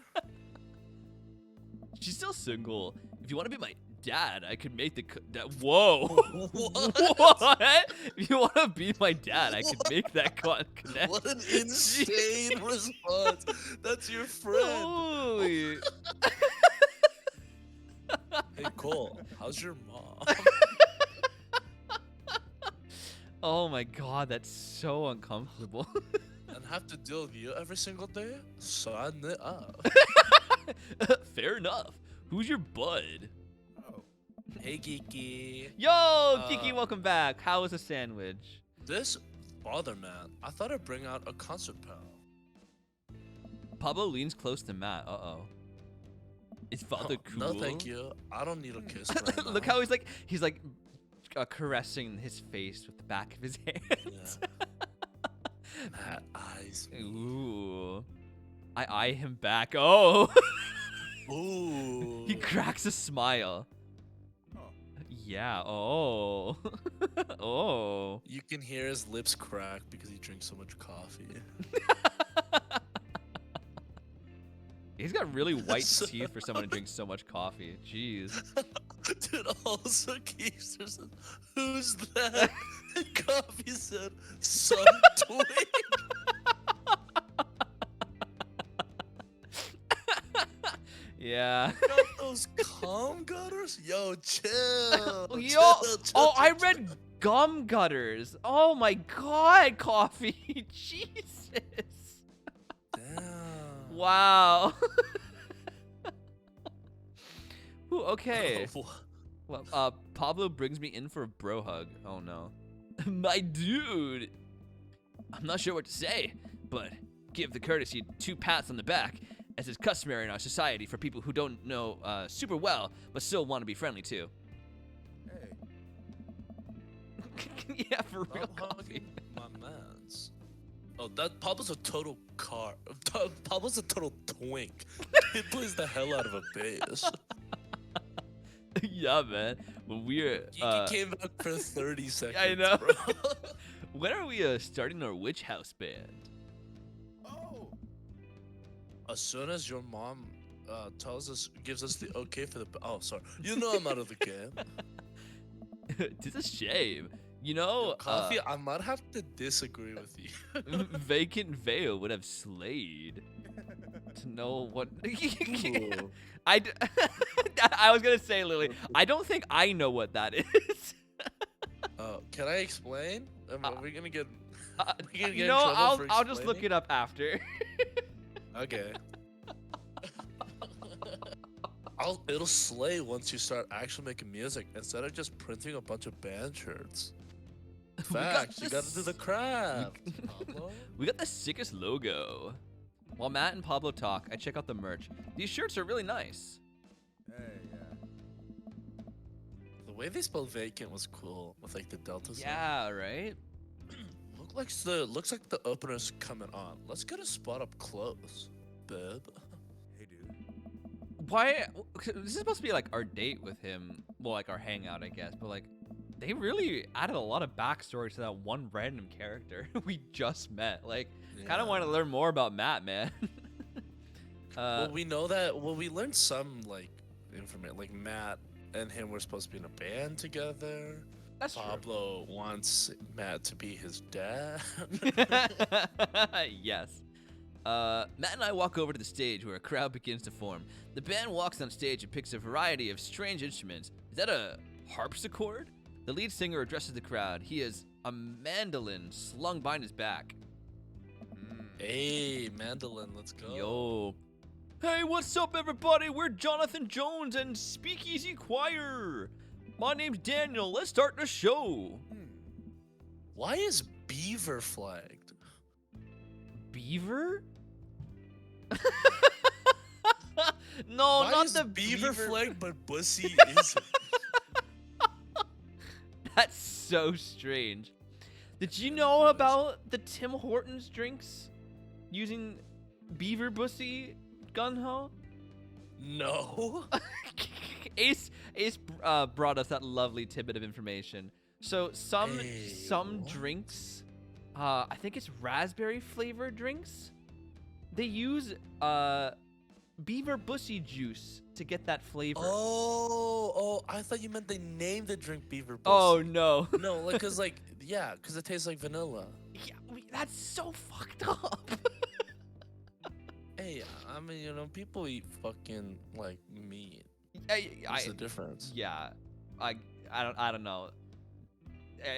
She's still single. If you want to be my dad, I could make the whoa. What? What? If you want to be my dad, I could make that connection. What an insane response. That's your friend. Holy. Hey, Cole, how's your mom? Oh my god, that's so uncomfortable. And have to deal with you every single day? Sign it up. Fair enough. Who's your bud? Oh. Hey, Geeky. Yo, Kiki, welcome back. How was the sandwich? This father man, I thought I'd bring out a concert pal. Pablo leans close to Matt. Uh-oh. Is father cool? No, thank you. I don't need a kiss right now. Look how he's like caressing his face with the back of his hand. Yeah. Matt eyes. Ooh. I eye him back. Oh. Ooh. He cracks a smile. Oh. Yeah. Oh. Oh. You can hear his lips crack because he drinks so much coffee. He's got really white teeth for someone who drinks so much coffee. Jeez. Dude, also Keeps said, who's that? And Coffee said, son twink. Yeah. Got those calm gutters? Yo, chill. Yo. chill, Oh, I chill. read gum gutters. Oh my god, Coffee. Jesus. Damn. Wow. Ooh, okay. Well, Pablo brings me in for a bro hug. Oh no. My dude. I'm not sure what to say, but give the courtesy 2 pats on the back, as is customary in our society for people who don't know super well, but still want to be friendly too. Hey. Yeah, for real, Stop Coffee. hugging my mans. Oh, that Pablo's a total car. Pablo's a total twink. He plays the hell out of a bass. Yeah, man. When we're He came back for 30 seconds. I know. Bro. when are we starting our witch house band? Oh. As soon as your mom gives us the okay for the. Oh, sorry. You know I'm out of the game. It's a shame. You know, Coffee, I might have to disagree with you. Vacant Veil would have slayed to know what. Ooh. I was gonna say, Lily. I don't think I know what that is. Can I explain? Are we gonna get? We gonna get You in know, trouble for I'll just look explaining? it up after. Okay. It'll slay once you start actually making music instead of just printing a bunch of band shirts. We got Facts, you gotta do the craft. Pablo. We got the sickest logo. While Matt and Pablo talk, I check out the merch. These shirts are really nice. Hey, yeah. The way they spell vacant was cool with like the delta sign. Yeah, right? Looks like the opener's coming on. Let's get a spot up close, babe. Hey, dude. Why? This is supposed to be like our date with him. Well, like our hangout, I guess. But like, they really added a lot of backstory to that one random character we just met. Like, kind of want to learn more about Matt, man. Well, we know that. Well, we learned some like information. Like Matt and him were supposed to be in a band together. That's true. Pablo wants Matt to be his dad. Yes. Matt and I walk over to the stage where a crowd begins to form. The band walks on stage and picks a variety of strange instruments. Is that a harpsichord? The lead singer addresses the crowd. He has a mandolin slung behind his back. Hey, mandolin, let's go. Yo. Hey, what's up, everybody? We're Jonathan Jones and Speakeasy Choir. My name's Daniel. Let's start the show. Why is Beaver flagged? Beaver? No, Why not is the Beaver flagged, but Bussy isn't? That's so strange. Did you know about the Tim Hortons drinks using Beaver Bussy Gunho? No. Ace brought us that lovely tidbit of information. So some What? drinks, I think it's raspberry flavored drinks. They use beaver bussy juice to get that flavor. Oh, I thought you meant they named the drink Beaver Pussy. Oh no. No, like, cause it tastes like vanilla. Yeah, that's so fucked up. Hey, I mean, people eat fucking like meat. What's the difference? Yeah, I don't know.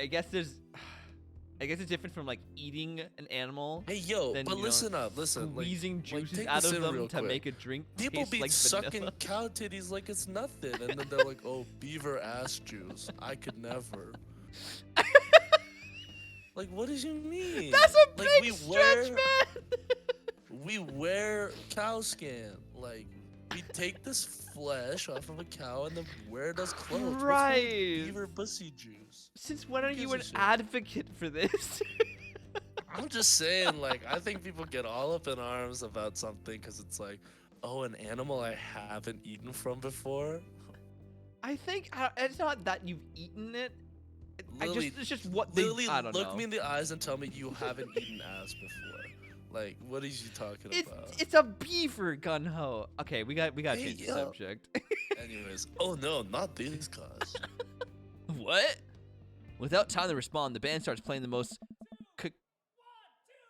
I guess it's different from like eating an animal. Hey, yo, Then, but listen up, listen. Squeezing juices take out this of in them real to quick. make a drink People taste be like sucking vanilla. cow titties like it's nothing, and then they're like, "Oh, beaver ass juice. I could never." Like, what does you mean? That's a like, big stretch, man. We wear cow skin. Like, we take this flesh off of a cow and then wear it as clothes. What's wrong with Right. beaver pussy juice. Since when are Who you gives an a shit? advocate for this? I'm just saying, like, I think people get all up in arms about something because it's like, oh, an animal I haven't eaten from before. I think it's not that you've eaten it. Lily, It's just what they. Literally, I don't look know. me in the eyes and tell me you haven't eaten ass before. Like, what is you talking about? It's a beaver, Gunho. Okay, we got Hey, change the yo. subject. Anyways, oh no, not these guys. What? Without time to respond, the band starts playing the most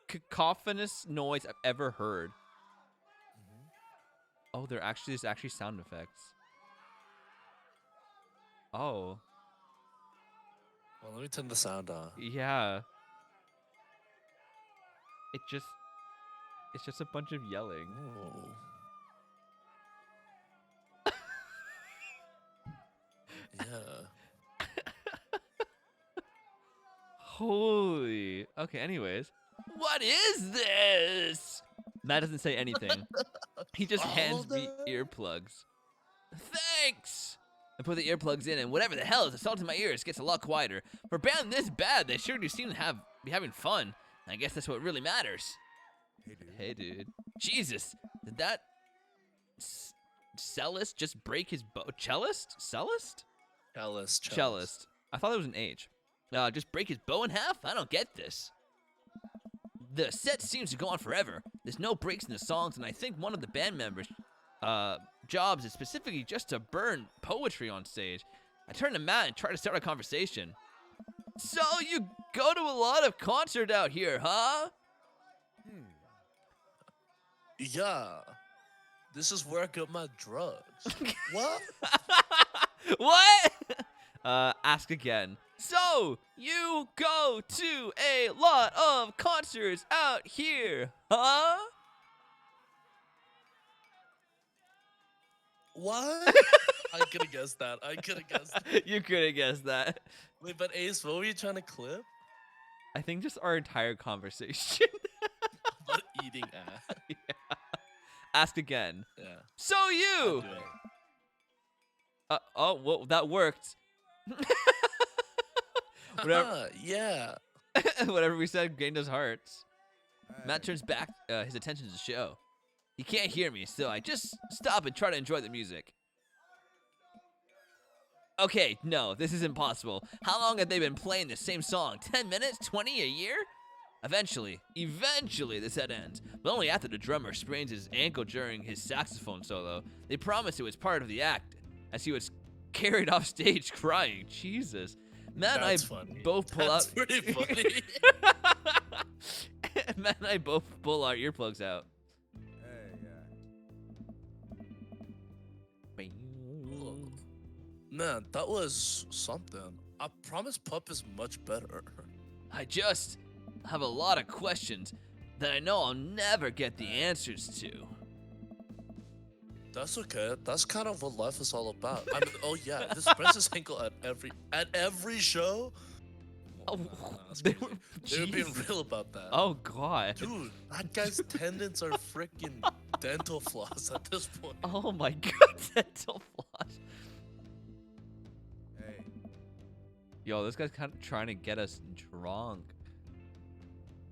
cacophonous noise I've ever heard. Oh, there's actually sound effects. Oh, Well, let me turn the sound on. yeah. It's just a bunch of yelling. Ooh. Yeah. Holy. Okay, anyways. What is this? Matt doesn't say anything. He just hands me Alden? earplugs. Thanks! I put the earplugs in, and whatever the hell is assaulting my ears gets a lot quieter. For a band this bad, they sure do seem to be having fun. I guess that's what really matters. Hey, dude. Hey, dude. Jesus, did that cellist just break his bow? Cellist? Cellist? Cellist. I thought it was an H. Just break his bow in half? I don't get this. The set seems to go on forever. There's no breaks in the songs, and I think one of the band members' jobs is specifically just to burn poetry on stage. I turn to Matt and try to start a conversation. So you go to a lot of concerts out here, huh? Yeah. This is where I got my drugs. What? What? Ask again. So, you go to a lot of concerts out here, huh? What? I could have guessed that. You could have guessed that. Wait, but Ace, what were you trying to clip? I think just our entire conversation. About eating ass. Yeah. Ask again. Yeah. So I'll you. do it. Oh, well, that worked. Whatever, Yeah. whatever we said gained us hearts. Matt Hey. turns back his attention to the show. He can't hear me, so I just stop and try to enjoy the music. Okay, no, this is impossible. How long have they been playing the same song? 10 minutes? 20 a year? Eventually, the set ends, but only after the drummer sprains his ankle during his saxophone solo. They promised it was part of the act, as he was carried off stage crying. Jesus. Matt That's and I funny. both pull That's out. pretty funny. Matt and I both pull our earplugs out. Hey, yeah. Man, that was something. I promise Pup is much better. I just have a lot of questions that I know I'll never get the answers to. That's okay. That's kind of what life is all about. I mean, oh yeah, this Princess ankle at every show. Oh, Nah, that's they crazy. were- They were being Jesus. real about that. Oh God. Dude, that guy's tendons are freaking dental floss at this point. Oh my God, dental floss. Hey. Yo, this guy's kind of trying to get us drunk.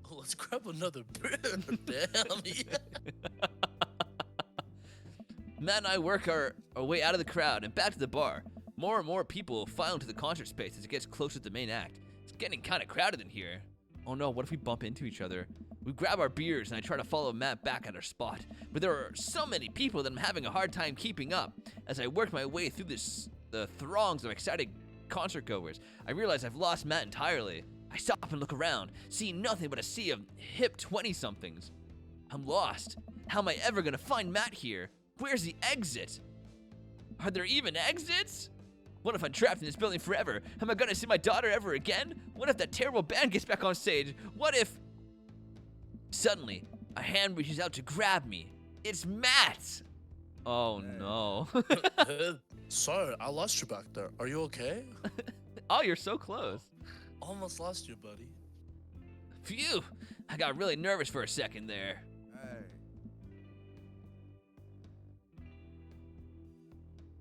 Oh, let's grab another beer. Damn. Yeah. Matt and I work our way out of the crowd and back to the bar. More and more people file into the concert space as it gets closer to the main act. It's getting kind of crowded in here. Oh no, what if we bump into each other? We grab our beers and I try to follow Matt back at our spot, but there are so many people that I'm having a hard time keeping up. As I work my way through the throngs of excited concert goers, I realize I've lost Matt entirely. I stop and look around, seeing nothing but a sea of hip 20-somethings. I'm lost. How am I ever gonna find Matt here? Where's the exit? Are there even exits? What if I'm trapped in this building forever? Am I gonna see my daughter ever again? What if that terrible band gets back on stage? What if... Suddenly, a hand reaches out to grab me. It's Matt! Oh no. Sorry, I lost you back there. Are you okay? Oh, you're so close. Almost lost you, buddy. Phew! I got really nervous for a second there. Hey.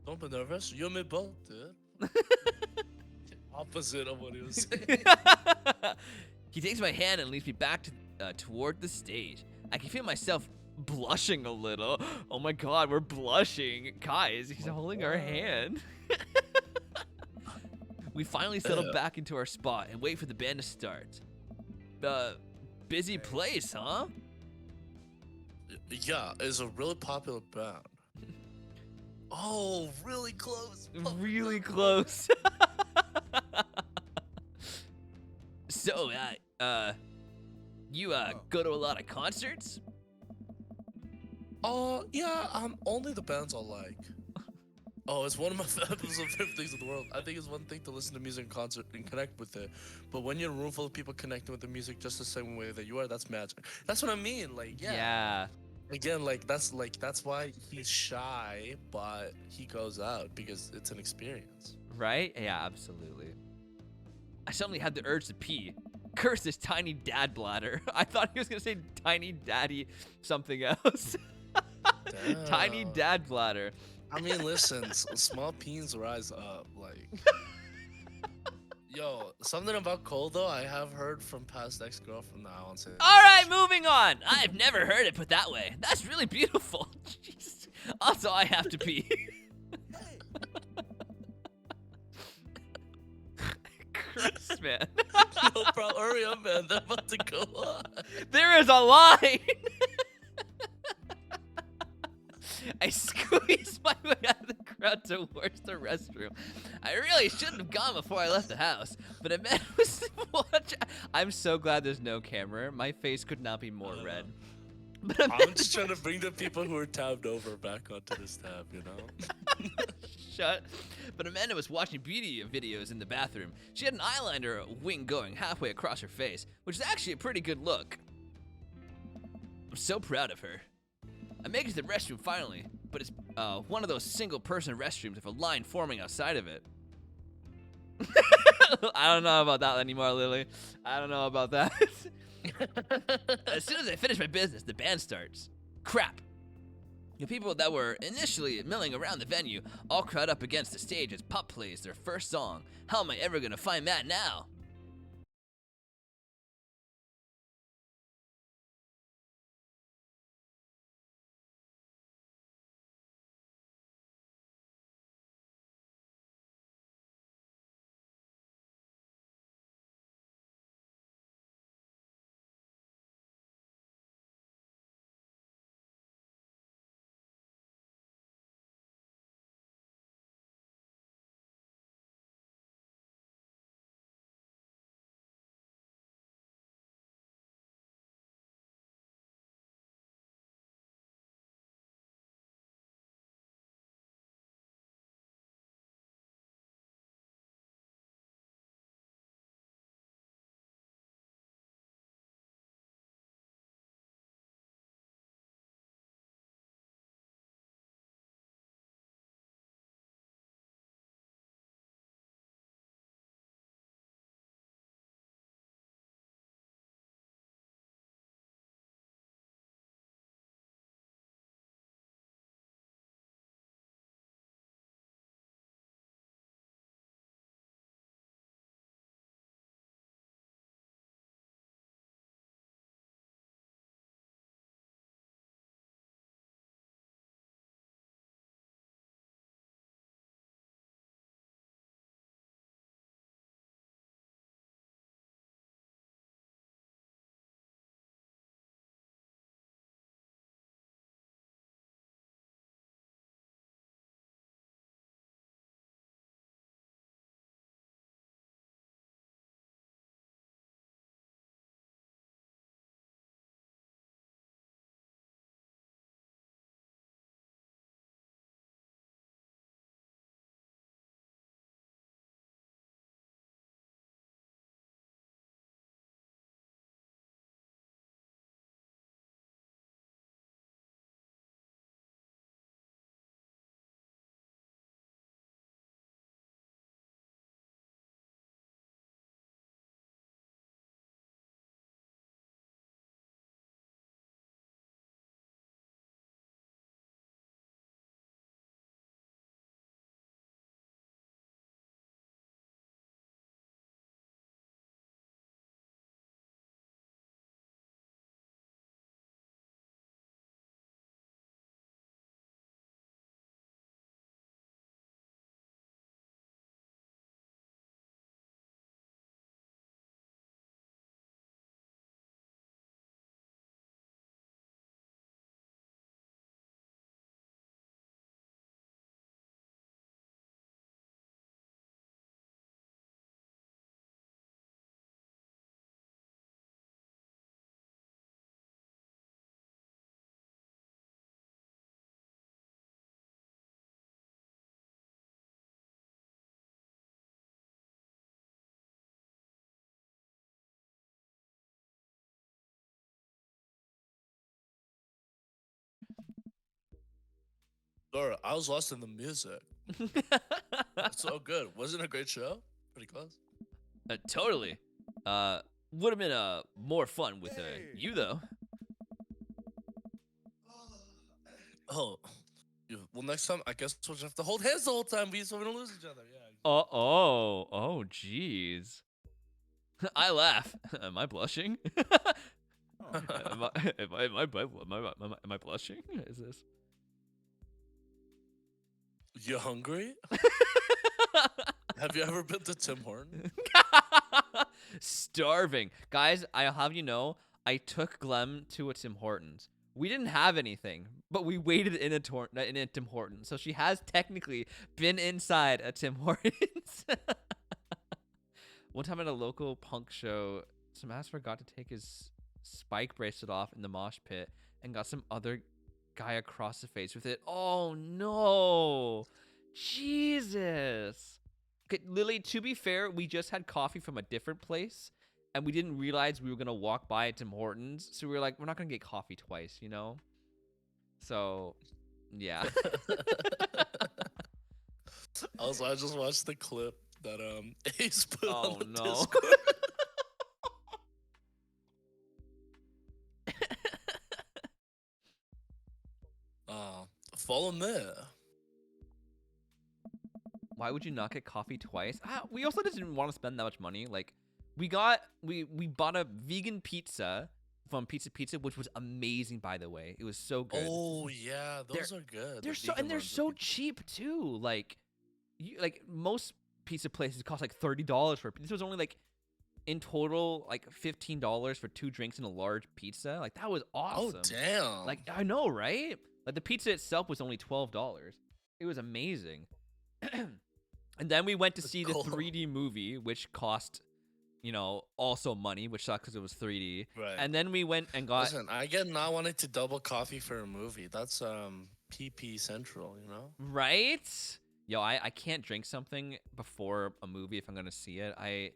Don't be nervous. You and me both, dude. Opposite of what he was saying. He takes my hand and leads me back toward the stage. I can feel myself blushing a little. Oh my god, we're blushing. Guys, he's holding our hand. We finally settle back into our spot and wait for the band to start. Busy place, huh? Yeah, it's a really popular band. Oh, really close. Really close. So, you go to a lot of concerts? Yeah, only the bands I like. Oh, it's one of my favorite things in the world. I think it's one thing to listen to music in concert and connect with it, but when you're in a room full of people connecting with the music just the same way that you are, that's magic. That's what I mean. Like, yeah. Again, that's why he's shy, but he goes out because it's an experience. Right? Yeah, absolutely. I suddenly had the urge to pee. Curse this tiny dad bladder. I thought he was gonna say tiny daddy something else. Tiny dad bladder. I mean, listen, small peens rise up. Like, yo, something about Cole though. I have heard from past ex-girlfriend that I won't say. All right, moving on. I've never heard it put that way. That's really beautiful. Jeez. Also, I have to pee. Christ, man. No, bro, hurry up, man. They're about to go on. There is a line. I squeezed my way out of the crowd towards the restroom. I really shouldn't have gone before I left the house, but a man was watching. I'm so glad there's no camera. My face could not be more red. But I'm just trying to bring the people who are tabbed over back onto this tab, you know? Shut. But Amanda was watching beauty videos in the bathroom. She had an eyeliner wing going halfway across her face, which is actually a pretty good look. I'm so proud of her. I make it to the restroom finally, but it's one of those single-person restrooms with a line forming outside of it. I don't know about that anymore, Lily. I don't know about that. As soon as I finish my business, the band starts. Crap. The people that were initially milling around the venue all crowd up against the stage as Pup plays their first song. How am I ever gonna find Matt now? Bro, I was lost in the music. It's so good. Wasn't it a great show? Pretty close. Totally. Would have been more fun with you though. Oh, well, next time I guess we'll just have to hold hands the whole time, so we don't lose each other. Yeah. Oh, jeez. I laugh. Am I blushing? Oh. Am I blushing? Is this? You hungry? Have you ever been to Tim Hortons? Starving. Guys, I'll have you know, I took Glenn to a Tim Hortons. We didn't have anything, but we waited in a Tim Hortons. So she has technically been inside a Tim Hortons. One time at a local punk show, some ass forgot to take his spike bracelet off in the mosh pit and got some other guy across the face with it. Oh no. Jesus. Okay, Lily, to be fair, we just had coffee from a different place and we didn't realize we were going to walk by Tim Hortons. So we were like, we're not going to get coffee twice, you know? So, yeah. Also, I just watched the clip that Ace put on the no. Discord. Follow me. Why would you not get coffee twice? We also just didn't want to spend that much money. Like, we bought a vegan pizza from Pizza, which was amazing, by the way. It was so good. Oh yeah, those are good. They're so cheap too. Like most pizza places cost like $30 for. This was only like in total like $15 for 2 drinks and a large pizza. Like that was awesome. Oh damn. Like I know, right? Like the pizza itself was only $12. It was amazing. And then we went to see the 3D movie, which cost, you know, also money, which sucks because it was 3D. Right. And then we went and got. Listen, I get not wanting to double coffee for a movie. That's PP Central, you know? Right? Yo, I can't drink something before a movie if I'm gonna see it. I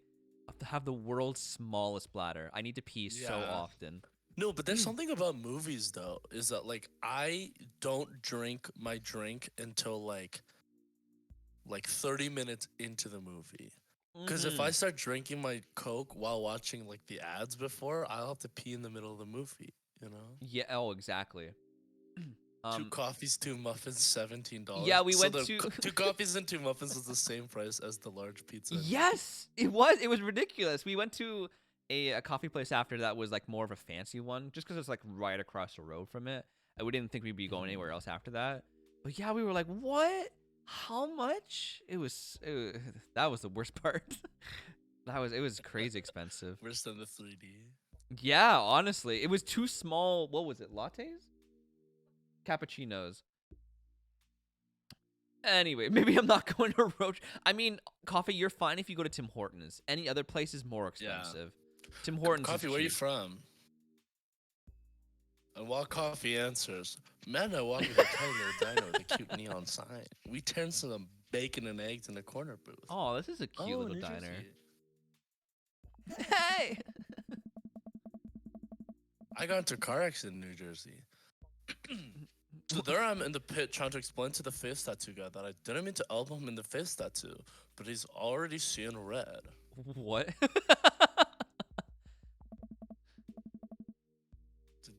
have to have the world's smallest bladder. I need to pee so Yeah. often. No, but there's something about movies though, is that like I don't drink my drink until like 30 minutes into the movie. Because if I start drinking my Coke while watching like the ads before, I'll have to pee in the middle of the movie, you know? Yeah. Oh, exactly. 2 coffees, 2 muffins, $17. Yeah, we So went the to 2 coffees and 2 muffins is the same price as the large pizza. Yes, it was. It was ridiculous. We went to a coffee place after that was like more of a fancy one, just because it's like right across the road from it. And we didn't think we'd be going anywhere else after that. But yeah, we were like, what? How much? It was that was the worst part. It was crazy expensive. Worse than the 3D. Yeah, honestly, it was 2 small. What was it? Lattes? Cappuccinos. Anyway, maybe I'm not going to Roach. I mean, coffee, you're fine if you go to Tim Hortons. Any other place is more expensive. Tim Hortons. Coffee, is where you cheap. from? And while Coffee answers, man, I walk with a tiny little diner with a cute neon sign. We turn some bacon and eggs in the corner booth. Oh, this is a cute little New diner. Jersey. Hey. I got into a car accident in New Jersey. So there I'm in the pit trying to explain to the face tattoo guy that I didn't mean to elbow him in the face tattoo, but he's already seeing red. What?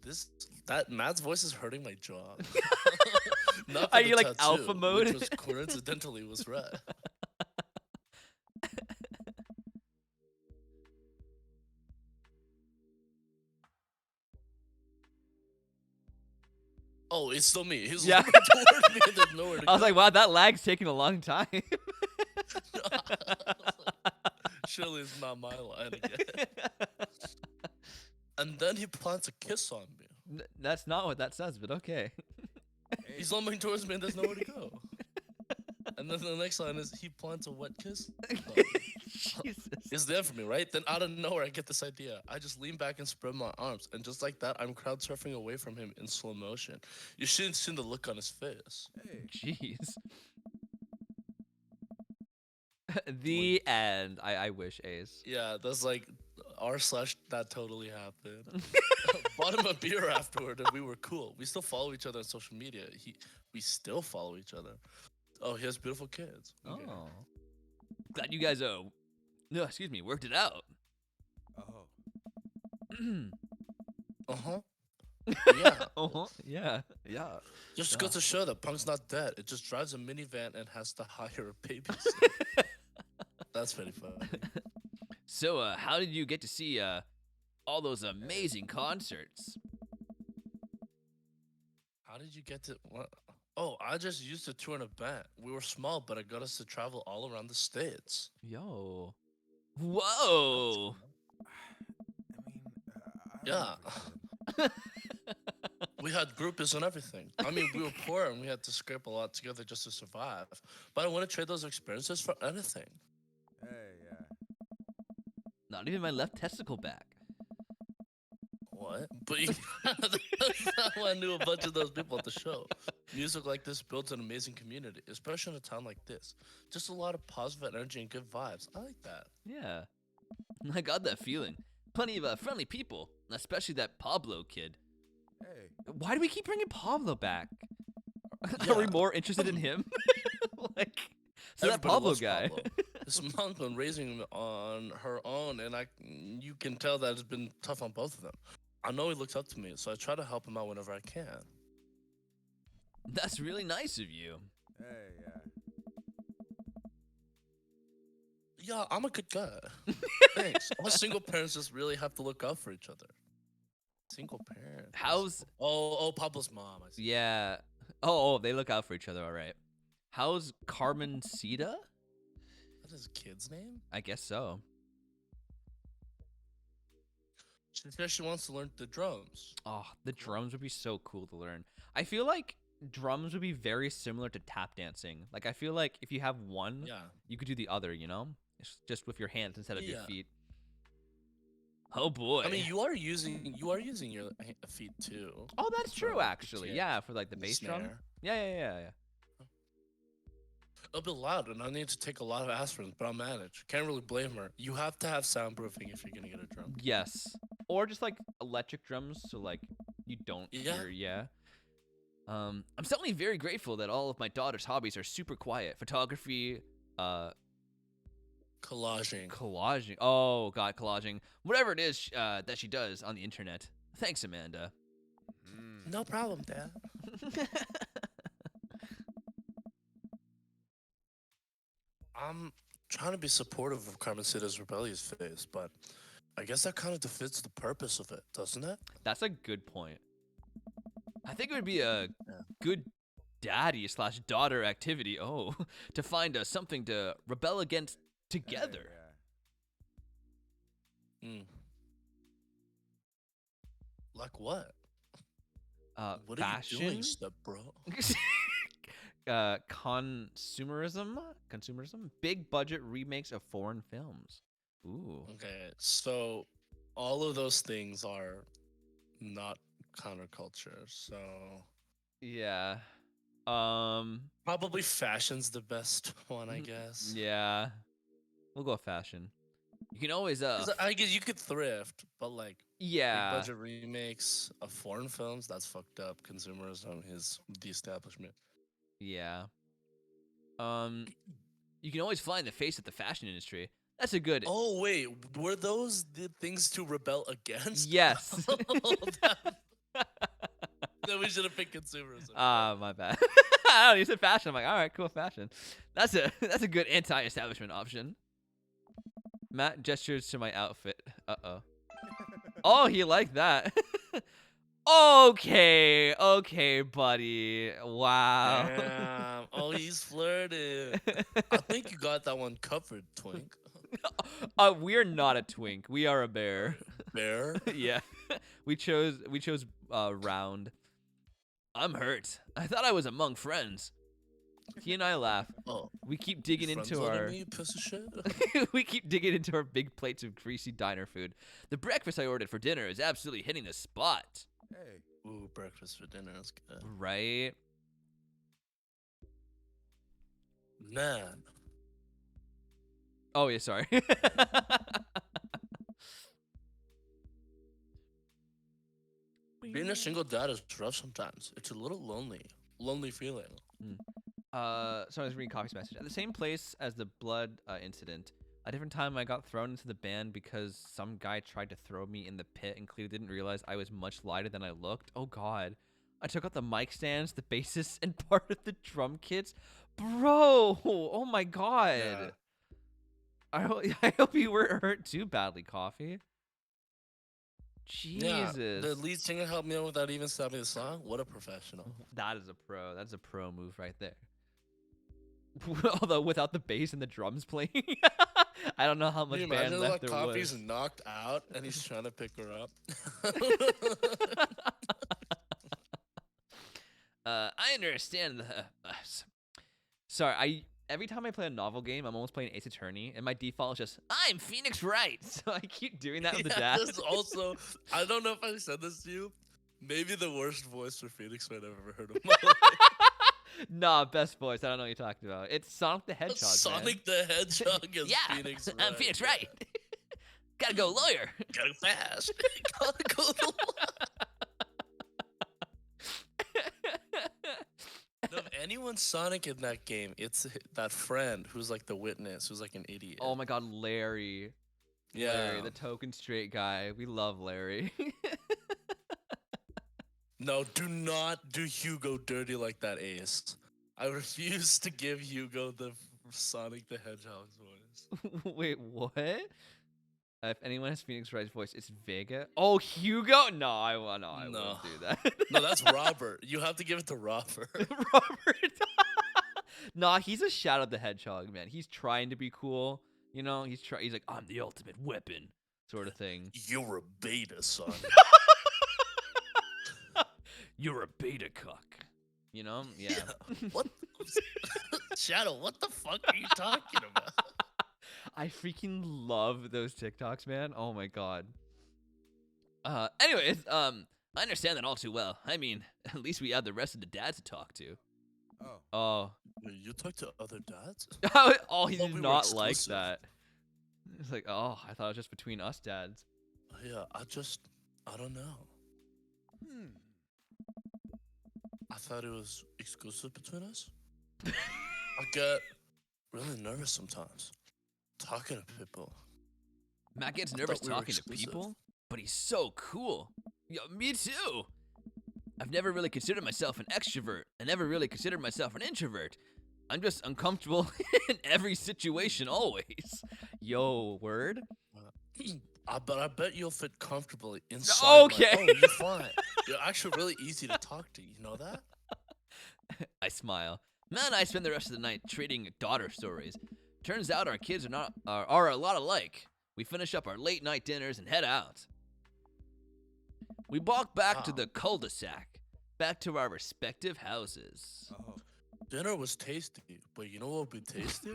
Dude, that Matt's voice is hurting my jaw. Not for Are the you like tattoo, alpha mode? Which was coincidentally was red. Oh, it's still me. He's Yeah. looking toward me and there's nowhere to I was go. like, wow, that lag's taking a long time. Surely it's not my line again. And then he plants a kiss on me. That's not what that says, but okay. He's lumbering towards me and there's nowhere to go. And then the next line is he plants a wet kiss. on me. Jesus. It's there for me, right? Then out of nowhere, I get this idea. I just lean back and spread my arms, and just like that, I'm crowd surfing away from him in slow motion. You shouldn't see the look on his face. Hey. Jeez. The end. I wish, Ace. Yeah, that's like r/that totally happened. Bought him a beer afterward, and we were cool. We still follow each other on social media. We still follow each other. Oh, he has beautiful kids. Okay. Oh, glad you guys no, excuse me, worked it out. Oh. Uh-huh. Yeah. Yeah, yeah. Just Yeah. goes to show that Punk's not dead. It just drives a minivan and has to hire a babysitter. That's pretty funny. So, how did you get to see all those amazing concerts? How did you get to what? Oh, I just used to tour an event. We were small, but it got us to travel all around the states. Yo, whoa. Yeah. We had groupies and everything. I mean, we were poor and we had to scrape a lot together just to survive. But I want to trade those experiences for anything. Hey, yeah. Not even my left testicle back. What? But that's not why I knew a bunch of those people at the show. Music like this builds an amazing community, especially in a town like this. Just a lot of positive energy and good vibes. I like that. Yeah, I got that feeling. Plenty of friendly people, especially that Pablo kid. Hey. Why do we keep bringing Pablo back? Yeah. Are we more interested in him? Like, so that Everybody Pablo loves guy. Pablo. This mom's been raising him on her own, and you can tell that it's been tough on both of them. I know he looks up to me, so I try to help him out whenever I can. That's really nice of you. Hey, yeah. Yeah, I'm a good guy. Thanks. Us single parents just really have to look out for each other. Single parents. How's Oh, Pablo's mom. I see. yeah? Oh, they look out for each other. All right. How's Carmen Cita? That his kid's name? I guess so. She says she wants to learn the drums. Oh, the drums would be so cool to learn. I feel like drums would be very similar to tap dancing. Like, I feel like if you have one, Yeah. you could do the other, you know? It's just with your hands instead of your Yeah. feet. Oh boy. I mean, you are using your feet too. oh, that's for true the actually. kick Yeah, for like the and bass drum. snare. Yeah. A bit loud, and I need to take a lot of aspirin, but I'll manage. Can't really blame her. You have to have soundproofing if you're gonna get a drum. Yes. Or just like electric drums, so like you don't Yeah. hear. Yeah. I'm suddenly very grateful that all of my daughter's hobbies are super quiet. Photography, Collaging. collaging. Oh god, collaging. Whatever it is that she does on the internet. Thanks, Amanda. No problem, Dad. I'm trying to be supportive of Carmen Cida's rebellious phase, but I guess that kind of defeats the purpose of it, doesn't it? That's a good point. I think it would be a Yeah. good daddy/daughter activity. Oh, to find something to rebel against together. Mm. Like what? What Fashion. are you doing, step bro? Consumerism, big budget remakes of foreign films. Ooh. Okay, so all of those things are not counterculture, so Yeah. probably fashion's the best one, I guess. Yeah. We'll go fashion. You can always 'Cause I guess you could thrift, but like big yeah. budget remakes of foreign films, that's fucked up. Consumerism is the establishment. Yeah. You can always find the face of the fashion industry. That's a good Oh wait, were those the things to rebel against? Yes. Then we should have picked consumerism. My bad. I don't know, you said fashion. I'm like, all right, cool, fashion. That's a good anti-establishment option. Matt gestures to my outfit. Uh-oh. Oh, he liked that. Okay, buddy. Wow. Damn. Oh, he's flirting. I think you got that one covered, Twink. We're not a twink. We are a bear. Bear? Yeah. We chose round. I'm hurt. I thought I was among friends. He and I laugh. Oh, We keep digging you into friend-zoning our me, you piece of shit? we keep digging into our big plates of greasy diner food. The breakfast I ordered for dinner is absolutely hitting the spot. Hey. Ooh, breakfast for dinner is good. Right? Man. Oh yeah, sorry. Being a single dad is rough sometimes. It's a little lonely feeling. So I was reading Coffee's message. At the same place as the blood incident, a different time I got thrown into the band because some guy tried to throw me in the pit and clearly didn't realize I was much lighter than I looked. Oh god. I took out the mic stands, the bassist, and part of the drum kits. Bro! Oh my god. Yeah. I hope you weren't hurt too badly, Coffee. Yeah, Jesus. the lead singer helped me out without even stopping the song. What a professional. That is a pro. That's a pro move right there. Although without the bass and the drums playing, I don't know how Can much you band imagine left like there Coffee's was. knocked out and he's trying to pick her up? I understand the. Sorry, every time I play a novel game, I'm almost playing Ace Attorney, and my default is just I'm Phoenix Wright, so I keep doing that with the dad. This also, I don't know if I said this to you. Maybe the worst voice for Phoenix Wright I've ever heard of. My life. Nah, best voice. I don't know what you're talking about. It's Sonic the Hedgehog. Sonic the Hedgehog is Yeah, Phoenix Wright. I'm Phoenix Wright. Gotta go lawyer. Gotta go fast. Gotta go. No, if anyone's Sonic in that game, it's that friend who's like the witness, who's like an idiot. Oh my god, Larry. yeah. Larry, the token straight guy. We love Larry. No, do not do Hugo dirty like that, Ace. I refuse to give Hugo the Sonic the Hedgehog's voice. Wait, what? If anyone has Phoenix Wright's voice, it's Vega. Oh, Hugo? No, I won't do that. No, that's Robert. You have to give it to Robert. Robert. Nah, he's a Shadow the Hedgehog, man. He's trying to be cool. You know, he's like, I'm the ultimate weapon, sort of thing. You're a beta, son. You're a beta cuck. You know? Yeah. What? Shadow, what the fuck are you talking about? I freaking love those TikToks, man. Oh my god. Anyways, I understand that all too well. I mean, at least we have the rest of the dads to talk to. Oh. Oh. You talk to other dads? Oh, he thought did we were not like exclusive. that. It's like, oh, I thought it was just between us dads. Yeah, I don't know. Hmm. I thought it was exclusive between us. I get really nervous sometimes talking to people. Matt gets I nervous thought we were talking to exclusive. people, but he's so cool. Yo, me too. I've never really considered myself an extrovert. I never really considered myself an introvert. I'm just uncomfortable in every situation always. Yo, word? But I bet you'll fit comfortably inside. Okay. Oh, you're fine. You're actually really easy to talk to. You know that? I smile. Matt and I spend the rest of the night trading daughter stories. Turns out our kids are a lot alike. We finish up our late night dinners and head out. We walk back to Wow. the cul-de-sac, back to our respective houses. Oh. Dinner was tasty, but you know what would be tasty?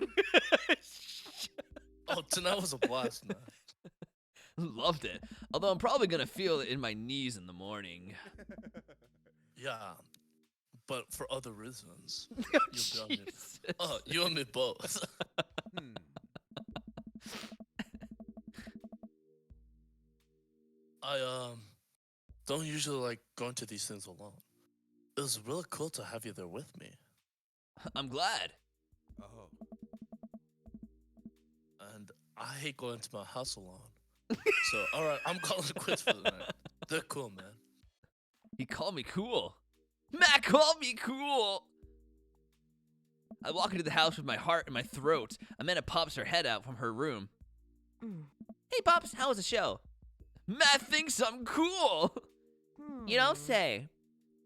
Oh, tonight was a blast, man. Loved it. Although I'm probably gonna feel it in my knees in the morning. Yeah, but for other reasons. Oh, You'll be on your- Jesus. Oh, you and me both. Hmm. I don't usually like going to these things alone. It was really cool to have you there with me. I'm glad. Oh. And I hate going to my house alone. So, alright, I'm calling it quits for the night. They're cool, man. He called me cool. Matt called me cool. I walk into the house with my heart in my throat. Amanda pops her head out from her room. Hey, Pops, how was the show? Matt thinks I'm cool. You don't say.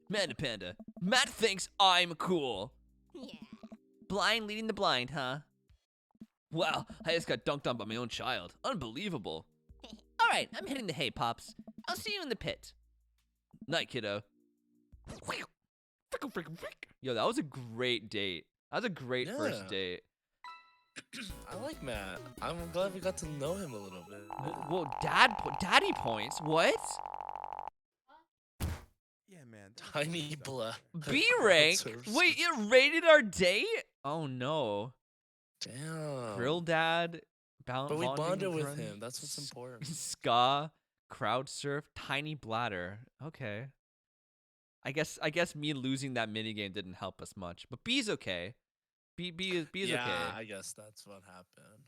Manda Panda. Matt thinks I'm cool. Yeah. Blind leading the blind, huh? Wow, I just got dunked on by my own child. Unbelievable. All right, I'm hitting the hay, Pops. I'll see you in the pit. Night, kiddo. Yo, that was a great date. That was a great first Yeah. date. I like Matt. I'm glad we got to know him a little bit. Whoa, daddy points? What? Yeah, man. don't Tiny say so. black. B rank? Services. Wait, it rated our date? Oh no. Damn. Grill dad. But we bonded with him. That's what's important. Ska, crowd surf, tiny bladder. Okay. I guess me losing that mini game didn't help us much. But B's okay. B is Yeah, okay. I guess that's what happened.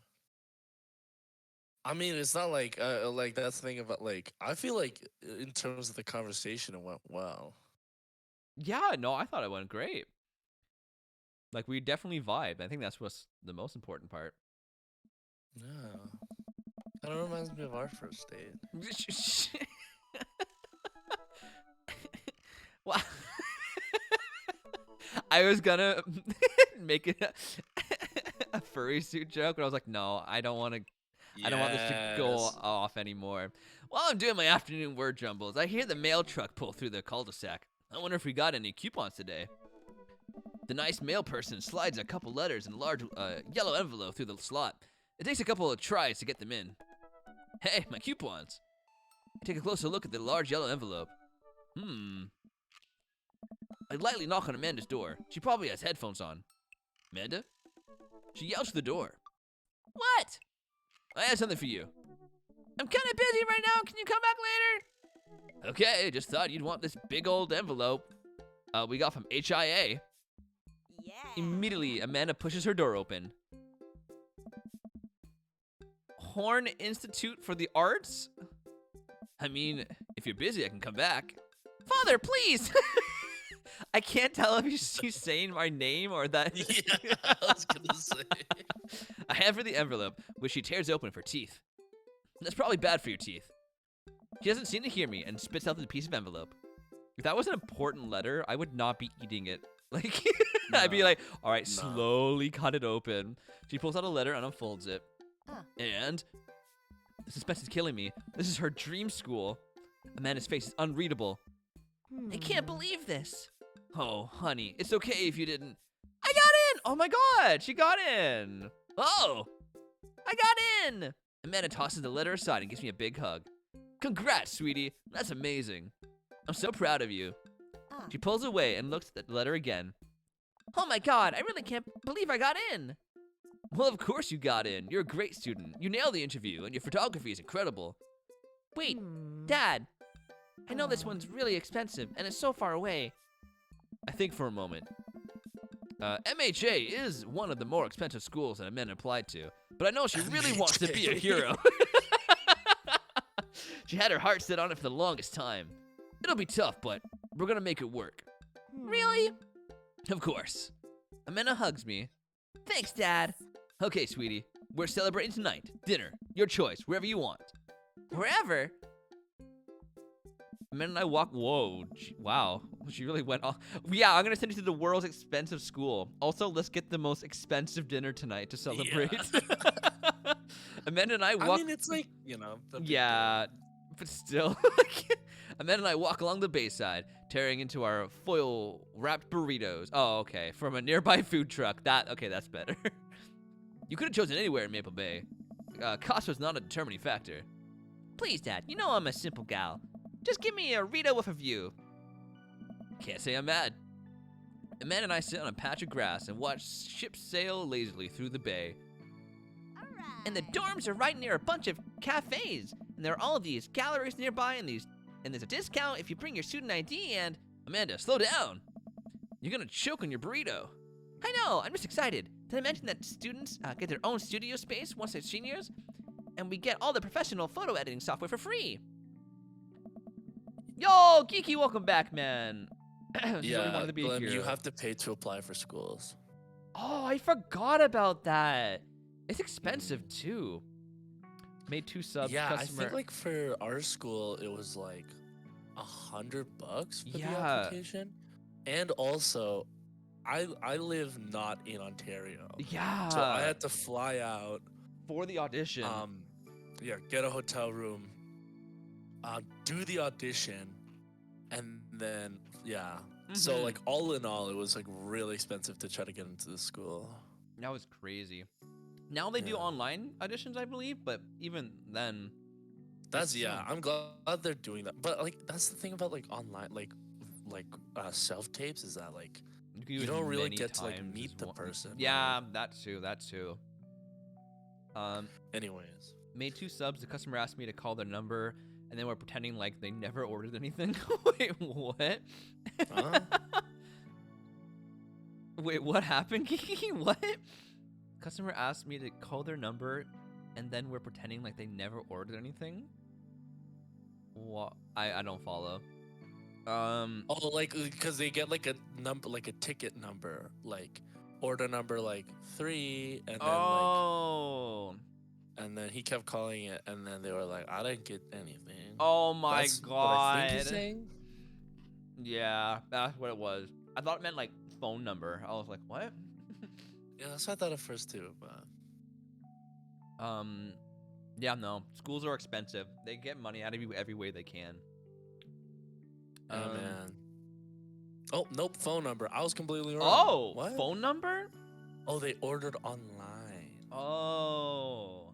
I mean, it's not like that's the thing about like I feel like in terms of the conversation, it went well. Yeah, no, I thought it went great. Like we definitely vibed. I think that's what's the most important part. Yeah, kind of reminds me of our first date. Wow. I was gonna make it a furry suit joke, but I was like, no, I don't want to. I don't want this to go Yes. off anymore. While I'm doing my afternoon word jumbles, I hear the mail truck pull through the cul-de-sac. I wonder if we got any coupons today. The nice mail person slides a couple letters in a large yellow envelope through the slot. It takes a couple of tries to get them in. Hey, my coupons. Take a closer look at the large yellow envelope. I lightly knock on Amanda's door. She probably has headphones on. Amanda? She yells to the door. What? I have something for you. I'm kind of busy right now. Can you come back later? Okay, just thought you'd want this big old envelope we got from HIA. Yeah. Immediately, Amanda pushes her door open. Horn Institute for the Arts? I mean, if you're busy, I can come back. Father, please! I can't tell if she's saying my name or that. Yeah, I was gonna say. I hand her the envelope, which she tears open for teeth. That's probably bad for your teeth. She doesn't seem to hear me and spits out the piece of envelope. If that was an important letter, I would not be eating it. Like, I'd be No, like, all right, no. slowly cut it open. She pulls out a letter and unfolds it. Ah. And the suspense is killing me. This is her dream school. Amanda's face is unreadable. I can't believe this. Oh, honey, it's okay if you didn't. I got in! Oh my god, she got in. Oh, I got in. Amanda tosses the letter aside and gives me a big hug. Congrats, sweetie. That's amazing. I'm so proud of you. Ah. She pulls away and looks at the letter again. Oh my god, I really can't believe I got in. Well, of course you got in. You're a great student. You nailed the interview, and your photography is incredible. Wait, Dad. I know this one's really expensive, and it's so far away. I think for a moment. MHA is one of the more expensive schools that Amanda applied to, but I know she really wants to be a hero. She had her heart set on it for the longest time. It'll be tough, but we're gonna make it work. Really? Of course. Amanda hugs me. Thanks, Dad. Okay, sweetie. We're celebrating tonight. Dinner. Your choice. Wherever you want. Wherever? Amanda and I walk. Whoa. Wow. She really went off. Yeah, I'm going to send you to the world's expensive school. Also, let's get the most expensive dinner tonight to celebrate. Yeah. Amanda and I walk. I mean, it's like, you know. the big Yeah, but still. Amanda and I walk along the bayside, tearing into our foil-wrapped burritos. Oh, okay. From a nearby food truck. Okay, that's better. You could have chosen anywhere in Maple Bay. Cost was not a determining factor. Please, Dad. You know I'm a simple gal. Just give me a Rito with a view. Can't say I'm mad. Amanda and I sit on a patch of grass and watch ships sail lazily through the bay. All right. And the dorms are right near a bunch of cafes. And there are all of these galleries nearby, and there's a discount if you bring your student ID. And Amanda, slow down. You're gonna choke on your burrito. I know. I'm just excited. Did I mention that students get their own studio space once they're seniors, and we get all the professional photo editing software for free? Yo, Geeky, welcome back, man. Just really wanted to be Glenn, here. you have to pay to apply for schools. Oh, I forgot about that. It's expensive too. Made 2 subs. Yeah, customer. I think like for our school, it was like $100 for the Yeah. application, and also, I live not in Ontario, Yeah. so I had to fly out. For the audition. Yeah, get a hotel room, do the audition, and then yeah. So Mhm. like all in all, it was like really expensive to try to get into the school. That was crazy. Now they do Yeah. online auditions, I believe, but even then. That's it's yeah. still- I'm glad they're doing that. But like that's the thing about like online like self tapes is that like You, can you use don't really many get to like times meet as the one- person. Yeah, that too. Anyways. Made 2 subs. The customer asked me to call their number and then we're pretending like they never ordered anything. Wait, what? Huh? Wait, what happened, Kiki? What? Customer asked me to call their number, and then we're pretending like they never ordered anything? What? I don't follow. Oh, like because they get like a number, like a ticket number, like order number like 3, and then Oh. and then he kept calling it, and then they were like, I didn't get anything. Oh my That's what I think he's god. saying. Yeah, that's what it was. I thought it meant like phone number. I was like, what? Yeah, that's what I thought at first too, but Yeah, no. Schools are expensive. They get money out of you every way they can. yeah, man. Oh, nope, phone number. I was completely wrong. Oh, what? phone number? Oh, they ordered online. Oh.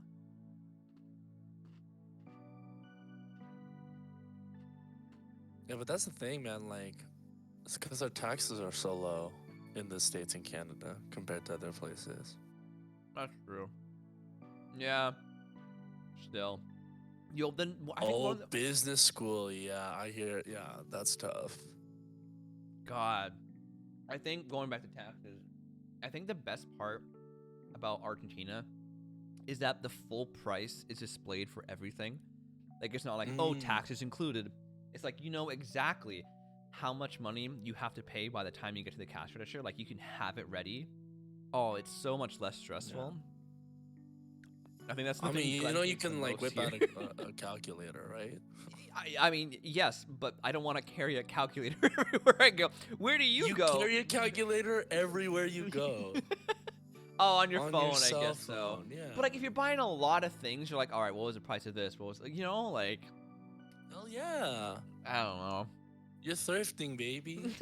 Yeah, but that's the thing, man. Like, it's because our taxes are so low in the States and Canada compared to other places. That's true. Yeah. Still. Yo, then I think Oh, one of the- business school. Yeah, I hear. Yeah, that's tough. God. I think going back to taxes, I think the best part about Argentina is that the full price is displayed for everything. Like, it's not like, oh, taxes included. It's like, you know exactly how much money you have to pay by the time you get to the cash register. Like, you can have it ready. Oh, it's so much less stressful. I think that's the I thing. mean, you Glenn know, you hates the can like most whip out here. a calculator, right? I mean, yes, but I don't want to carry a calculator everywhere I go. Where do you go? Carry a calculator everywhere you go. Oh, on your On phone, your I cell guess so. phone, yeah. But like, if you're buying a lot of things, you're like, all right, what was the price of this? What was, you know, like, Hell yeah, I don't know. you're thrifting, baby.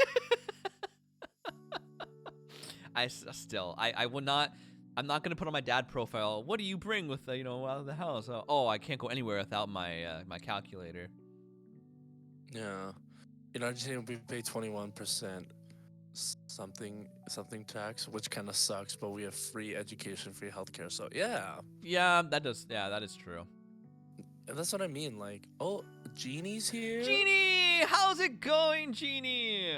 I will not. I'm not gonna put on my dad profile. What do you bring with the, out of the house? Oh, I can't go anywhere without my my calculator. Yeah, in Argentina we pay 21% something tax, which kind of sucks. But we have free education, free healthcare. So yeah, Yeah, that does. Yeah, that is true. and that's what I mean. Like, oh, Genie's here. Genie, how's it going, Genie?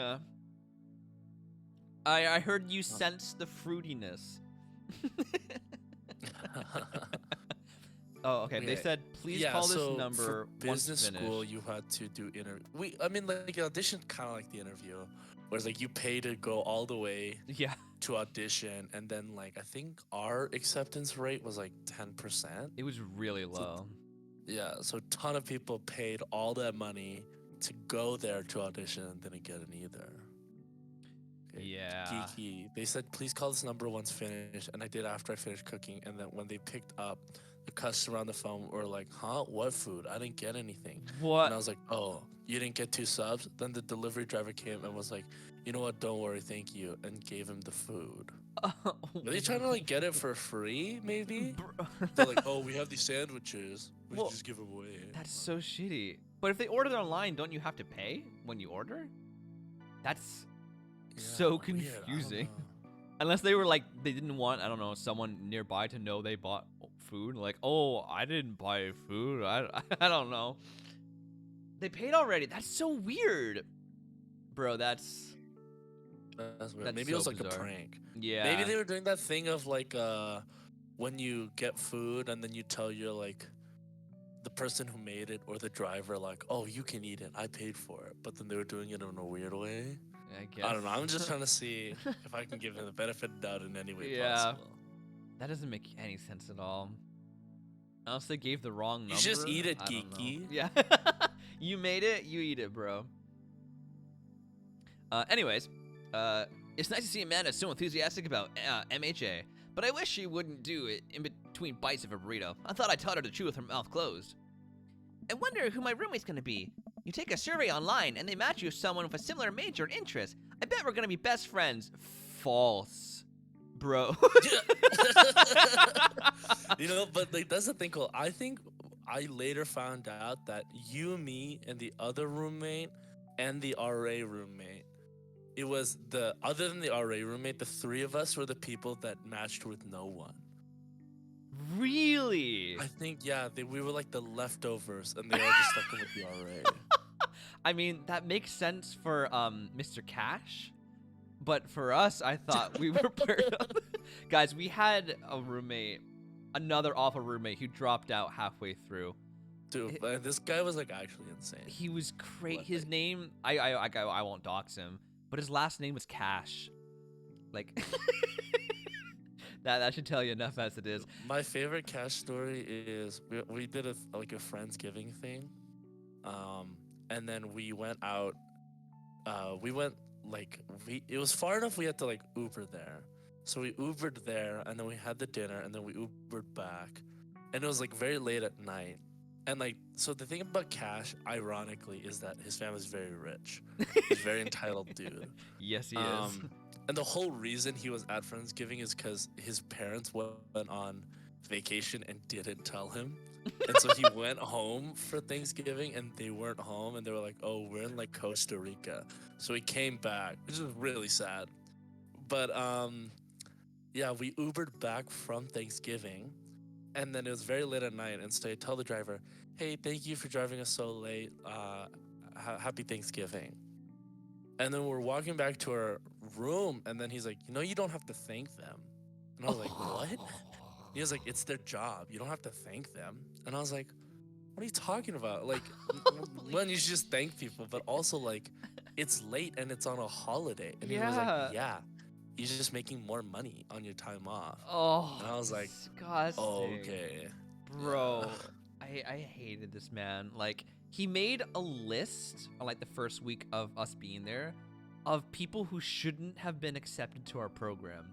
I heard you sense the fruitiness. Oh, okay. They Okay. said, please Yeah, call this so number for once business school, finished. you had to do I mean, like audition, kind of like the interview, whereas like you pay to go all the way Yeah. to audition, and then like I think our acceptance rate was like 10%. It was really low. Yeah, so a ton of people paid all that money to go there to audition and didn't get it either. Okay, Yeah. Geeky. They said, please call this number once finished, and I did after I finished cooking. And then when they picked up, the customer on the phone were like, huh, what food? I didn't get anything. What? And I was like, oh, you didn't get 2 subs? Then the delivery driver came and was like, you know what, don't worry, thank you, and gave him the food. Are they trying to like get it for free, maybe? They're like, oh, we have these sandwiches. We Well, should just give them away. That's so shitty. But if they order it online, don't you have to pay when you order? That's so weird, I don't confusing. know. Unless they were like, they didn't want, I don't know, someone nearby to know they bought food. Like, oh, I didn't buy food. I don't know. They paid already. That's so weird. Bro, that's That's weird. That's Maybe it was so like a bizarre. prank. yeah. Maybe they were doing that thing of like when you get food and then you tell your like the person who made it or the driver like, oh, you can eat it, I paid for it. But then they were doing it in a weird way. I guess. I don't know. I'm just trying to see if I can give them the benefit of the doubt in any way Yeah. possible. That doesn't make any sense at all. Unless they gave the wrong number. You just eat it, I don't know. geeky. Yeah. You made it, you eat it, bro. Anyways, it's nice to see Amanda so enthusiastic about MHA, but I wish she wouldn't do it in between bites of a burrito. I thought I taught her to chew with her mouth closed. I wonder who my roommate's gonna be. You take a survey online and they match you with someone with a similar major and interest. I bet we're gonna be best friends. False. Bro. You know, but like that's the thing, Cole. I think I later found out that you, me, and the other roommate and the RA roommate, it was the other than the RA roommate, the 3 of us were the people that matched with no one. Really? I think we were like the leftovers, and they all just stuck with the RA. I mean, that makes sense for Mr. Cash, but for us, I thought we were part of. Guys, we had a roommate, another awful roommate who dropped out halfway through. Dude, but this guy was like actually insane. He was great. What, His like- name, I won't dox him, but his last name was Cash. Like, that should tell you enough as it is. My favorite Cash story is we did a Friendsgiving thing, and then we went out. We went it was far enough we had to like Uber there, so we Ubered there, and then we had the dinner, and then we Ubered back, and it was like very late at night. And like, so the thing about Cash, ironically, is that his family's very rich. He's a very entitled dude. Yes, he is. And the whole reason he was at Friendsgiving is because his parents went on vacation and didn't tell him. And so he went home for Thanksgiving and they weren't home. And they were like, oh, we're in like Costa Rica. So he came back, which is really sad. But yeah, we Ubered back from Thanksgiving. And then it was very late at night. And so I tell the driver, hey, thank you for driving us so late. Happy Thanksgiving. And then we're walking back to our room, and then he's like, you don't have to thank them. And I was like, what? He was like, it's their job. You don't have to thank them. And I was like, what are you talking about? Like, one, you should just thank people, but also, like, it's late and it's on a holiday. And he was like, yeah, you're just making more money on your time off. Oh, and I was like, disgusting. oh, okay. Bro, Yeah. I hated this man. Like, he made a list on like the first week of us being there of people who shouldn't have been accepted to our program.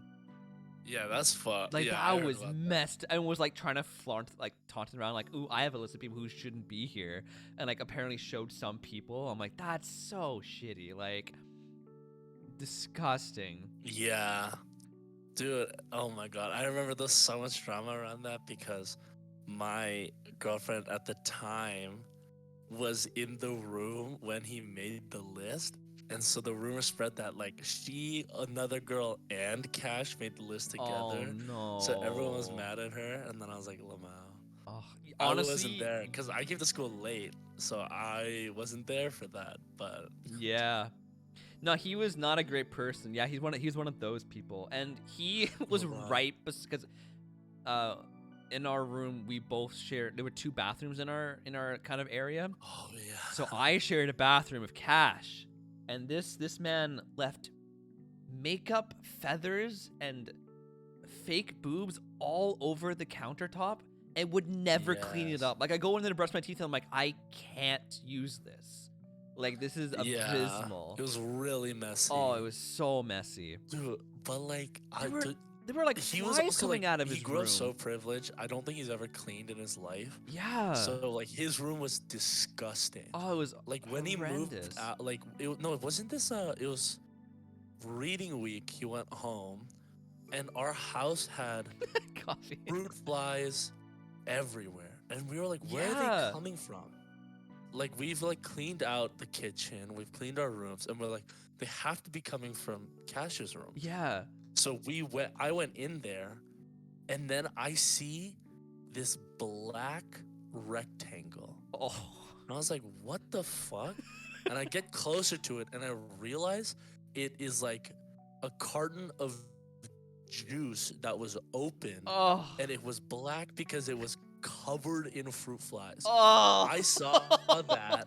Yeah, that's fucked. Like, yeah, I that heard was about that. messed, and was like trying to flaunt, like taunting around, like, ooh, I have a list of people who shouldn't be here, and like apparently showed some people. I'm like, that's so shitty. Like, disgusting. Yeah. Dude, oh my god. I remember there was so much drama around that because my girlfriend at the time was in the room when he made the list. And so the rumor spread that like she, another girl, and Cash made the list together. Oh no. So everyone was mad at her. And then I was like, Lamau. Oh, I honestly, wasn't there because I came to school late. So I wasn't there for that. But yeah. No, he was not a great person. Yeah, he's one of those people, and he was Wow. right because, in our room we both shared. There were two bathrooms in our kind of area, oh yeah. so I shared a bathroom with Cash, and this man left makeup, feathers, and fake boobs all over the countertop, and would never clean it Yes. up. Like, I go in there to brush my teeth, and I'm like, I can't use this. Like, this is abysmal. It was really messy. Oh, it was so messy. Dude, but like There were like he was flies also coming like out of his he grew room. up so privileged. I don't think he's ever cleaned in his life. Yeah. So like his room was disgusting. Oh, it was Like when he moved horrendous. out, like it wasn't this it was reading week. He went home, and our house had coffee. fruit flies everywhere, and we were like, where are Yeah. they coming from? Like we've like cleaned out the kitchen, we've cleaned our rooms, and we're like, they have to be coming from Cash's room. Yeah. So I went in there, and then I see this black rectangle. Oh. And I was like, what the fuck? And I get closer to it, and I realize it is like a carton of juice that was open, Oh. and it was black because it was covered in fruit flies. Oh. I saw that.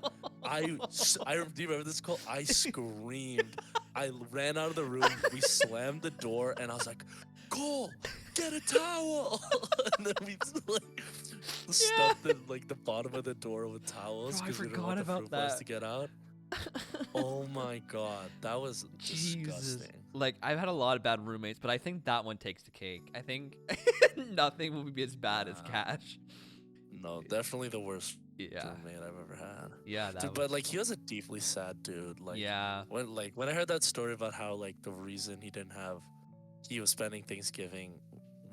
Do you remember this, Cole? I screamed. I ran out of the room. We slammed the door, and I was like, Cole, get a towel. And then we like stuffed the bottom of the door with towels Bro, I because we didn't forgot want the about fruit flies that. to get out. Oh my god, that was Jesus. disgusting. Like, I've had a lot of bad roommates, but I think that one takes the cake. I think nothing will be as bad as Nah. Cash. No, definitely the worst Yeah. roommate I've ever had. Yeah, that Dude, was, but like he was a deeply sad dude. Like yeah. when I heard that story about how like the reason he was spending Thanksgiving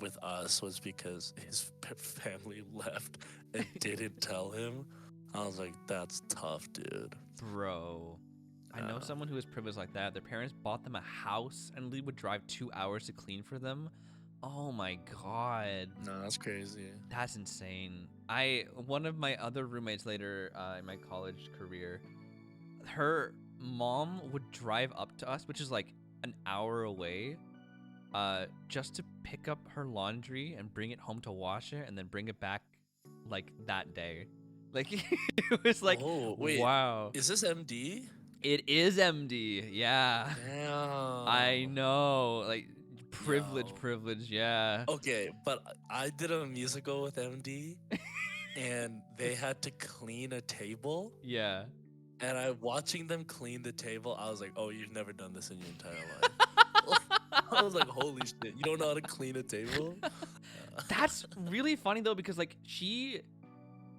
with us was because his family left and didn't tell him. I was like, that's tough, dude. Bro. I know Yeah. someone who was privileged like that. Their parents bought them a house and they would drive 2 hours to clean for them. Oh my god. No, that's crazy. That's insane. One of my other roommates later in my college career, her mom would drive up to us, which is like an hour away, just to pick up her laundry and bring it home to wash it and then bring it back like that day. Like it was like, Oh, wait. wow. Is this MD? It is MD. Yeah. Damn. I know. Like Yo. privilege, yeah. Okay, but I did a musical with MD, and they had to clean a table. Yeah. And watching them clean the table, I was like, "Oh, you've never done this in your entire life." I was like, "Holy shit, you don't know how to clean a table?" That's really funny though, because like she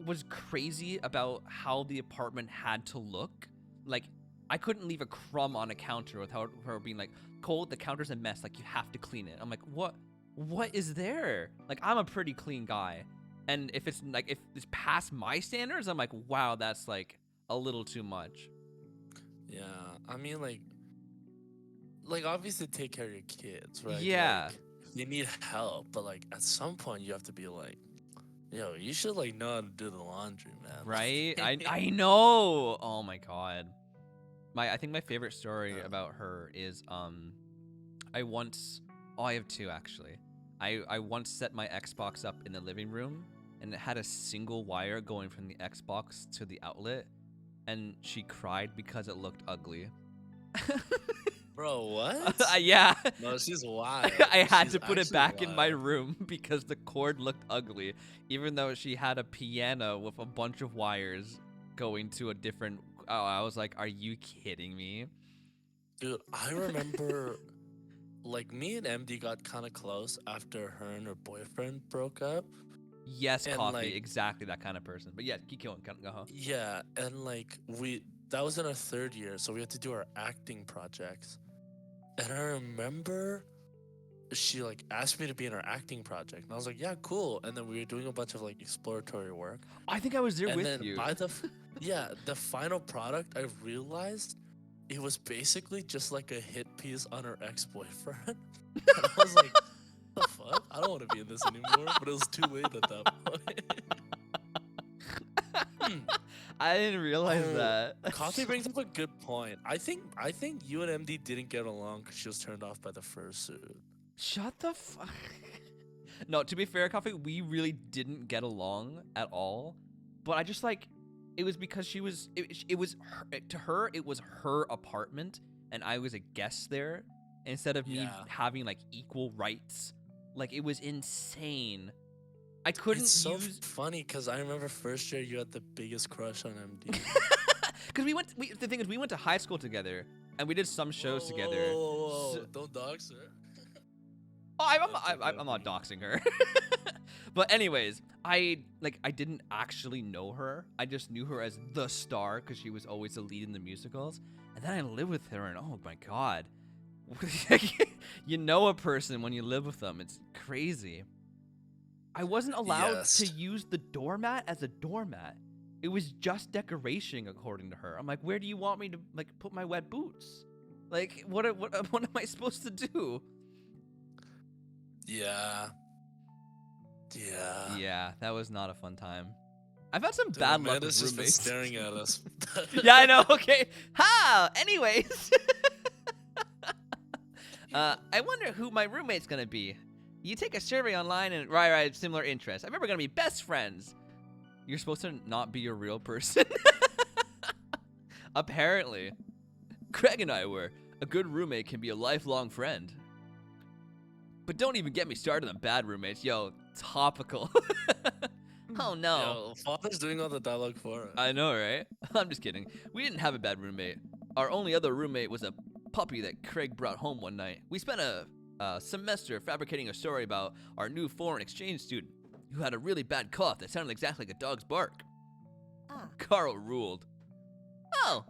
was crazy about how the apartment had to look. Like I couldn't leave a crumb on a counter without her being like, Cole, the counter's a mess, like you have to clean it. I'm like, what is there? Like I'm a pretty clean guy. And if it's past my standards, I'm like, wow, that's like a little too much. Yeah, I mean, like obviously take care of your kids, right? Yeah. Like, they need help, but like at some point you have to be like, yo, you should like know how to do the laundry, man. Right? I know. Oh my god. I think my favorite story about her is I have two actually. I once set my Xbox up in the living room and it had a single wire going from the Xbox to the outlet, and she cried because it looked ugly. Bro, what? Yeah. No, she's wild. I had She's to put it actually back in my wild. room because the cord looked ugly, even though she had a piano with a bunch of wires going to a different. Oh, I was like, are you kidding me? Dude, I remember like me and MD got kind of close after her and her boyfriend broke up. Yes, And, Coffee, like- exactly that kind of person. But yeah, keep going. Go home. Yeah, and like that was in our third year, so we had to do our acting projects. And I remember she like asked me to be in her acting project, and I was like, yeah, cool. And then we were doing a bunch of like exploratory work. I think I was there And with then you. by the the final product, I realized it was basically just like a hit piece on her ex-boyfriend. And I was like, what the fuck? I don't want to be in this anymore. But it was too late at that point. I didn't realize Oh, that. Coffee brings up a good point. I think you and MD didn't get along because she was turned off by the fursuit. Shut the fuck. No, to be fair, Coffee, we really didn't get along at all. But I just like, it was because she was, it was her, to her, it was her apartment, and I was a guest there instead of me Yeah. having like equal rights. Like it was insane. I couldn't It's so use funny because I remember first year you had the biggest crush on MD. because the thing is, we went to high school together and we did some shows together. Whoa, So- don't dox her. Oh, I'm not doxing her. But anyways, I didn't actually know her. I just knew her as the star because she was always the lead in the musicals. And then I lived with her, and oh my god, you know a person when you live with them. It's crazy. I wasn't allowed to Yes. use the doormat as a doormat. It was just decoration, according to her. I'm like, where do you want me to like put my wet boots? Like, what am I supposed to do? Yeah. Yeah. Yeah, that was not a fun time. I've had some Dude, bad luck Amanda's with just been roommates. staring at us. Yeah, I know. Okay. Ha! Anyways. I wonder who my roommate's gonna be. You take a survey online and right, similar interests. I remember we're gonna be best friends. You're supposed to not be a real person. Apparently. Craig and I were. A good roommate can be a lifelong friend. But don't even get me started on bad roommates. Yo, topical. Oh no. Yo, Father's doing all the dialogue for us. I know, right? I'm just kidding. We didn't have a bad roommate. Our only other roommate was a puppy that Craig brought home one night. We spent a semester fabricating a story about our new foreign exchange student who had a really bad cough that sounded exactly like a dog's bark. Ah. Carl ruled. Oh,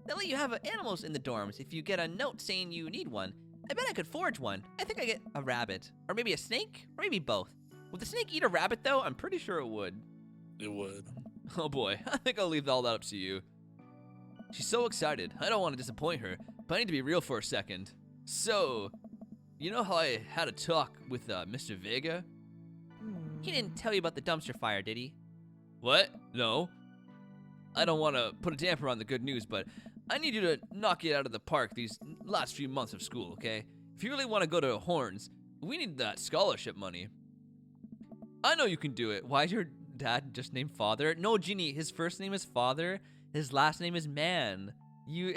they let you have animals in the dorms if you get a note saying you need one. I bet I could forge one. I think I get a rabbit. Or maybe a snake? Or maybe both. Would the snake eat a rabbit, though? I'm pretty sure it would. It would. Oh boy, I think I'll leave all that up to you. She's so excited. I don't want to disappoint her, but I need to be real for a second. So, You know how I had a talk with Mr. Vega? He didn't tell you about the dumpster fire, did he? What? No. I don't want to put a damper on the good news, but I need you to knock it out of the park these last few months of school, okay? If you really want to go to Horns, we need that scholarship money. I know you can do it. Why is your dad just named Father? No, Genie, his first name is Father. His last name is Man. You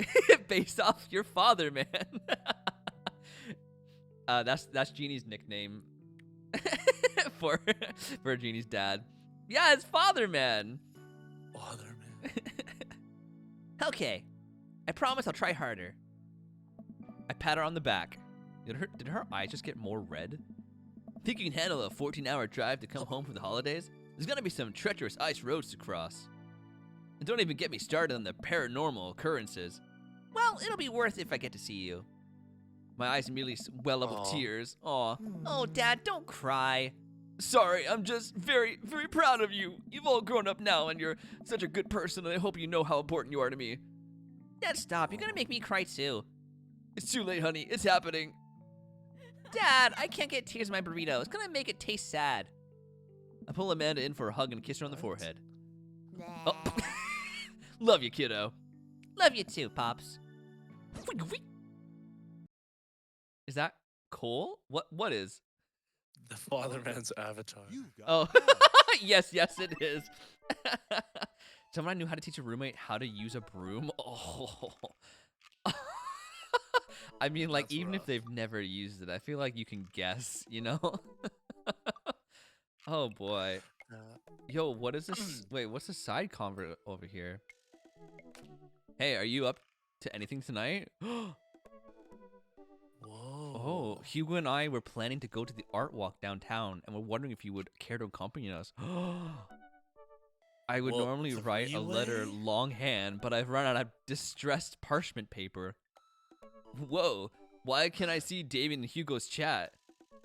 based off your father, man. That's Genie's nickname for Genie's dad. Yeah, it's Father Man. Father Man. Okay, I promise I'll try harder. I pat her on the back. Did her eyes just get more red? Think you can handle a 14-hour drive to come home for the holidays? There's gonna be some treacherous ice roads to cross. And don't even get me started on the paranormal occurrences. Well, it'll be worth it if I get to see you. My eyes immediately well up with tears. Aw. Oh, Dad, don't cry. Sorry, I'm just very, very proud of you. You've all grown up now, and you're such a good person, and I hope you know how important you are to me. Dad, stop. You're gonna make me cry, too. It's too late, honey. It's happening. Dad, I can't get tears in my burrito. It's gonna make it taste sad. I pull Amanda in for a hug and kiss her on the forehead. Oh. Love you, kiddo. Love you too, Pops. Is that Cole? What is? The Father Man's avatar. You've got Oh, mail. yes, it is. Someone I knew how to teach a roommate how to use a broom. Oh. I mean, like, That's even if rough. they've never used it, I feel like you can guess, you know? Oh, boy. Yo, what is this? Wait, what's the side convert over here? Hey, are you up to anything tonight? Whoa. Oh, Hugo and I were planning to go to the art walk downtown, and we're wondering if you would care to accompany us. I would Well, normally write a letter three-way? longhand, but I've run out of distressed parchment paper. Whoa, why can't I see Damien and Hugo's chat?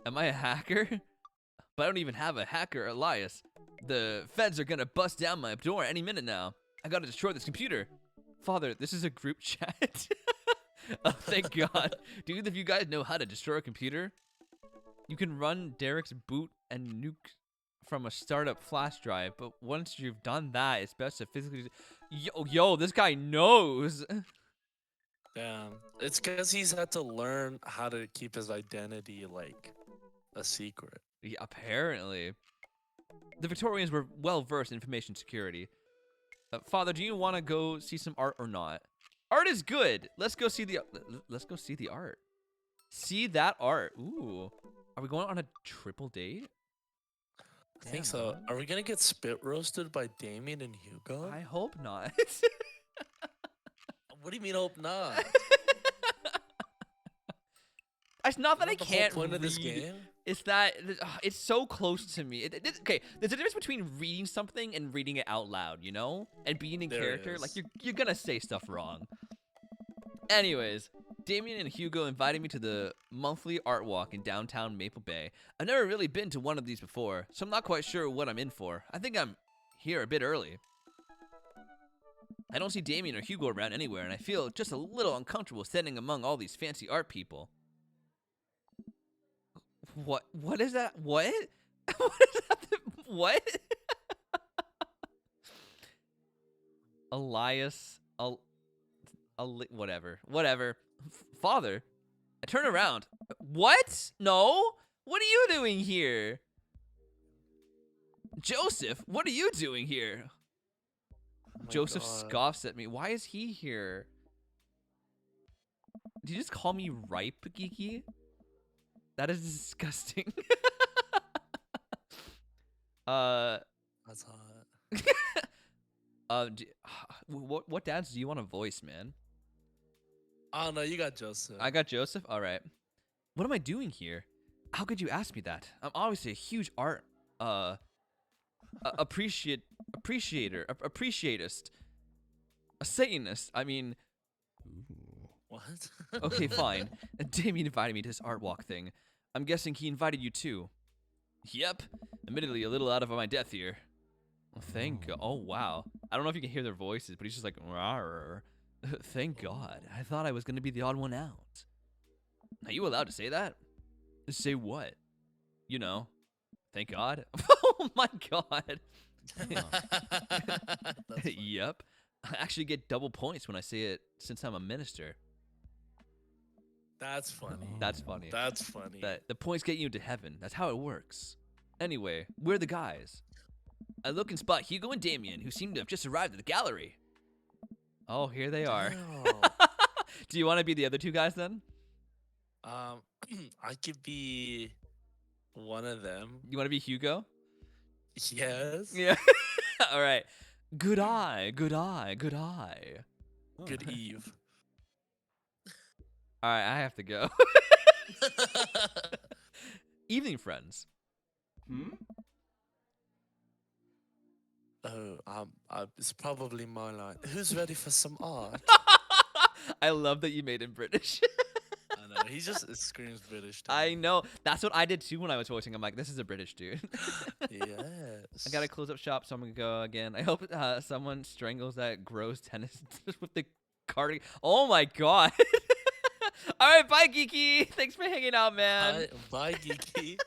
Am I a hacker? But I don't even have a hacker, Elias. The feds are gonna bust down my door any minute now. I gotta destroy this computer. Father, this is a group chat. Oh, thank God. Do either of you guys know how to destroy a computer? You can run Derek's boot and nuke from a startup flash drive, but once you've done that, it's best to physically... Yo, this guy knows. Damn. It's because he's had to learn how to keep his identity, like, a secret. Yeah, apparently. The Victorians were well-versed in information security. Father, do you want to go see some art or not? Art is good. Let's go see the art. See that art. Ooh. Are we going on a triple date? I think Damn, so. man. Are we gonna get spit roasted by Damien and Hugo? I hope not. What do you mean, hope not? It's not that I Isn't the whole can't point read. of this game? It's that it's so close to me. Okay, there's a difference between reading something and reading it out loud, you know, and being in There character. is. Like you're gonna say stuff wrong. Anyways, Damien and Hugo invited me to the monthly art walk in downtown Maple Bay. I've never really been to one of these before, so I'm not quite sure what I'm in for. I think I'm here a bit early. I don't see Damien or Hugo around anywhere, and I feel just a little uncomfortable standing among all these fancy art people. What is that? What? What is that? What? Elias, whatever. Father, I turn around. What? No? What are you doing here? Joseph, what are you doing here? Oh my Joseph God. scoffs at me. Why is he here? Did you just call me ripe, Geeky? That is disgusting. That's hot. What dads do you want to voice, man? Oh no, you got Joseph. I got Joseph. All right. What am I doing here? How could you ask me that? I'm obviously a huge art appreciatist, a Satanist. I mean, What? okay, fine. Damien invited me to this art walk thing. I'm guessing he invited you too. Yep. Admittedly, a little out of my depth here. Well, thank God. Oh, wow. I don't know if you can hear their voices, but he's just like, rawr. Thank God. I thought I was going to be the odd one out. Are you allowed to say that? Say what? You know, thank God. Oh my God. That's funny. Yep. I actually get double points when I say it since I'm a minister. That's funny. That's funny. That's funny. That the points get you into heaven. That's how it works. Anyway, we're the guys. I look and spot Hugo and Damien, who seem to have just arrived at the gallery. Oh, here they are. Damn. Do you want to be the other two guys then? I could be one of them. You want to be Hugo? Yes. Yeah. All right. Good eye, good eye, good eye. Oh. Good Eve. All right, I have to go. Evening, friends. Oh, it's probably my line. Who's ready for some art? I love that you made him British. I know. He just screams British. to I me. know. That's what I did too when I was voicing. I'm like, this is a British dude. Yes. I gotta close up shop, so I'm gonna go again. I hope someone strangles that gross tennis with the cardigan. Oh my God. All right, bye, Geeky. Thanks for hanging out, man. Bye, Geeky.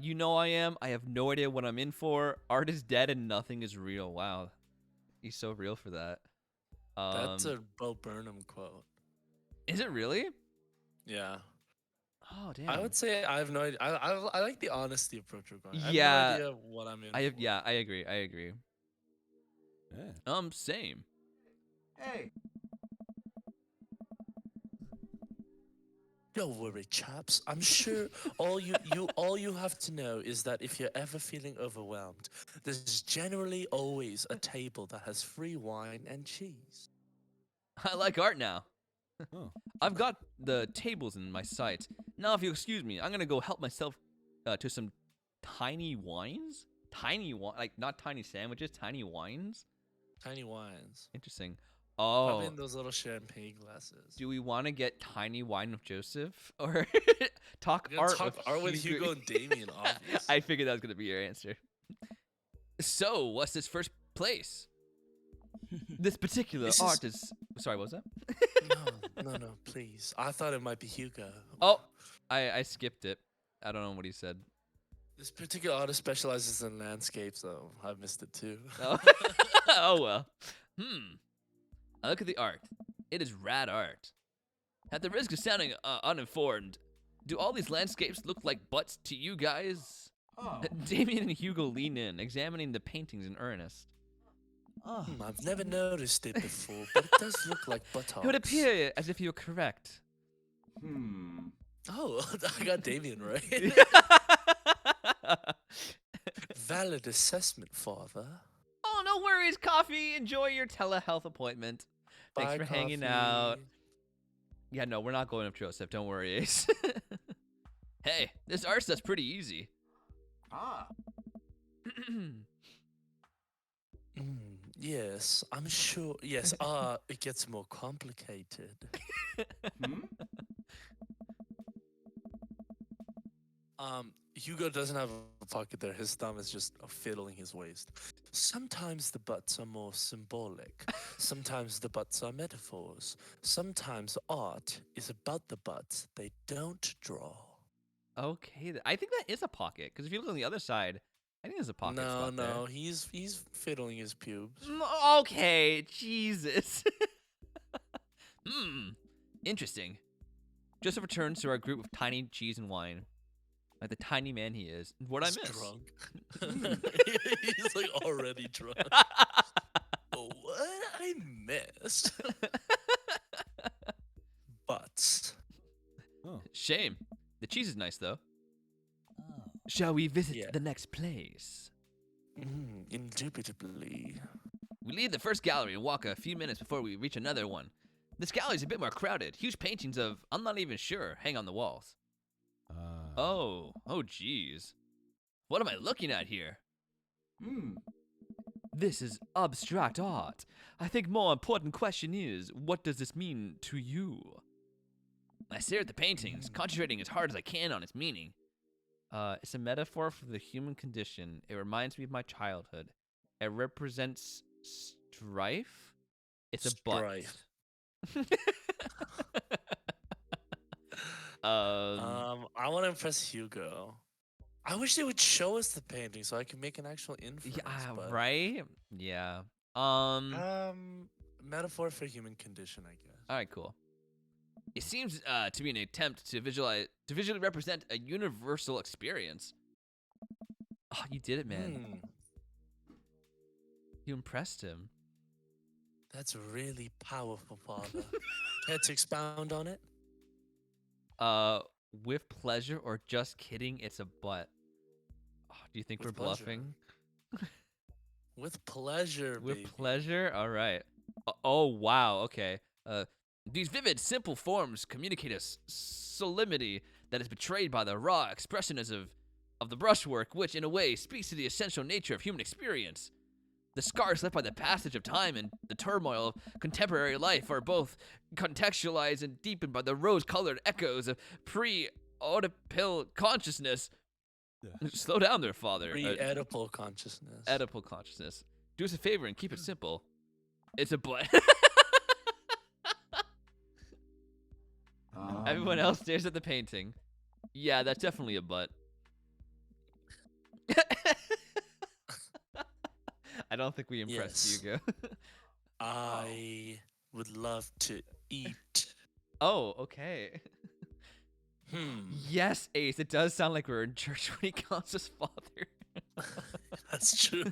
You know I am. I have no idea what I'm in for. Art is dead and nothing is real. Wow. He's so real for that. That's a Bo Burnham quote. Is it really? Yeah. Oh, damn. I would say I have no idea. I like the honesty approach we're going. Yeah. I have no idea what I'm in. I have, for. yeah, I agree. I agree. Yeah. Same. Hey. Don't worry, chaps. I'm sure all you have to know is that if you're ever feeling overwhelmed, there's generally always a table that has free wine and cheese. I like art now. Oh. I've got the tables in my sight. Now, if you excuse me, I'm gonna go help myself to some tiny wines. Tiny wine, like not tiny sandwiches, tiny wines. Tiny wines. Interesting. Probably Oh, in those little champagne glasses. do we want to get tiny wine with Joseph or talk We're gonna art talk art with Hugo? Hugo and Damien, obviously. I figured that was gonna be your answer. So, what's this first place? This particular This is- art is. Sorry, what was that? No, please. I thought it might be Hugo. Oh, I skipped it. I don't know what he said. This particular artist specializes in landscapes, though. I missed it too. Oh, oh well. I look at the art. It is rad art. At the risk of sounding uninformed, do all these landscapes look like butts to you guys? Oh. Damien and Hugo lean in, examining the paintings in earnest. Oh. I've never noticed it before, but it does look like buttocks. It would appear as if you were correct. Oh, I got Damien right. Valid assessment, father. Oh, no worries, Coffee. Enjoy your telehealth appointment. Thanks Bye, for hanging out. Coffee. Yeah, no, we're not going up Joseph. Don't worry, Ace. Hey, this art stuff's pretty easy. Ah. Yes, I'm sure. Yes, it gets more complicated. Hugo doesn't have a pocket there. His thumb is just fiddling his waist. Sometimes the butts are more symbolic. Sometimes the butts are metaphors. Sometimes art is about the butts they don't draw. Okay, I think that is a pocket, because if you look on the other side, I think there's a pocket spot there. No, he's fiddling his pubes. Okay, Jesus. Interesting. Joseph returns to our group of tiny cheese and wine. Like the tiny man he is. What'd I He's miss? drunk. He's like already drunk. Oh, what I missed? Butts. Oh. Shame. The cheese is nice, though. Oh. Shall we visit Yeah. the next place? Indubitably. We leave the first gallery and walk a few minutes before we reach another one. This gallery's a bit more crowded. Huge paintings of, I'm not even sure, hang on the walls. Oh geez. What am I looking at here? This is abstract art. I think more important question is, what does this mean to you? I stare at the paintings, concentrating as hard as I can on its meaning. It's a metaphor for the human condition. It reminds me of my childhood. It represents strife. It's a butt. Strife. I want to impress Hugo. I wish they would show us the painting so I could make an actual inference. Yeah, but, right? Yeah. metaphor for human condition, I guess. All right, cool. It seems to be an attempt to visually represent a universal experience. Oh, you did it, man. You impressed him. That's really powerful, father. Care to expound on it? With pleasure or just kidding, it's a butt. Oh, do you think With we're pleasure. bluffing? With pleasure, With baby. pleasure? All right. Oh, wow. Okay. These vivid, simple forms communicate a solemnity that is betrayed by the raw expressionism of the brushwork, which, in a way, speaks to the essential nature of human experience. The scars left by the passage of time and the turmoil of contemporary life are both contextualized and deepened by the rose-colored echoes of pre-Oedipal consciousness. Slow down there, father. Pre-Oedipal consciousness. Oedipal consciousness. Do us a favor and keep it simple. It's a butt. Everyone else stares at the painting. Yeah, that's definitely a butt. I don't think we impressed Yes. Hugo. I would love to eat. Oh, okay. Yes, Ace. It does sound like we're in church when he calls us father. That's true.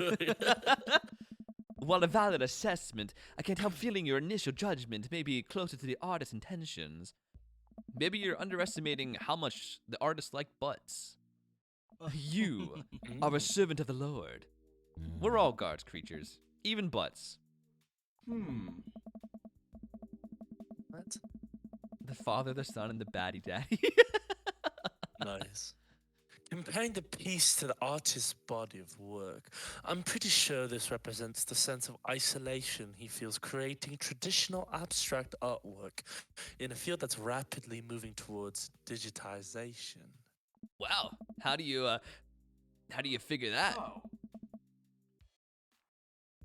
While a valid assessment, I can't help feeling your initial judgment may be closer to the artist's intentions. Maybe you're underestimating how much the artist liked butts. You are a servant of the Lord. We're all God's creatures, even butts. What? The Father, the Son, and the Baddie Daddy. Nice. Comparing the piece to the artist's body of work, I'm pretty sure this represents the sense of isolation he feels creating traditional abstract artwork in a field that's rapidly moving towards digitization. Wow, how do you figure that?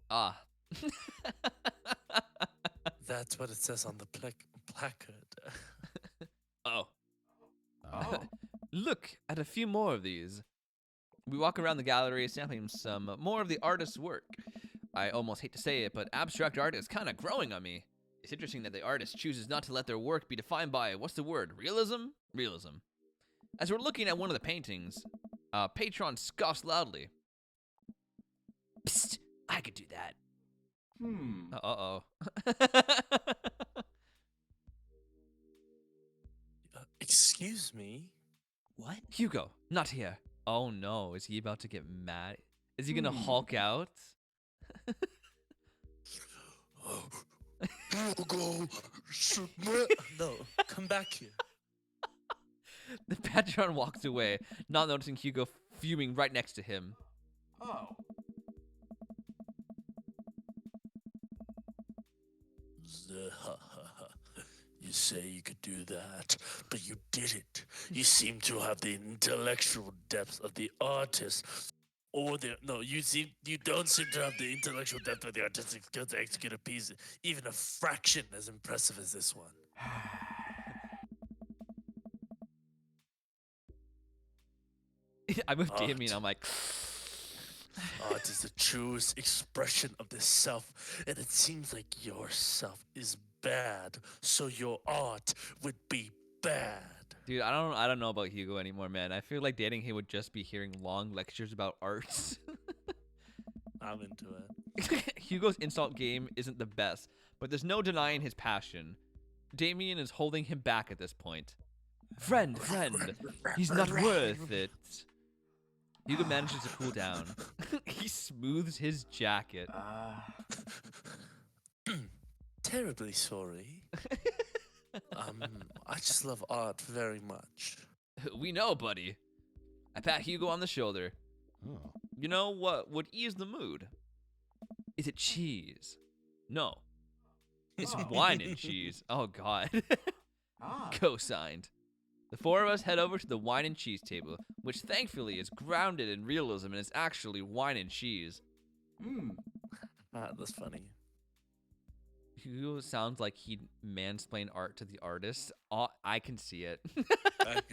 Ah. That's what it says on the placard. Oh. Look at a few more of these. We walk around the gallery sampling some more of the artist's work. I almost hate to say it, but abstract art is kind of growing on me. It's interesting that the artist chooses not to let their work be defined by, what's the word, realism? Realism. As we're looking at one of the paintings, Patron scoffs loudly. Psst, I could do that. Uh-oh. Excuse me? What? Hugo, not here. Oh no, is he about to get mad? Is he gonna Hulk out? Hugo, no, come back here. The Patron walks away, not noticing Hugo fuming right next to him. You say you could do that, but you didn't. You seem to have the intellectual depth of the artist, or you don't seem to have the intellectual depth of the artistic skill to execute a piece, even a fraction as impressive as this one. I'm with Damien, I'm like... Art is the truest expression of the self, and it seems like your self is bad, so your art would be bad. Dude, I don't know about Hugo anymore, man. I feel like dating him would just be hearing long lectures about arts. I'm into it. Hugo's insult game isn't the best, but there's no denying his passion. Damien is holding him back at this point. Friend, he's not worth it. Hugo manages to cool down. He smooths his jacket. Terribly sorry. I just love art very much. We know, buddy. I pat Hugo on the shoulder. Oh. You know what would ease the mood? Is it cheese? No. It's wine and cheese. Oh, God. Co-signed. The four of us head over to the wine and cheese table, which thankfully is grounded in realism and is actually wine and cheese. That's funny. Hugo sounds like he'd mansplain art to the artist. I can see it.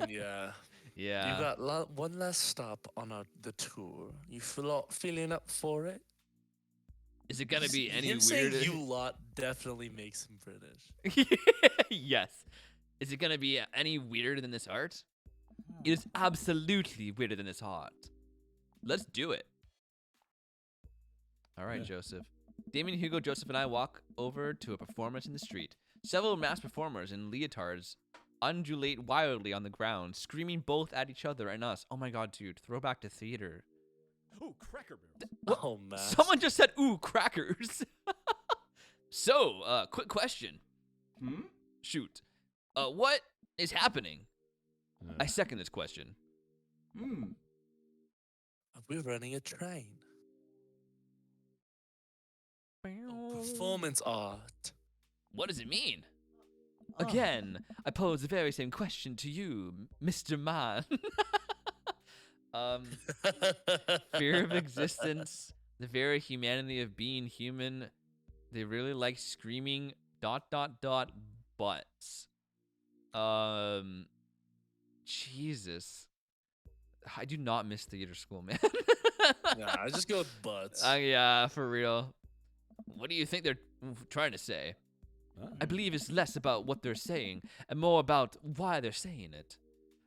Yeah. You Yeah. got one last stop on the tour. You feeling up for it? Is it gonna be any Him saying weirder? you lot definitely makes him British. Yes. Is it gonna be any weirder than this art? It is absolutely weirder than this art. Let's do it. All right, Yeah. Joseph. Damien, Hugo, Joseph, and I walk over to a performance in the street. Several masked performers in leotards undulate wildly on the ground, screaming both at each other and us. Oh my god, dude. Throwback to theater. Oh, Cracker Barrel. What? Oh man. Someone just said, ooh, crackers. So, quick question. Hmm? Shoot. What is happening? Uh, I second this question. Hmm. We're running a train. Performance art. What does it mean? Oh. Again, I pose the very same question to you, Mr. Man. Fear of existence, the very humanity of being human. They really like screaming ... butts. Jesus. I do not miss theater school, man. Yeah, I just go with butts. Yeah, for real. What do you think they're trying to say? ah. I believe it's less about what they're saying and more about why they're saying it.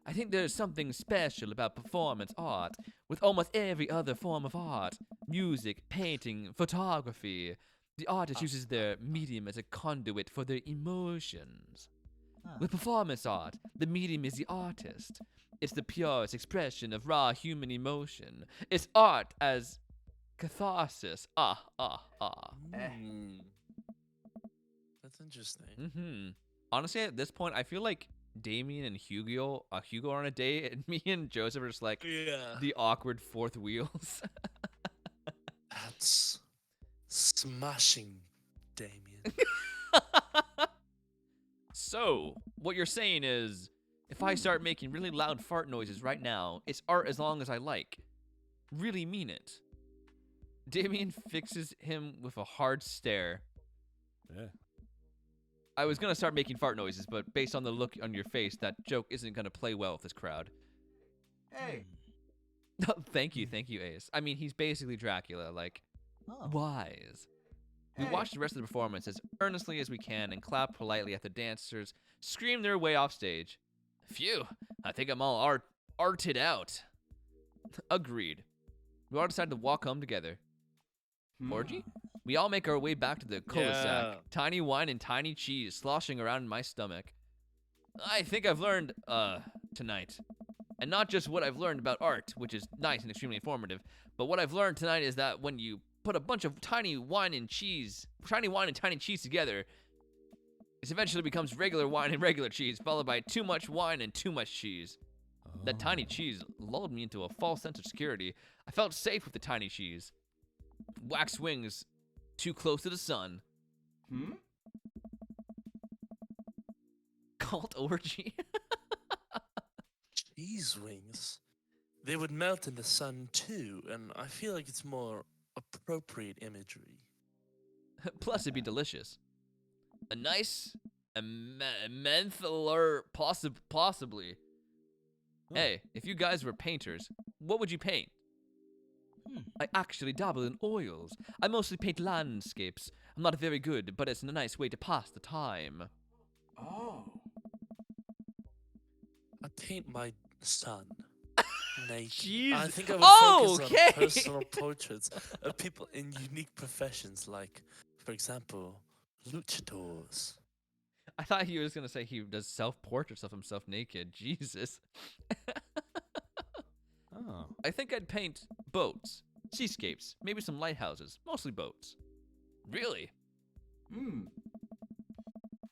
I think there's something special about performance art with almost every other form of art: music, painting, photography. The artist uses their medium as a conduit for their emotions. With performance art, the medium is the artist. It's the purest expression of raw human emotion. It's art as catharsis. Mm. That's interesting. Honestly, at this point, I feel like Damien and Hugo are on a date, and me and Joseph are just like Yeah. the awkward fourth wheels. That's smashing, Damien. So, what you're saying is, if I start making really loud fart noises right now, it's art as long as I like. Really mean it. Damien fixes him with a hard stare. Yeah. I was gonna start making fart noises, but based on the look on your face, that joke isn't gonna play well with this crowd. Hey. Thank you, Ace. I mean, he's basically Dracula, like, Oh. wise. We Hey. watch the rest of the performance as earnestly as we can and clap politely at the dancers scream their way off stage. Phew, I think I'm all arted out. Agreed. We all decide to walk home together. Hmm. Orgy? We all make our way back to the cul-de-sac. Yeah. Tiny wine and tiny cheese sloshing around in my stomach. I think I've learned, tonight. And not just what I've learned about art, which is nice and extremely informative, but what I've learned tonight is that when you put a bunch of tiny wine and tiny cheese together, it eventually becomes regular wine and regular cheese, followed by too much wine and too much cheese. That tiny Oh. cheese lulled me into a false sense of security. I felt safe with the tiny cheese. Wax wings, too close to the sun. Hmm? Cult orgy. Cheese wings. They would melt in the sun too, and I feel like it's more appropriate imagery. Plus, it'd be delicious. A nice menthaler, possibly. Huh. Hey, if you guys were painters, what would you paint? I actually dabble in oils. I mostly paint landscapes. I'm not very good, but it's a nice way to pass the time. Oh. I paint my son naked. Jeez. I think I would focus Okay. on personal portraits of people in unique professions, like, for example, luchadors. I thought he was gonna say he does self-portraits of himself naked. Jesus. Oh. I think I'd paint boats, seascapes, maybe some lighthouses, mostly boats. Really? Hmm.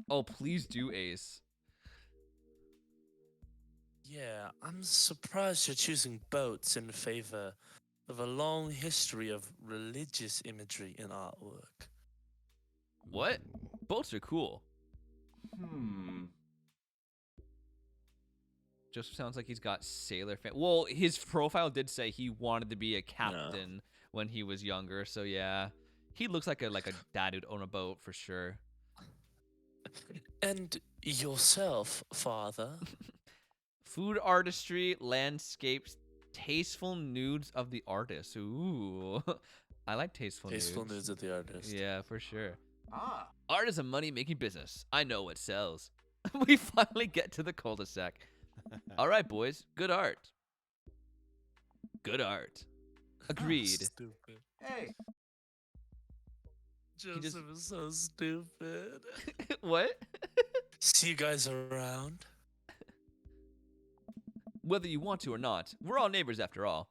Oh, please do, Ace. Yeah, I'm surprised you're choosing boats in favor of a long history of religious imagery in artwork. What? Boats are cool. Hmm. Joseph sounds like he's got sailor Well, his profile did say he wanted to be a captain when he was younger, so yeah. He looks like a dad who'd own a boat for sure. And yourself, father? Food artistry, landscapes, tasteful nudes of the artist. Ooh, I like tasteful Tasteful nudes. nudes of the artist. Yeah, for sure. Ah. Art is a money-making business. I know what sells. We finally get to the cul-de-sac. All right, boys. Good art. Good art. Agreed. Stupid. Hey. just- Joseph is so stupid. What? See you guys around. Whether you want to or not, we're all neighbors after all.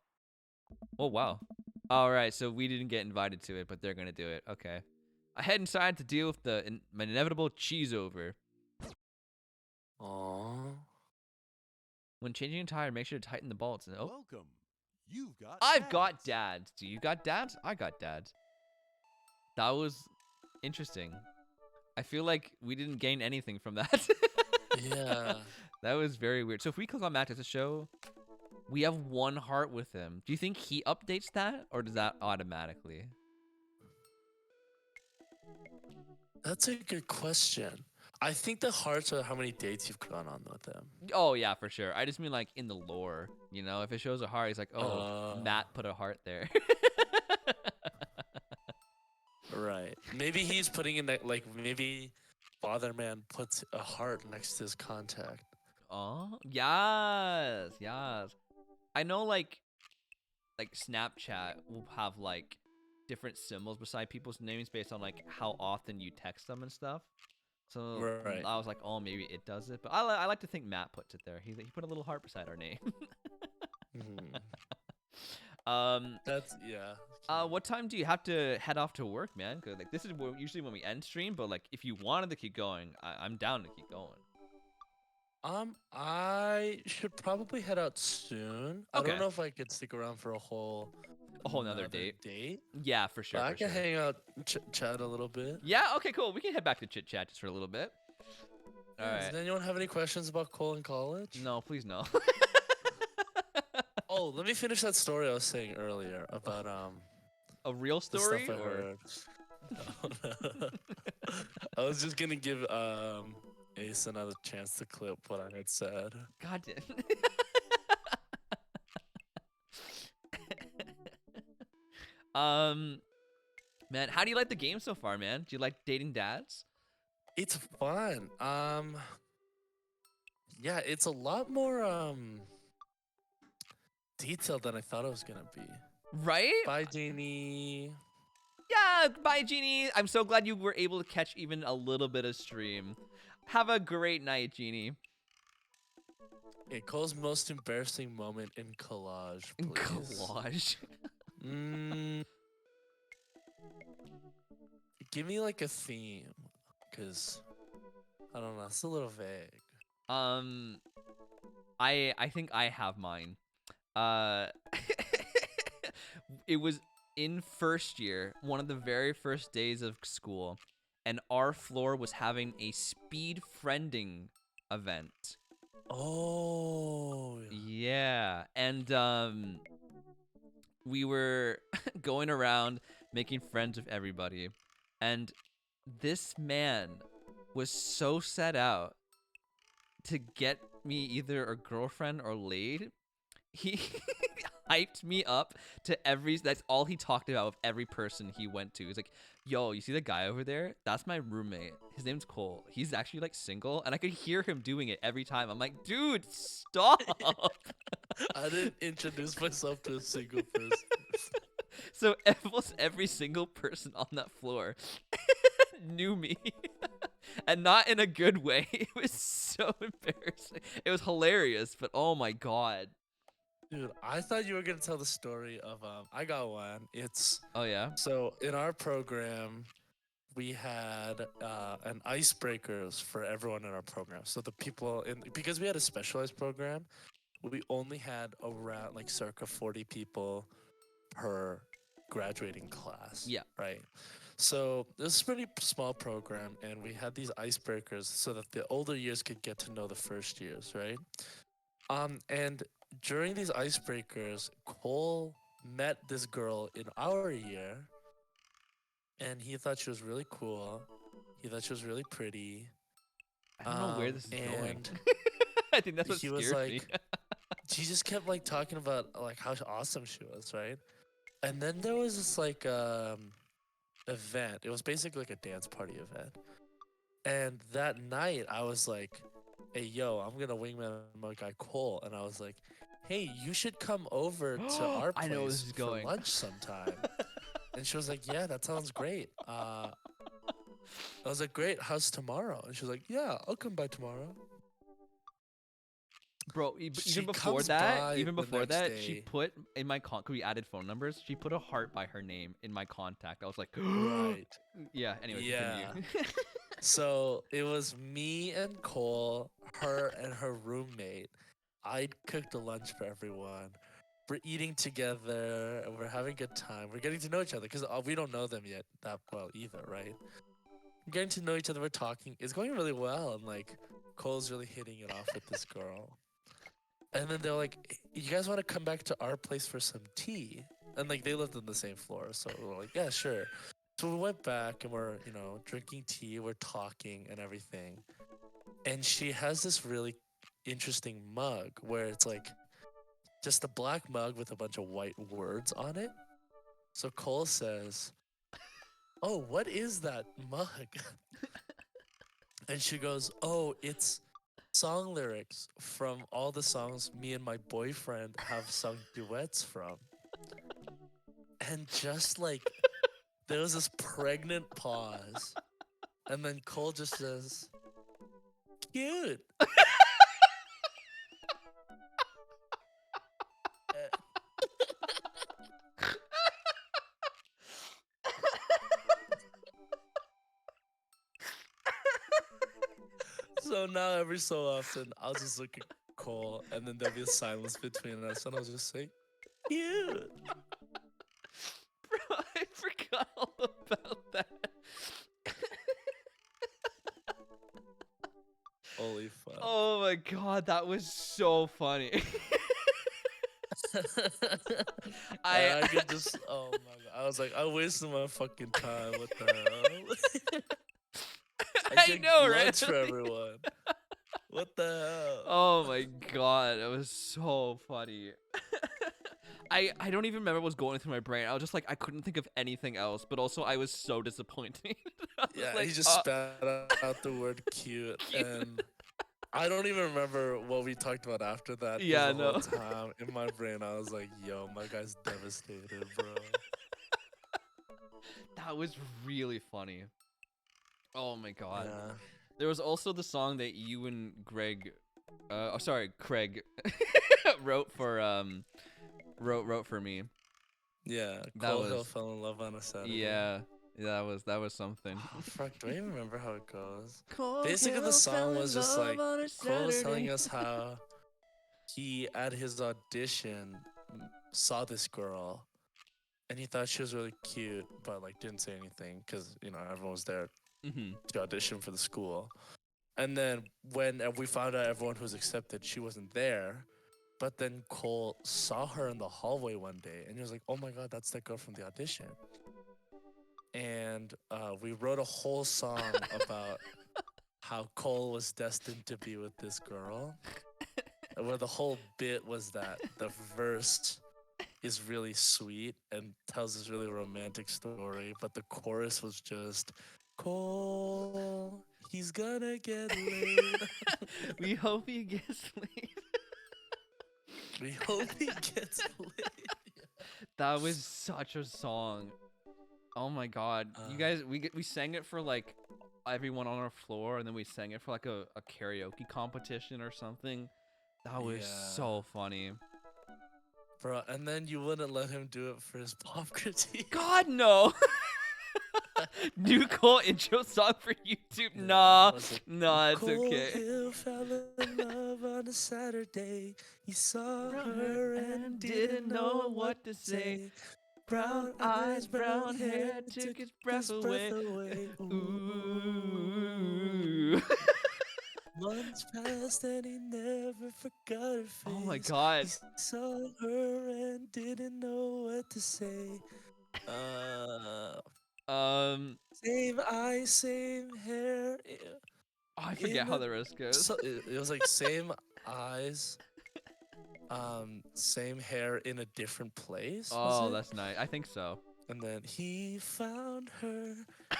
Oh, wow. All right, so we didn't get invited to it, but they're going to do it. Okay. I head inside to deal with the inevitable cheese over. Aww. When changing a tire, make sure to tighten the bolts. And, oh, Welcome. You've got. I've got dads. dads. Do you got dads? I got dads. That was interesting. I feel like we didn't gain anything from that. Yeah. That was very weird. So if we click on Matt as a show, we have 1 heart with him. Do you think he updates that, or does that automatically? That's a good question. I think the hearts are how many dates you've gone on with them. Oh yeah, for sure. I just mean like in the lore, you know, if it shows a heart, he's like, oh, Matt put a heart there. Right. Maybe he's putting in that, like, maybe Father Man puts a heart next to his contact. Oh, yes, yes. I know like Snapchat will have like different symbols beside people's names based on like how often you text them and stuff. So Right. I was like, oh, maybe it does it, but I like to think Matt puts it there. He put a little heart beside our name. Mhm. That's Yeah. what time do you have to head off to work, man? 'Cause like this is usually when we end stream, but like if you wanted to keep going, I'm down to keep going. I should probably head out soon. I Okay. don't know if I could stick around for a whole Nother date. date. Yeah, for sure. But I For can sure. hang out, chat a little bit. Yeah. Okay. Cool. We can head back to chit chat just for a little bit. All Does right. anyone have any questions about Cole in college? No, please no. Oh, let me finish that story I was saying earlier about A real the story? stuff I Or... heard. I was just gonna give Ace another chance to clip what I had said. God damn. Man, how do you like the game so far, man? Do you like dating dads? It's fun. Yeah, it's a lot more detailed than I thought it was gonna be. Right? Bye, Jeannie. Yeah, bye, Jeannie. I'm so glad you were able to catch even a little bit of stream. Have a great night, Jeannie. Okay, Cole's most embarrassing moment in collage, please. Collage. Give me like a theme, cause I don't know, it's a little vague. I think I have mine. It was in first year, one of the very first days of school, and our floor was having a speed friending event. Oh. Yeah, and we were going around making friends with everybody, and this man was so set out to get me either a girlfriend or laid. He hyped me up to that's all he talked about with every person he went to. He's like, yo, you see the guy over there? That's my roommate. His name's Cole. He's actually like single, and I could hear him doing it every time. I'm like, dude, stop. I didn't introduce myself to a single person. So almost every single person on that floor knew me. And not in a good way. It was so embarrassing. It was hilarious, but oh my god. Dude, I thought you were gonna tell the story of I got one. It's Oh yeah? so in our program we had an icebreakers for everyone in our program. So the people in because we had a specialized program, we only had around like circa 40 people per graduating class. Yeah. Right. So this is a pretty small program, and we had these icebreakers so that the older years could get to know the first years, right? And during these icebreakers, Cole met this girl in our year, and he thought she was really cool. He thought she was really pretty, where this is going. And I think that's what he was scared me. like, she just kept like talking about like how awesome she was, right? And then there was this like event. It was basically like a dance party event. And that night, I was like, "Hey, yo, I'm gonna wingman my guy Cole," and I was like, "Hey, you should come over to our I know where this place is for going. lunch sometime." And she was like, "Yeah, that sounds great." I was like, "Great, how's tomorrow?" And she was like, "Yeah, I'll come by tomorrow." Bro, She even before comes that, by even the before next that, she day. put in my we added phone numbers. She put a heart by her name in my contact. I was like, Right. yeah. Anyway, Yeah. continue. So it was me and Cole, her and her roommate. I cooked a lunch for everyone. We're eating together and we're having a good time. We're getting to know each other because we don't know them yet that well either, right? We're getting to know each other. We're talking. It's going really well, and like Cole's really hitting it off with this girl. And then they're like, "You guys want to come back to our place for some tea?" And like they lived on the same floor, so we're like, "Yeah, sure." So we went back and we're, drinking tea, we're talking and everything. And she has this really interesting mug where it's like just a black mug with a bunch of white words on it. So Cole says, "Oh, what is that mug?" And she goes, "Oh, it's song lyrics from all the songs me and my boyfriend have sung duets from." And just like there was this pregnant pause. And then Cole just says, "Cute." So now every so often, I'll just look at Cole, and then there'll be a silence between us, and I'll just say, "Cute." Bro, I forgot all about that. Holy fuck. Oh my god, that was so funny. I could just, oh my god. I was like, I wasted my fucking time. What the hell? I I cooked know, right? lunch for everyone. What the hell? Oh my god, it was so funny. I don't even remember what was going through my brain. I was just like, I couldn't think of anything else, but also I was so disappointed. I was Yeah, like, he just spat out the word cute, Cute. and I don't even remember what we talked about after that. 'Cause Yeah, the no. whole time in my brain, I was like, "Yo, my guy's devastated, bro." That was really funny. Oh my god. Yeah, There was also the song that you and Greg, Craig, wrote for wrote for me. yeah. That Cole Hill was fell in love on a Saturday. yeah, that was something. Oh, fuck, do I even remember how it goes? Cole Basically, the Hill fell song in was just love like on a Cole was telling Saturday. us how he at his audition saw this girl and he thought she was really cute, but like didn't say anything because everyone was there Mhm. to audition for the school. And then when we found out everyone who was accepted, she wasn't there. But then Cole saw her in the hallway one day, and he was like, "Oh my god, that's that girl from the audition." And we wrote a whole song about how Cole was destined to be with this girl, where the whole bit was that the verse is really sweet and tells this really romantic story, but the chorus was just Cole, he's gonna get laid. We hope he gets laid. We hope he gets laid. That was such a song. Oh my god. You guys, we sang it for like everyone on our floor, and then we sang it for like a karaoke competition or something. That was so funny. Bro, and then you wouldn't let him do it for his pop critique. God no. New Cole intro song for YouTube. Yeah, Nah, was it, nah, it's Cole okay. Hill fell in love on a Saturday. He saw her and didn't know what to say. Brown eyes, brown hair, took his breath away. Ooh. Months passed and he never forgot her face. Oh my god. He saw her and didn't know what to say. Same eyes, same hair. Oh, I forget how in the rest goes. So it was like same eyes, same hair in a different place, was Oh, it? that's nice. I think so. And then he found her,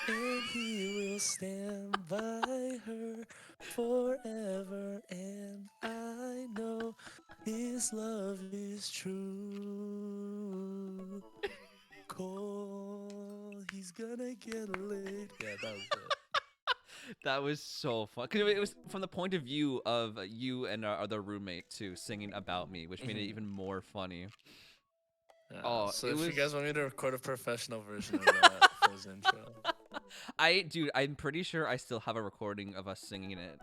and he will stand by her forever. And I know his love is true. Cole, he's gonna get laid. Yeah, that was it. That was so fun. Cause it was from the point of view of you and our other roommate too, singing about me, which made it even more funny. Yeah, Oh, so it if you was. guys want me to record a professional version of that for his intro. Dude, I'm pretty sure I still have a recording of us singing it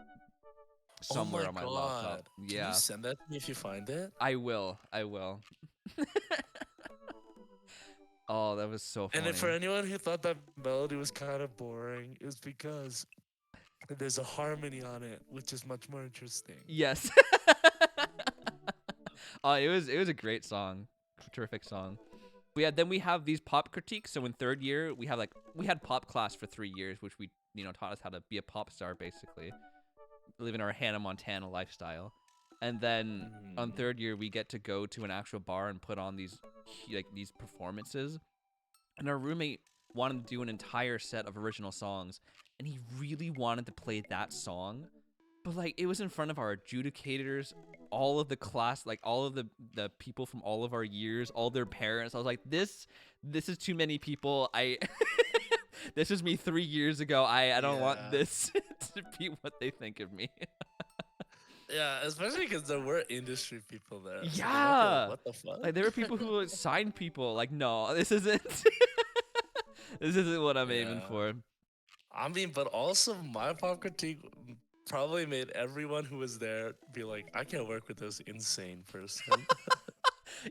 somewhere Oh on my my laptop. god. Can Yeah, you send that to me if you find it? I will. I will. Oh, that was so funny. And if for anyone who thought that melody was kind of boring, it was because there's a harmony on it, which is much more interesting. Yes. Oh, it was a great song, terrific song. Then we have these pop critiques. So in third year, we had pop class for 3 years, which taught us how to be a pop star basically, living our Hannah Montana lifestyle. And then on third year, we get to go to an actual bar and put on these performances. And our roommate wanted to do an entire set of original songs, and he really wanted to play that song. But like it was in front of our adjudicators, all of the class, like all of the people from all of our years, all their parents. I was like, this is too many people. This was me 3 years ago. I don't want this to be what they think of me. Yeah, especially because there were industry people there. So they might be Yeah. like, what the fuck? Like there were people who signed people. Like, no, this isn't. This isn't what I'm aiming for. I mean, but also my pop critique probably made everyone who was there be like, I can't work with this insane person.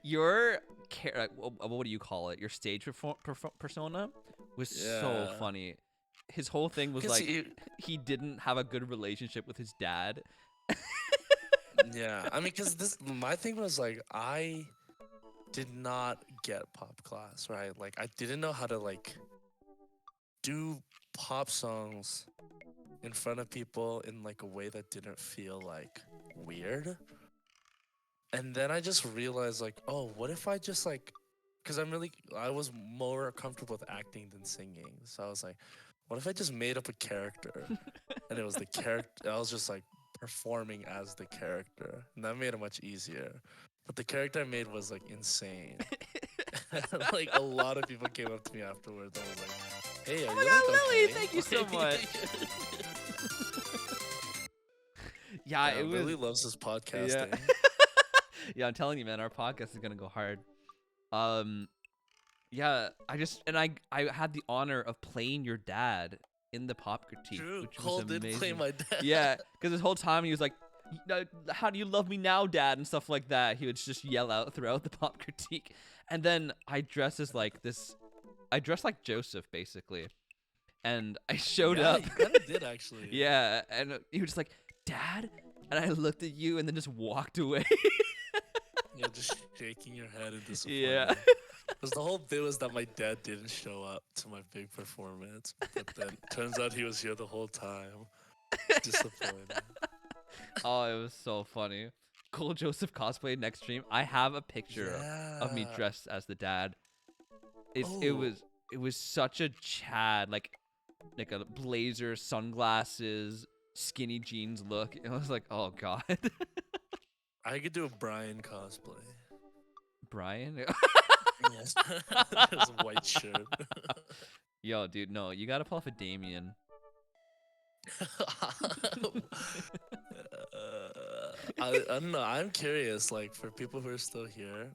Your what do you call it? Your stage persona was so Yeah. funny. His whole thing was 'Cause like he didn't have a good relationship with his dad. Yeah, I mean, because my thing was like, I did not get pop class, right? Like, I didn't know how to like do pop songs in front of people in like a way that didn't feel like weird. And then I just realized like, oh, what if I just like, because I was more comfortable with acting than singing. So I was like, what if I just made up a character and it was the character, I was just like performing as the character, and that made it much easier. But the character I made was like insane. Like a lot of people came up to me afterwards and was like, hey, are Oh my you God, like, Lily, okay? thank you so much. Yeah, it was. Lily loves his podcasting. Yeah, I'm telling you, man, our podcast is gonna go hard. Yeah, I had the honor of playing your dad in the pop critique, True, which Cole was did amazing. play my dad. Yeah, because this whole time he was like, how do you love me now, dad, and stuff like that. He would just yell out throughout the pop critique. And then I dressed like Joseph basically, and I showed up. You kind of did actually. Yeah, and he was just like, dad, and I looked at you and then just walked away. Yeah, just shaking your head in disappointment. Yeah. Because the whole bit was that my dad didn't show up to my big performance, but then turns out he was here the whole time. Disappointing. Oh, it was so funny. Cole Joseph cosplay next stream. I have a picture of me Yeah. dressed as the dad. It Oh. was such a Chad, like a blazer, sunglasses, skinny jeans look. And I was like, oh god. I could do a Brian cosplay. Brian? Yes. His white shirt. Yo, dude, no, you gotta pull off a Damien. I don't know. I'm curious, like, for people who are still here,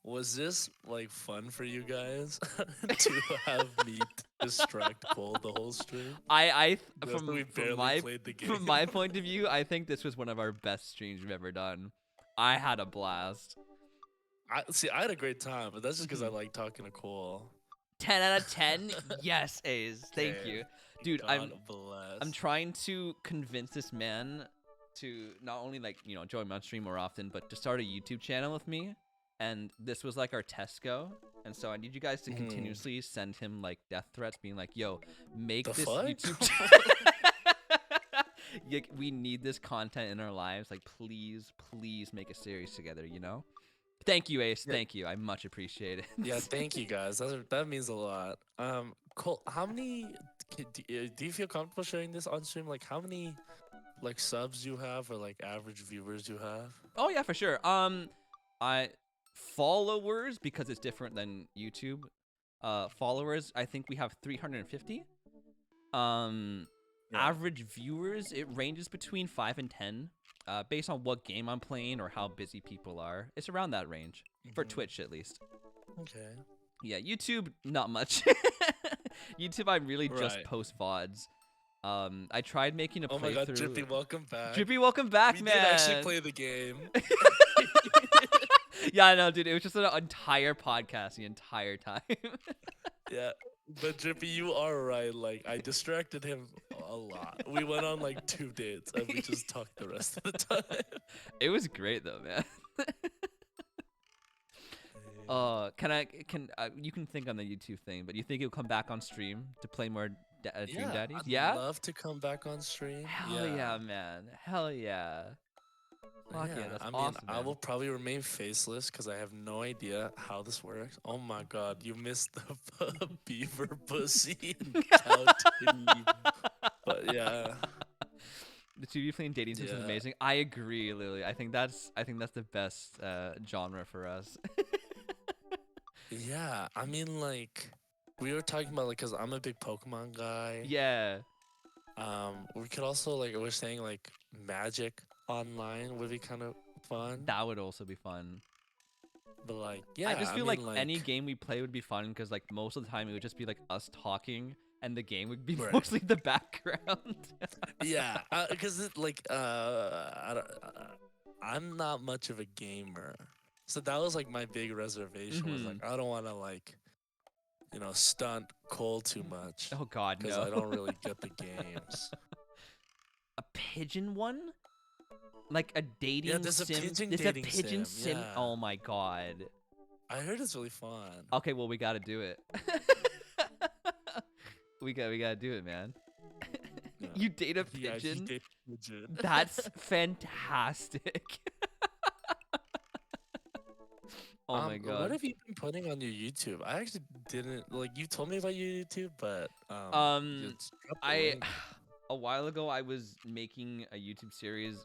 was this like fun for you guys to have me distract Cole the whole stream? From we barely my played the game. from my point of view, I think this was one of our best streams we've ever done. I had a blast. I had a great time, but that's just because I like talking to Cole. 10 out of 10. Yes, A's. Thank Okay. you, dude. God bless. I'm trying to convince this man to not only join my stream more often, but to start a YouTube channel with me. And this was like our test go. And so I need you guys to continuously send him like death threats, being like, "Yo, make The this fuck? YouTube." We need this content in our lives. Like, please, please make a series together. You know. Thank you, Ace. Yeah. Thank you. I much appreciate it. Yeah, thank you guys. That means a lot. Cole, how many do you feel comfortable sharing this on stream? Like, how many like subs you have or like average viewers you have? Oh yeah, for sure. I followers, because it's different than YouTube. Followers, I think we have 350. Yeah. Average viewers, it ranges between 5 and 10. Based on what game I'm playing or how busy people are. It's around that range for Mhm. Twitch at least. Okay. Yeah, YouTube not much. YouTube, I really just Right. post VODs. I tried making a playthrough. Oh my god, Drippy, welcome back. Drippy, welcome back, we man. did actually play the game. Yeah, I know, dude. It was just an entire podcast the entire time. Yeah, but Drippy, you are right. Like, I distracted him a lot. We went on like 2 dates and we just talked the rest of the time. It was great though, man. You can think on the YouTube thing, but you think you'll come back on stream to play more Dream Daddies? I'd Yeah. love to come back on stream. Hell yeah, man. Hell yeah. Fuck yeah, that's I mean, awesome, I man. will probably remain faceless because I have no idea how this works. Oh my god, you missed the beaver pussy and cow titty. But yeah, The 2D playing dating sims is Yeah. amazing. I agree, Lily. I think that's the best genre for us. yeah. I mean, like, we were talking about, like, because I'm a big Pokemon guy. Yeah. We could also, like, we're saying, like, Magic online would be kind of fun. That would also be fun. But, like, yeah. I just feel mean, like any game we play would be fun because like most of the time it would just be like us talking and the game would be Right. mostly the background. Yeah, because like I'm not much of a gamer, so that was like my big reservation. Was like, I don't want to like, stunt Cole too much Oh god, because no. I don't really get the games. A pigeon one? Like a dating there's a sim? pigeon There's dating a pigeon sim, sim. yeah. Oh my god. I heard it's really fun. Okay, well we gotta do it. we gotta do it, man. Yeah. You date a Yeah, he pigeon? did pigeon. That's fantastic. Oh my god. What have you been putting on your YouTube? I actually didn't like. You told me about your YouTube, but just drop the I link. a while ago I was making a YouTube series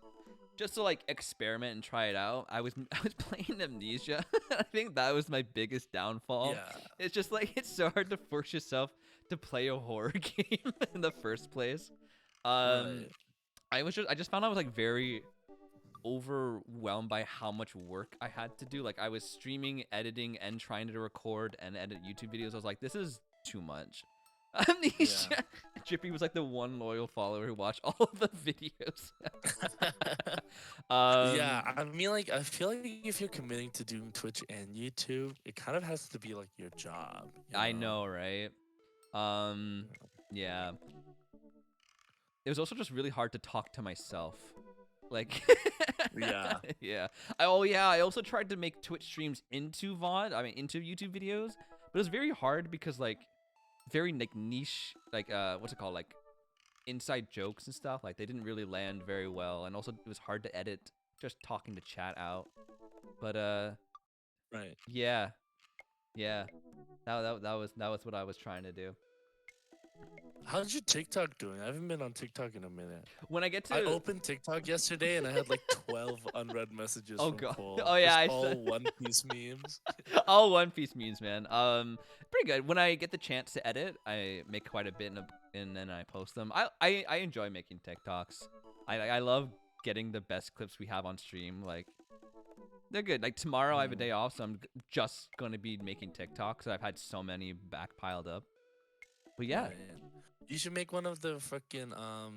just to like experiment and try it out. I was playing Amnesia. I think that was my biggest downfall. Yeah. It's just like it's so hard to force yourself to play a horror game in the first place. Right. I just found I was like very overwhelmed by how much work I had to do. Like I was streaming, editing, and trying to record and edit YouTube videos. I was like, this is too much. Amnesia. Chippy was like the one loyal follower who watched all of the videos. Yeah, I mean, like, I feel like if you're committing to doing Twitch and YouTube, it kind of has to be like your job. I know, right? Yeah. It was also just really hard to talk to myself. Like, Yeah. yeah. I also tried to make Twitch streams into into YouTube videos, but it was very hard because like very like niche, like what's it called, like inside jokes and stuff, like they didn't really land very well, and also it was hard to edit just talking to chat out. But Right. yeah, that was what I was trying to do. How's your TikTok doing? I haven't been on TikTok in a minute. When I get to I opened TikTok yesterday and I had like 12 unread messages. Oh, from God. Cole. Oh, yeah, Just I all saw- One Piece memes. all One Piece memes, man. Pretty good. When I get the chance to edit, I make quite a bit and then I post them. I enjoy making TikToks. I love getting the best clips we have on stream. Like they're good. Like tomorrow I have a day off, so I'm just gonna be making TikToks. I've had so many back piled up. But yeah. Right. You should make one of the fucking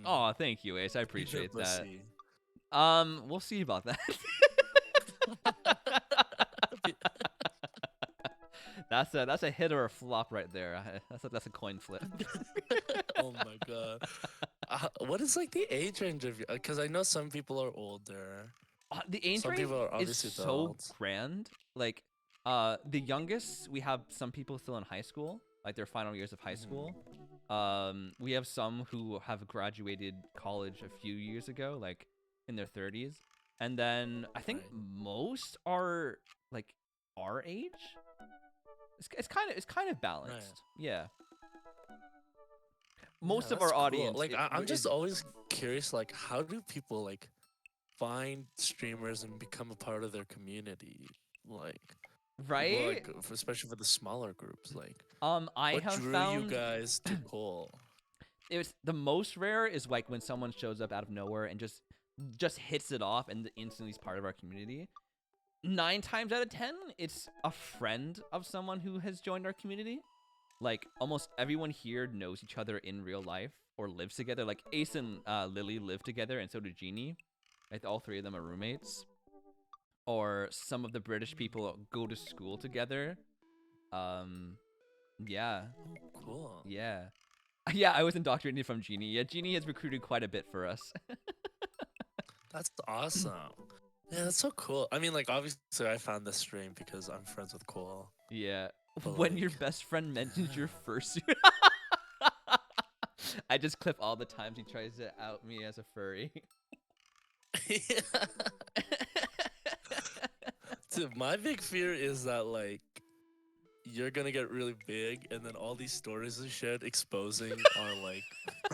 Oh, thank you, Ace. I Peter appreciate that. Bussy. We'll see about that. That's a hit or a flop right there. That's a coin flip. Oh my god. What is like the age range of you? Because I know some people are older. The age Some range people are is obviously so adults. grand. Like, the youngest, we have some people still in high school, like their final years of high school. We have some who have graduated college a few years ago, like in their 30s, and then I think Right. most are like our age. It's kind of balanced. Yeah. Most Yeah, of our that's cool. audience, Like I'm just is always curious, like how do people like find streamers and become a part of their community? Like, right. especially for the smaller groups, like I what have drew you found guys to Cole? it was the most rare is like when someone shows up out of nowhere and just hits it off and instantly is part of our community. 9 times out of 10, it's a friend of someone who has joined our community. Like almost everyone here knows each other in real life or lives together. Like Ace and Lily live together, and so do Jeannie. Like all 3 of them are roommates. Or some of the British people go to school together. Yeah, Cool. yeah. Yeah, I was indoctrinated from Jeannie. Yeah, Jeannie has recruited quite a bit for us. That's awesome. Yeah, that's so cool. I mean, like obviously I found this stream because I'm friends with Cole. Yeah. But, When your like, best friend mentions your fursuit. I just clip all the times he tries to out me as a furry. Dude, my big fear is that like you're gonna get really big, and then all these stories and shit exposing our like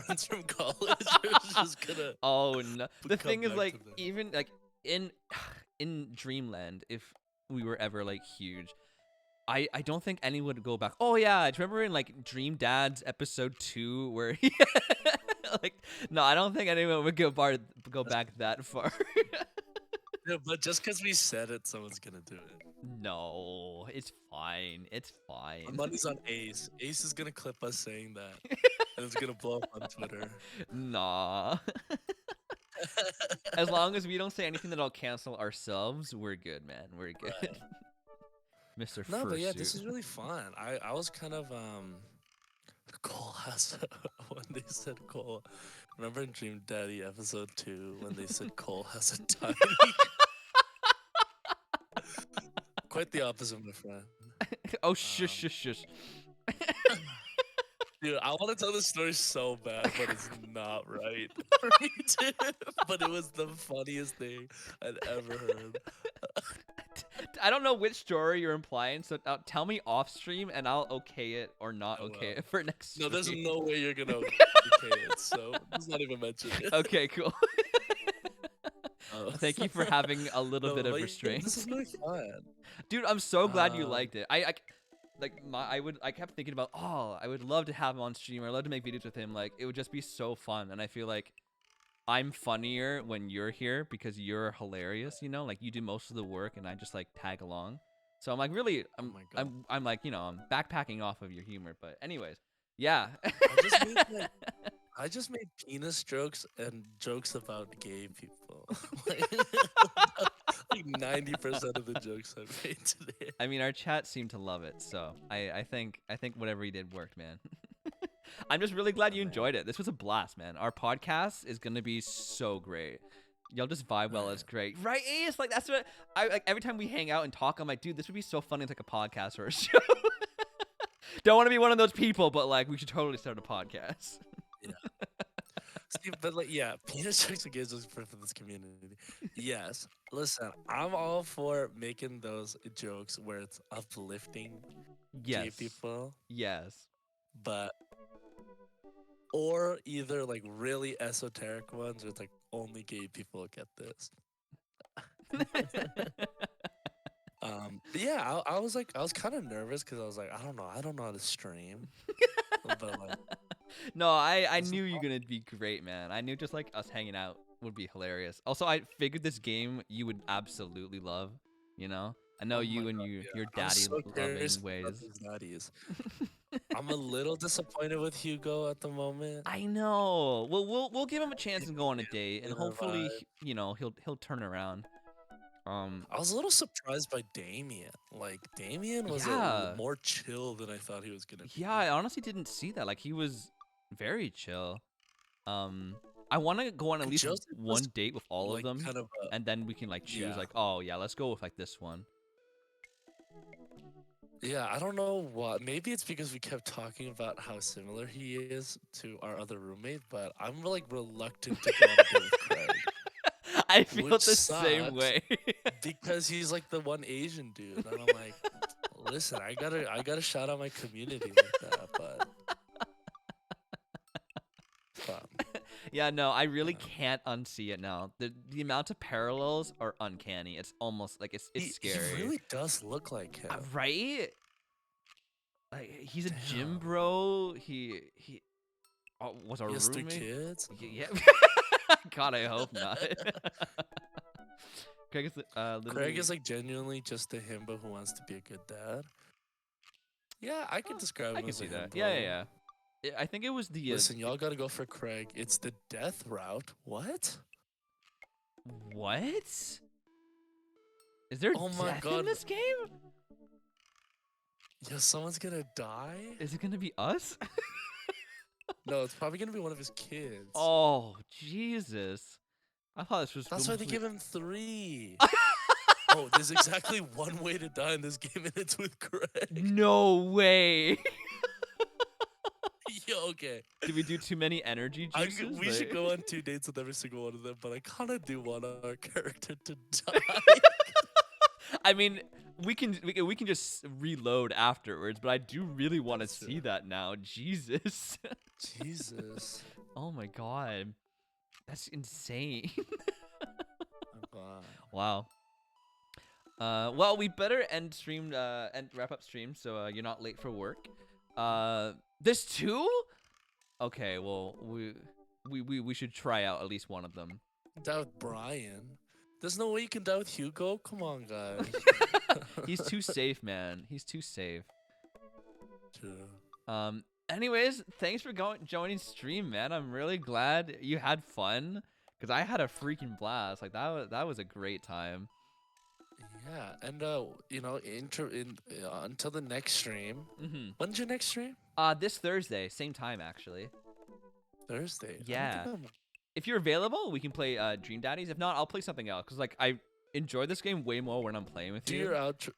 friends from college are just gonna Oh no. The come thing is back like to them. even like in in Dreamland, if we were ever like huge, I don't think anyone would go back. Oh yeah, do you remember in like Dream Dad's episode 2 where he like no, I don't think anyone would go back that far. Yeah, but just because we said it, someone's gonna do it. No, it's fine. It's My fine. money's on Ace. Ace is gonna clip us saying that, and it's gonna blow up on Twitter. Nah. As long as we don't say anything that'll cancel ourselves, we're good, man. We're good. Right. Mr. No, but yeah, this Fursuit. is really fun. I was kind of Cole has when they said Cole. Remember in Dream Daddy episode 2 when they said Cole has a tiny. Quite the opposite, my friend. Oh, shush, shush, shush. Dude, I want to tell this story so bad, but it's not right for me to. But it was the funniest thing I'd ever heard. I don't know which story you're implying, so tell me off stream and I'll okay it or not I okay will. it for next No, there's stream. no way you're gonna okay it, so let's not even mention it. Okay, cool. Oh. Thank you for having a little No, bit of but yeah, restraint. this is really fun. Dude, I'm so glad you Um, liked it. I kept thinking about, oh, I would love to have him on stream. I'd love to make videos with him. Like, it would just be so fun. And I feel like I'm funnier when you're here because you're hilarious, you know? Like, you do most of the work and I just, like, tag along. So I'm, like, really, Oh my God. I'm like, you know, I'm backpacking off of your humor. But anyways, yeah. I just made penis jokes and jokes about gay people. Like 90% of the jokes I made today. I mean, our chat seemed to love it. So I think whatever he did worked, man. I'm just really glad you enjoyed it. This was a blast, man. Our podcast is gonna be so great. Y'all just vibe well. It's great, right, Ace? Like that's what I like. Every time we hang out and talk, I'm like, dude, this would be so funny. It's like a podcast or a show. Don't want to be one of those people, but like, we should totally start a podcast. See, but like, yeah, penis jokes and gay jokes for this community. Yes, listen, I'm all for making those jokes where it's uplifting gay Yes. people, Yes. but or either like really esoteric ones where it's like only gay people get this. But yeah, I was kind of nervous because I was like, I don't know how to stream, but like, No, I This is knew you were gonna be great, man. I knew just like us hanging out would be hilarious. Also, I figured this game you would absolutely love. You know, I know oh you my and God, your I'm daddy so loving curious about ways. these daddies. I'm a little disappointed with Hugo at the moment. I know. Well, we'll give him a chance and go on a Yeah, date, and you know, hopefully, vibe. you know, he'll turn around. I was a little surprised by Damien. Like Damien was Yeah. more chill than I thought he was gonna be. Yeah, I honestly didn't see that. Like he was very chill. I want to go on at And least Joseph was, one date with all of like, them, kind of and then we can like choose yeah. like, oh yeah, let's go with like this one. Yeah, I don't know what. Maybe it's because we kept talking about how similar he is to our other roommate, but I'm like reluctant to go on a date with Craig I feel Which the same sucks. way. because he's like the one Asian dude, and I'm like, listen, I gotta shout out my community like that, but Yeah, no, I really Yeah. can't unsee it now. The amount of parallels are uncanny. It's almost like it's he scary. really does look like him. Right? Like he's a gym Damn. bro. He was a He has 3 roommate. kids. Yeah. God, I hope not. Craig is literally... Craig is like genuinely just a himbo who wants to be a good dad. Yeah, I could describe I him can as see a that. himbo. Yeah. I think it was the Listen, y'all gotta go for Craig. It's the death route. What? what? Is there Oh my death in God. this game? Yeah, someone's gonna die? Is it gonna be us? No, it's probably gonna be one of his kids. Oh, Jesus. I thought this was That's why they complete- give him 3. Oh, there's exactly one way to die in this game, and it's with Craig. No way. Yo, okay. Did we do too many energy juices? We should Like- go on 2 dates with every single one of them, but I kind of do want our character to die. I mean, we can just reload afterwards, but I do really want to That's see true. that now. Jesus. Jesus. Oh my God. That's insane. Wow. Wow. Well, we better end stream and wrap up stream so you're not late for work. There's 2? Okay, well, we should try out at least one of them. Die with Brian. There's no way you can die with Hugo. Come on, guys. He's too safe, man. He's too safe. True. Anyways, thanks for joining stream, man. I'm really glad you had fun because I had a freaking blast. Like that was a great time. Yeah, and you know, until the next stream. Mm-hmm. When's your next stream? This Thursday, same time actually. Thursday. I don't think Yeah. I'm- If you're available, we can play Dream Daddies. If not, I'll play something else because like I enjoy this game way more when I'm playing with Do you. your outro.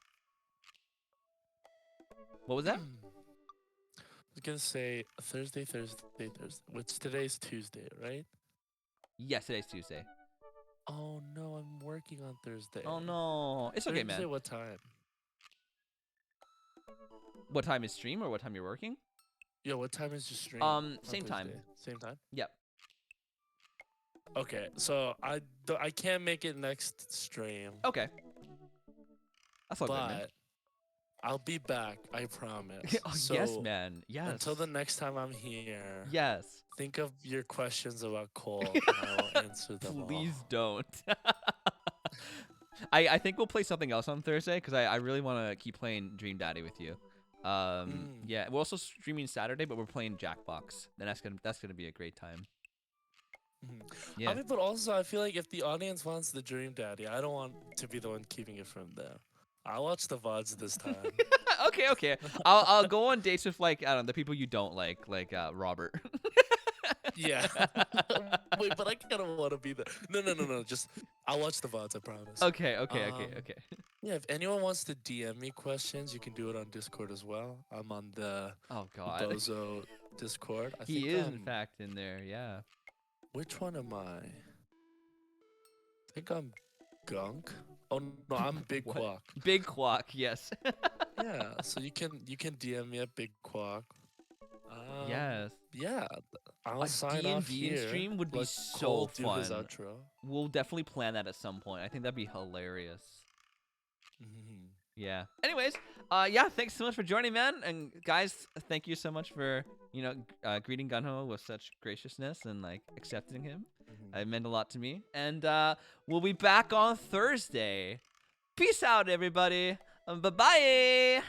What was that? I was gonna say Thursday. Which today's Tuesday, right? Yes, today's Tuesday. Oh no, I'm working on Thursday. Oh no, it's okay, Thursday, man. what time? What time is stream or what time you're working? Yeah, what time is your stream? Same time. Thursday? Same time. Yep. Okay, so I can't make it next stream, Okay. That's all good, man. but I'll be back. I promise. Oh, yes, So, man. Yes. Until the next time I'm here, Yes. think of your questions about Cole, and I will answer them all. Please don't. I think we'll play something else on Thursday because I really want to keep playing Dream Daddy with you. Yeah, we're also streaming Saturday, but we're playing Jackbox, and that's gonna be a great time. Mhm. Yeah. I mean, but also I feel like if the audience wants the Dream Daddy, I don't want to be the one keeping it from them. I'll watch the VODs this time. okay. I'll go on dates with like I don't know the people you don't like Robert. Yeah. Wait, but I kind of want to be there. No. Just I'll watch the VODs. I promise. Okay. Yeah. If anyone wants to DM me questions, you can do it on Discord as well. I'm on the Oh God. Bozo Discord. I He think is I'm- in fact in there. Yeah. Which one am I? I think I'm Gunk. Oh no, I'm Big What? Quack. Big Quack. Yes. Yeah. So you can DM me at Big Quack. Yes. Yeah. I'll A sign off D&D here. stream would be let so Cole do his fun. outro. We'll definitely plan that at some point. I think that'd be hilarious. Mhm. Yeah. Anyways, yeah, thanks so much for joining, man. And guys, thank you so much for, greeting Gunho with such graciousness and like accepting him. Mhm. It meant a lot to me. And we'll be back on Thursday. Peace out, everybody. Bye-bye.